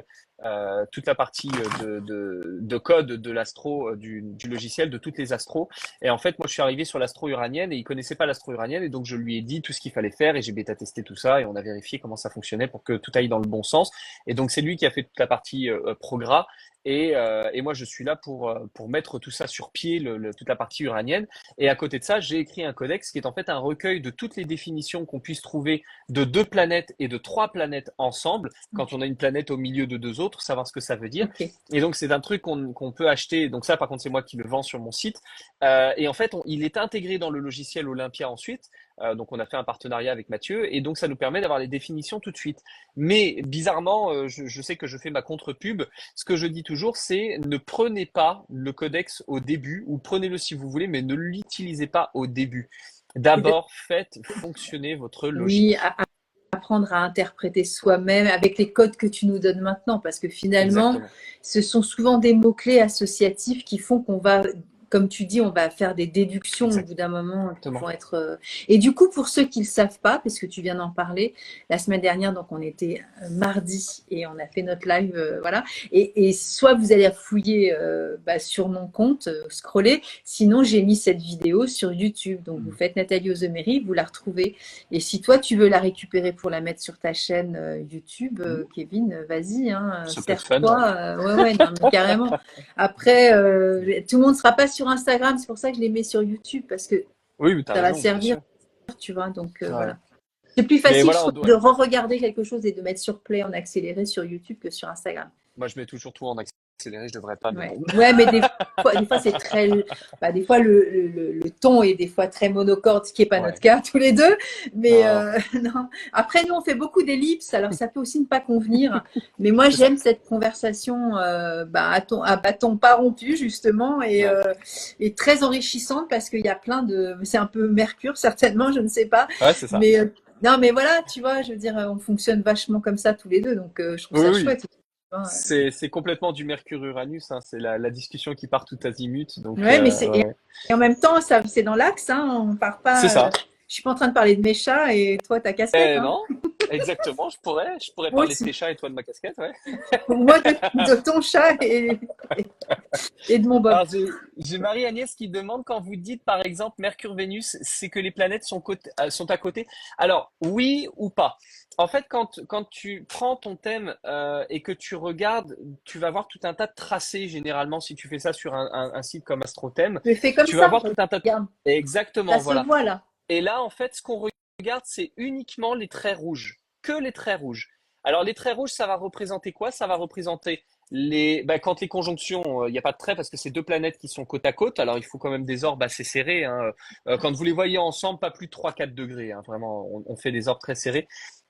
de code de l'astro, du logiciel, de toutes les astros. Et en fait, moi, je suis arrivé sur l'astro uranienne et il connaissait pas l'astro uranienne. Et donc, je lui ai dit tout ce qu'il fallait faire et j'ai bêta testé tout ça et on a vérifié comment ça fonctionnait pour que tout aille dans le bon sens. Et donc, c'est lui qui a fait toute la partie progrès. Et moi, je suis là pour mettre tout ça sur pied, toute la partie uranienne. Et à côté de ça, j'ai écrit un codex qui est en fait un recueil de toutes les définitions qu'on puisse trouver de 2 planètes et de 3 planètes ensemble. Quand on a une planète au milieu de 2 autres, savoir ce que ça veut dire. Ok. Et donc, c'est un truc qu'on peut acheter. Donc ça, par contre, c'est moi qui le vends sur mon site. Et en fait, il est intégré dans le logiciel Olympia ensuite. Donc, on a fait un partenariat avec Mathieu. Et donc, ça nous permet d'avoir les définitions tout de suite. Mais bizarrement, je sais que je fais ma contre-pub. Ce que je dis toujours, c'est ne prenez pas le codex au début, ou prenez-le si vous voulez, mais ne l'utilisez pas au début. Et de- D'abord, faites fonctionner votre oui, logique. apprendre à interpréter soi-même avec les codes que tu nous donnes maintenant, parce que finalement, Exactement. ce sont souvent des mots-clés associatifs qui font qu'on va, comme tu dis, on va faire des déductions au bout d'un moment qui Exactement. vont être. Et du coup, pour ceux qui ne le savent pas, parce que tu viens d'en parler, la semaine dernière, donc on était mardi et on a fait notre live, voilà. Et soit vous allez fouiller sur mon compte, scroller, sinon j'ai mis cette vidéo sur YouTube. Donc vous faites Nathalie Ozemery, vous la retrouvez. Et si toi, tu veux la récupérer pour la mettre sur ta chaîne YouTube, Kevin, vas-y, hein, Ça peut être fun, ouais. sers-toi. Ouais, ouais, non, mais carrément. Après, tout le monde ne sera pas sur Instagram, c'est pour ça que je les mets sur YouTube, parce que Oui, mais t'as ça va raison, bien servir, sûr. tu vois. Donc Ouais. voilà. C'est plus Mais facile, je voilà, trouve, de re-regarder quelque chose et de mettre sur play en accéléré sur YouTube que sur Instagram. moi, je mets toujours tout en accéléré, je devrais pas, mais Ouais, bon. ouais, mais des fois c'est très, des fois le ton est des fois très monocorde, ce qui n'est pas notre Ouais. cas tous les deux. Mais Non, non. Après, nous on fait beaucoup d'ellipses, alors ça peut aussi ne pas convenir. Mais moi c'est ça. j'aime cette conversation à bâton pas rompu justement Ouais. et très enrichissante parce qu'il y a plein de, c'est un peu Mercure certainement, je ne sais pas. Ouais, c'est ça. Mais non, mais voilà, tu vois, je veux dire, on fonctionne vachement comme ça tous les deux, donc je trouve Oui, ça oui. chouette. Hein. C'est complètement du Mercure-Uranus, hein. C'est la discussion qui part tout azimut. Donc, Ouais, mais ouais, ouais. et en même temps, ça, c'est dans l'axe, hein, on part C'est pas. ça. Je suis pas en train de parler de mes chats et toi ta casquette, Eh hein. non, exactement. Je pourrais Moi parler de aussi. tes chats et toi de ma casquette, ouais. Moi de ton chat et de mon Bob. Alors, j'ai Marie-Agnès qui demande quand vous dites, par exemple, Mercure-Vénus, c'est que les planètes sont à côté. Alors, oui ou pas. En fait, quand tu prends ton thème et que tu regardes, tu vas voir tout un tas de tracés, généralement, si tu fais ça sur un site comme AstroThème, Je le fais comme tu vas ça. voir tout un tas de... Regarde, ça Exactement, se voilà. voit là. Et là, en fait, ce qu'on regarde, c'est uniquement les traits rouges, que les traits rouges. Alors, les traits rouges, ça va représenter quoi? Ça va représenter quand les conjonctions, il n'y a pas de traits parce que c'est 2 planètes qui sont côte à côte. Alors, il faut quand même des orbes assez serrés, hein. Quand vous les voyez ensemble, pas plus de 3-4 degrés, hein. Vraiment, on fait des orbes très serrés.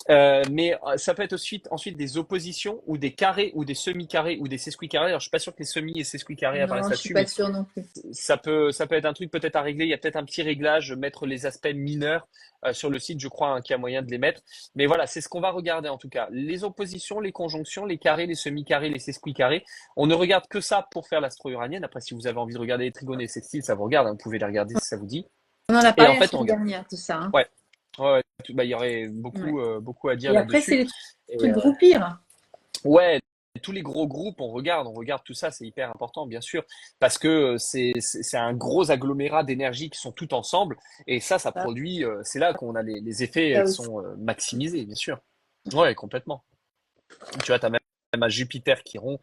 Mais ça peut être ensuite des oppositions ou des carrés ou des semi-carrés ou des sesquicarrés. Alors, je suis pas sûr que les semi et sesquicarrés apparaissent Non, je suis là-dessus, pas mais sûre non plus. ça peut être un truc peut-être à régler. Il y a peut-être un petit réglage, mettre les aspects mineurs sur le site, je crois, hein, qu'il y a moyen de les mettre. Mais voilà, c'est ce qu'on va regarder en tout cas. Les oppositions, les conjonctions, les carrés, les semi-carrés, les sesquicarrés. On ne regarde que ça pour faire l'astro-uranienne. Après, si vous avez envie de regarder les trigones et les sextiles, ça vous regarde, hein. Vous pouvez les regarder si ça vous dit. On en a Et parlé en la fait, on semaine regarde. dernière, tout ça. Hein. Ouais, ouais, ouais. Il y aurait Ouais. beaucoup à dire Et après, c'est là-dessus. les Et trucs groupir. ouais, tous les gros groupes, on regarde tout ça, c'est hyper important, bien sûr, parce que c'est un gros agglomérat d'énergie qui sont toutes ensemble, et ça Ça, produit, c'est là qu'on a les effets ça qui aussi. sont maximisés, bien sûr. Ouais, complètement. Tu vois, tu as même un Jupiter Chiron,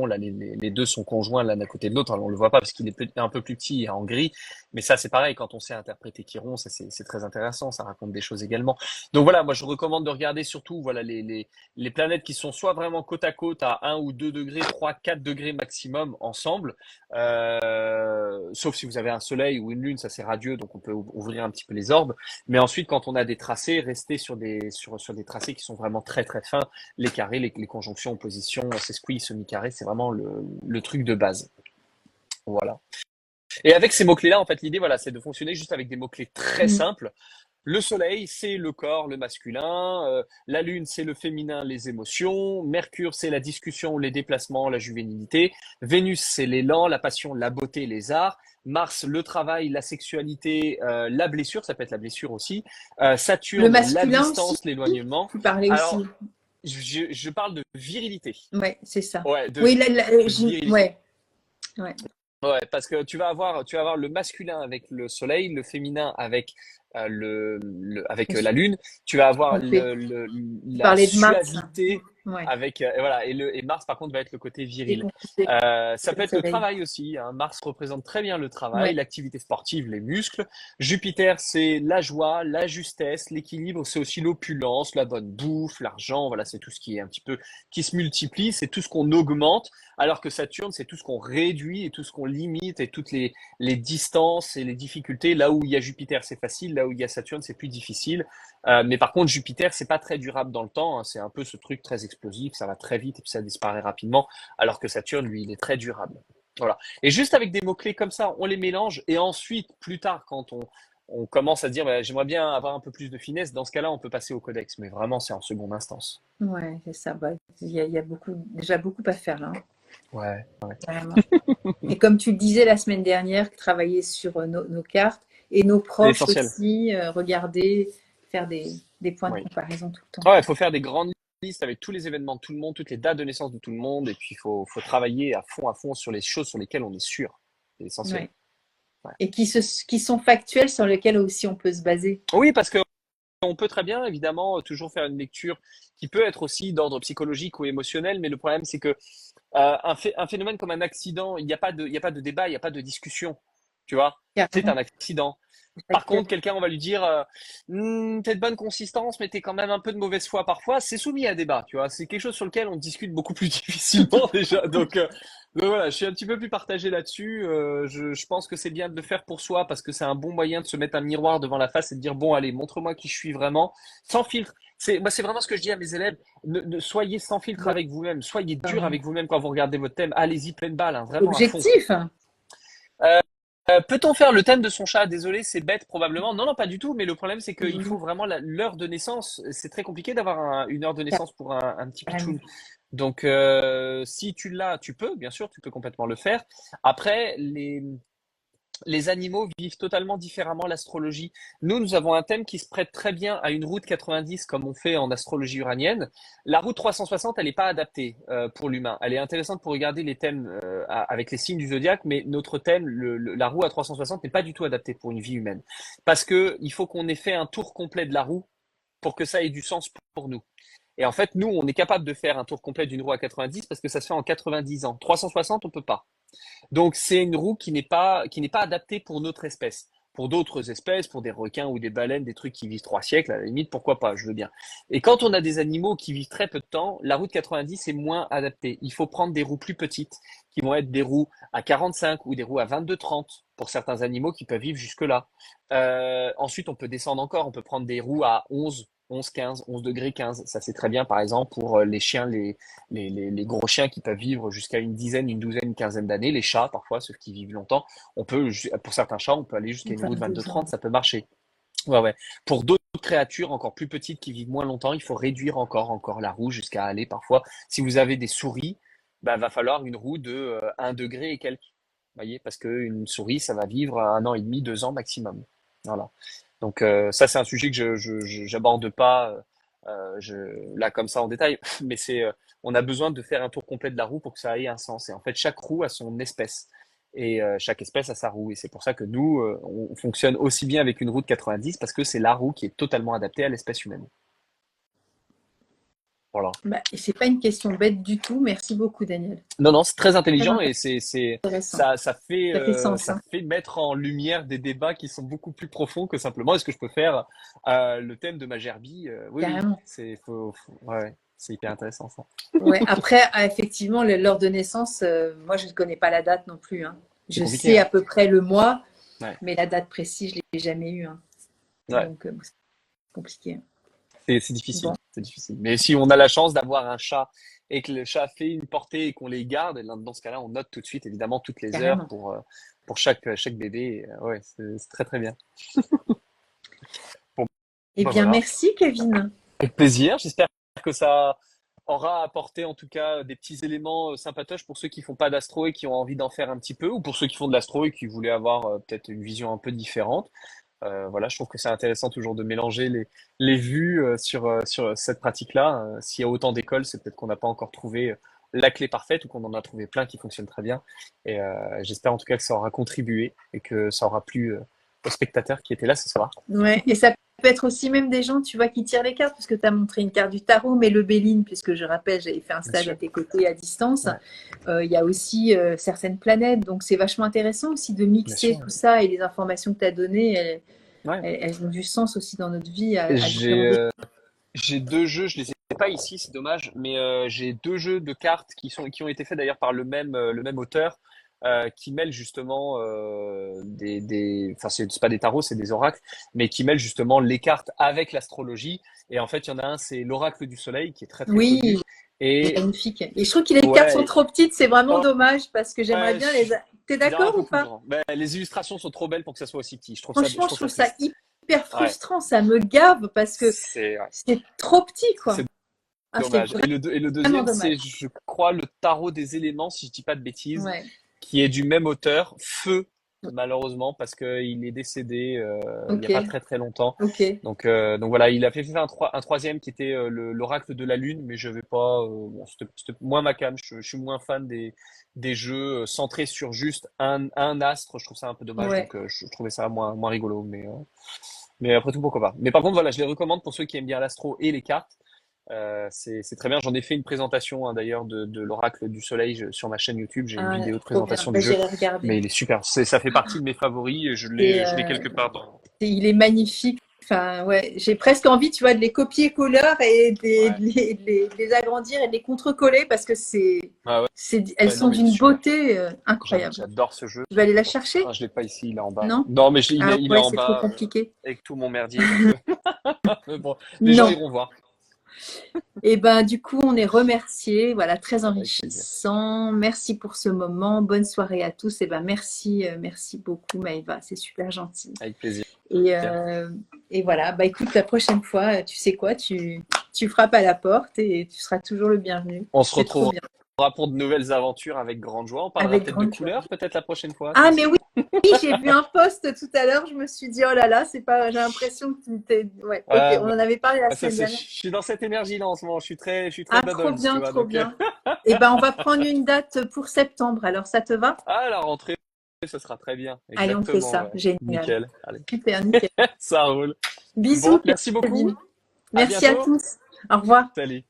là, les deux sont conjoints l'un à côté de l'autre. Alors, on le voit pas parce qu'il est un peu plus petit et en gris, mais ça, c'est pareil, quand on sait interpréter Chiron, ça, c'est très intéressant, ça raconte des choses également. Donc voilà, moi, je recommande de regarder surtout, voilà, les planètes qui sont soit vraiment côte à côte à 1 ou 2 degrés, 3-4 degrés maximum ensemble, sauf si vous avez un soleil ou une lune, ça c'est radieux, donc on peut ouvrir un petit peu les orbes. Mais ensuite, quand on a des tracés, rester sur des tracés qui sont vraiment très très fins, les carrés, les conjonctions, oppositions, sesquis, semi-carrés, c'est vraiment le truc de base. Voilà. Et avec ces mots-clés-là, en fait, l'idée, voilà, c'est de fonctionner juste avec des mots-clés très Mm. simples. Le soleil, c'est le corps, le masculin. La lune, c'est le féminin, les émotions. Mercure, c'est la discussion, les déplacements, la juvénilité. Vénus, c'est l'élan, la passion, la beauté, les arts. Mars, le travail, la sexualité, la blessure, ça peut être la blessure aussi. Le Saturne, la masculin aussi, distance, l'éloignement. tu parlais aussi. Alors, je parle de virilité. Ouais, c'est ça. Ouais, de Oui, virilité. ouais, ouais. Ouais, parce que tu vas avoir le masculin avec le soleil, le féminin avec avec la lune. Tu vas avoir Compris. Tu la parlais de Mars. suavité Ouais, avec et voilà et Mars par contre va être le côté j'ai viril. compris. Ça peut Le être le soleil. travail aussi, hein. Mars représente très bien le travail, Ouais, l'activité sportive, les muscles. Jupiter c'est la joie, la justesse, l'équilibre. C'est aussi l'opulence, la bonne bouffe, l'argent. Voilà, c'est tout ce qui est un petit peu qui se multiplie. C'est tout ce qu'on augmente. Alors que Saturne, c'est tout ce qu'on réduit et tout ce qu'on limite et toutes les distances et les difficultés. Là où il y a Jupiter, c'est facile. Là où il y a Saturne, c'est plus difficile. Mais par contre, Jupiter, c'est pas très durable dans le temps, hein. C'est un peu ce truc très explosif. Ça va très vite et puis ça disparaît rapidement. Alors que Saturne, lui, il est très durable. Voilà. Et juste avec des mots-clés comme ça, on les mélange. Et ensuite, plus tard, quand on commence à se dire, bah, j'aimerais bien avoir un peu plus de finesse, dans ce cas-là, on peut passer au codex. Mais vraiment, c'est en seconde instance. ouais, c'est ça. Bah, il y a déjà beaucoup à faire là, hein, Ouais, ouais. carrément. Et comme tu le disais la semaine dernière, travailler sur nos cartes et nos C'est proches essentiel. aussi, regarder, faire des points de Oui. comparaison tout le temps. Ouais, il faut faire des grandes listes avec tous les événements de tout le monde, toutes les dates de naissance de tout le monde, et puis il faut travailler à fond sur les choses sur lesquelles on est sûr. C'est essentiel. Ouais. Ouais. Et qui sont factuels, sur lesquels aussi on peut se baser. Oui, parce que on peut très bien, évidemment, toujours faire une lecture qui peut être aussi d'ordre psychologique ou émotionnel, mais le problème, c'est que un phénomène comme un accident, il y a pas de débat, il n'y a pas de discussion. Tu vois, c'est Carrément. un accident. Par Factuel. contre, quelqu'un, on va lui dire, t'es de bonne consistance, mais t'es quand même un peu de mauvaise foi parfois. C'est soumis à débat, tu vois. C'est quelque chose sur lequel on discute beaucoup plus difficilement déjà. Donc voilà, je suis un petit peu plus partagé là-dessus. Je pense que c'est bien de le faire pour soi parce que c'est un bon moyen de se mettre un miroir devant la face et de dire, bon, allez, montre-moi qui je suis vraiment, sans filtre. Moi, c'est vraiment ce que je dis à mes élèves. Soyez sans filtre Ouais, avec vous-même. Soyez dur carrément. avec vous-même quand vous regardez votre thème. Allez-y, pleine balle, hein, vraiment à fond. Objectif, hein. Euh, Peut-on faire le thème de son chat? Désolé, c'est bête probablement. Non, non, pas du tout. Mais le problème, c'est qu'il faut vraiment l'heure de naissance. C'est très compliqué d'avoir une heure de naissance pour un petit Carrément. pitchoun. Donc, si tu l'as, tu peux, bien sûr, tu peux complètement le faire. Après, les animaux vivent totalement différemment l'astrologie. Nous avons un thème qui se prête très bien à une route 90 comme on fait en astrologie uranienne. La route 360, elle n'est pas adaptée pour l'humain. Elle est intéressante pour regarder les thèmes avec les signes du zodiaque, mais notre thème, la roue à 360, n'est pas du tout adaptée pour une vie humaine. Parce que il faut qu'on ait fait un tour complet de la roue pour que ça ait du sens pour nous. Et en fait, nous, on est capable de faire un tour complet d'une roue à 90 parce que ça se fait en 90 ans. 360, on peut pas. Donc c'est une roue qui n'est pas adaptée pour notre espèce. Pour d'autres espèces, pour des requins ou des baleines, des trucs qui vivent 3 siècles, à la limite, pourquoi pas, je veux bien. Et quand on a des animaux qui vivent très peu de temps, la roue de 90 est moins adaptée. Il faut prendre des roues plus petites, qui vont être des roues à 45 ou des roues à 22-30 pour certains animaux qui peuvent vivre jusque-là. Ensuite, on peut descendre encore, on peut prendre des roues à 11, 11 degrés 15. Ça, c'est très bien, par exemple, pour les chiens, les gros chiens qui peuvent vivre jusqu'à une dizaine, une douzaine, une quinzaine d'années. Les chats, parfois, ceux qui vivent longtemps, pour certains chats, on peut aller jusqu'à une roue de 22 22-30, ans. ça peut marcher. Ouais, ouais. Pour d'autres créatures encore plus petites qui vivent moins longtemps, il faut réduire encore la roue jusqu'à aller parfois. Si vous avez des souris, bah, va falloir une roue de 1 degré et quelques. Vous voyez, parce qu'une souris, ça va vivre 1 an et demi, 2 ans maximum. Voilà. Donc ça, c'est un sujet que j'aborde pas là comme ça en détail, mais on a besoin de faire un tour complet de la roue pour que ça ait un sens. Et en fait, chaque roue a son espèce. Et chaque espèce a sa roue. Et c'est pour ça que nous, on fonctionne aussi bien avec une roue de 90 parce que c'est la roue qui est totalement adaptée à l'espèce humaine. Voilà. Bah, et c'est pas une question bête du tout. Merci beaucoup, Daniel. Non, non, c'est très Très intelligent et intéressant. Ça fait sens, ça hein. fait mettre en lumière des débats qui sont beaucoup plus profonds que simplement est-ce que je peux faire le thème de ma gerbille? Oui, oui, Carrément. ouais, ouais, c'est hyper intéressant ça. Ouais. Après, effectivement, l'heure de naissance, moi, je ne connais pas la date non plus, hein. C'est Je compliqué, sais à hein? peu près le mois, Ouais, mais la date précise, je ne l'ai jamais eue, hein. ouais, Donc, c'est compliqué. c'est difficile, Bon, c'est difficile. Mais si on a la chance d'avoir un chat et que le chat fait une portée et qu'on les garde, et là, dans ce cas-là, on note tout de suite, évidemment, toutes les heures Carrément. pour chaque bébé. Ouais, c'est très très bien. Bon, Eh bah bien, voilà. merci, Kevin. Avec plaisir. J'espère que ça aura apporté en tout cas des petits éléments sympatoches pour ceux qui font pas d'astro et qui ont envie d'en faire un petit peu, ou pour ceux qui font de l'astro et qui voulaient avoir peut-être une vision un peu différente. Voilà, je trouve que c'est intéressant toujours de mélanger les vues sur cette pratique-là. S'il y a autant d'écoles, c'est peut-être qu'on n'a pas encore trouvé la clé parfaite ou qu'on en a trouvé plein qui fonctionnent très bien. Et j'espère en tout cas que ça aura contribué et que ça aura plu aux spectateurs qui étaient là ce soir. Ouais, et ça peut être aussi même des gens, tu vois, qui tirent les cartes, parce que tu as montré une carte du tarot, mais le Béline, puisque je rappelle, j'avais fait un Bien stage à sûr. tes côtés à distance. Ouais, Il y a aussi certaines planètes, donc c'est vachement intéressant aussi de bien mixer sûr. tout ça et les informations que tu as données, Ouais. elles ont du sens aussi dans notre vie à J'ai différents degrés. j'ai deux jeux, je les ai pas ici, c'est dommage, mais j'ai deux jeux de cartes qui ont été faits d'ailleurs par le même auteur, qui mêlent justement enfin c'est pas des tarots, c'est des oracles, mais qui mêlent justement les cartes avec l'astrologie. Et en fait, il y en a un, c'est l'oracle du soleil, qui est très très Oui, connu. il est Et magnifique. Et je trouve que les cartes sont ouais, trop petites, c'est vraiment oh, dommage, parce que j'aimerais ouais, bien les... T'es bien un d'accord peu ou plus pas? grand. Ben, les illustrations sont trop belles pour que ça soit aussi petit. Je Franchement, je trouve ça trouve ça triste. hyper Ouais, frustrant, ça me gave, parce que ouais, c'est trop petit, quoi. c'est Ah, c'est dommage. Et le vraiment deuxième, dommage. c'est, je crois, le tarot des éléments, si je dis pas de bêtises, Ouais, qui est du même auteur, Feu, malheureusement, parce qu'il est décédé il n'y a ok, pas très très longtemps. ok. Donc voilà, il a fait un troisième qui était l'oracle de la lune, mais je vais pas. Bon, c'était moins ma came. Je suis moins fan des jeux centrés sur juste un astre. Je trouve ça un peu dommage, Ouais. donc je trouvais ça moins rigolo. Mais après tout, pourquoi pas. Mais par contre, voilà, je les recommande pour ceux qui aiment bien l'astro et les cartes. C'est très bien. J'en ai fait une présentation hein, d'ailleurs de l'oracle du soleil sur ma chaîne YouTube. J'ai une Ah, vidéo de trop bien. présentation Ben, du jeu, j'irai regarder. mais il est super. Ça fait partie de mes favoris. Et Et, je l'ai quelque part dans. il est magnifique. Enfin, ouais, j'ai presque envie, tu vois, de les copier-coller et Ouais. de les agrandir et de les contre-coller parce que Ah ouais. elles Ouais, non, sont mais il est d'une super. beauté incroyable. J'adore ce jeu. Tu vas aller la chercher? Ah, je l'ai pas ici, il est en bas. Non? Non, mais Ah il est ouais, en c'est trop bas compliqué. avec tout mon merdier. Donc, mais bon, les gens Non. iront voir. Et ben, du coup, on est remerciés. Voilà, très Avec plaisir. enrichissant. Merci pour ce moment. Bonne soirée à tous. Et ben, merci, merci beaucoup, Maëva. C'est super gentil. Avec plaisir. Et, euh, et voilà, bah écoute, la prochaine fois, tu sais quoi, tu frappes à la porte et tu seras toujours le bienvenu. On se C'est trop retrouvera bien. pour de nouvelles aventures avec grande joie. On parlera Avec peut-être de grande joie. couleurs, peut-être la prochaine fois. Qui Ah, mais sait? oui, oui, j'ai vu un post tout à l'heure. Je me suis dit, oh là là, c'est pas, j'ai l'impression que tu t'es. Ouais, ok, Ouais, on en avait parlé la ça, semaine je dernière. suis dans cette énergie-là en ce moment. Je suis très Ah, trop buttons, tu bien, vois. trop Donc, bien. Et ben, on va prendre une date pour septembre. Alors, ça te va? la rentrée, ça sera très bien. Allez, on fait Exactement, ça. ouais. Génial. Nickel. Allez, Super, nickel. ça roule. Bisous, Bon, merci beaucoup. Kevin. À Merci à bientôt. tous. Au revoir. Salut.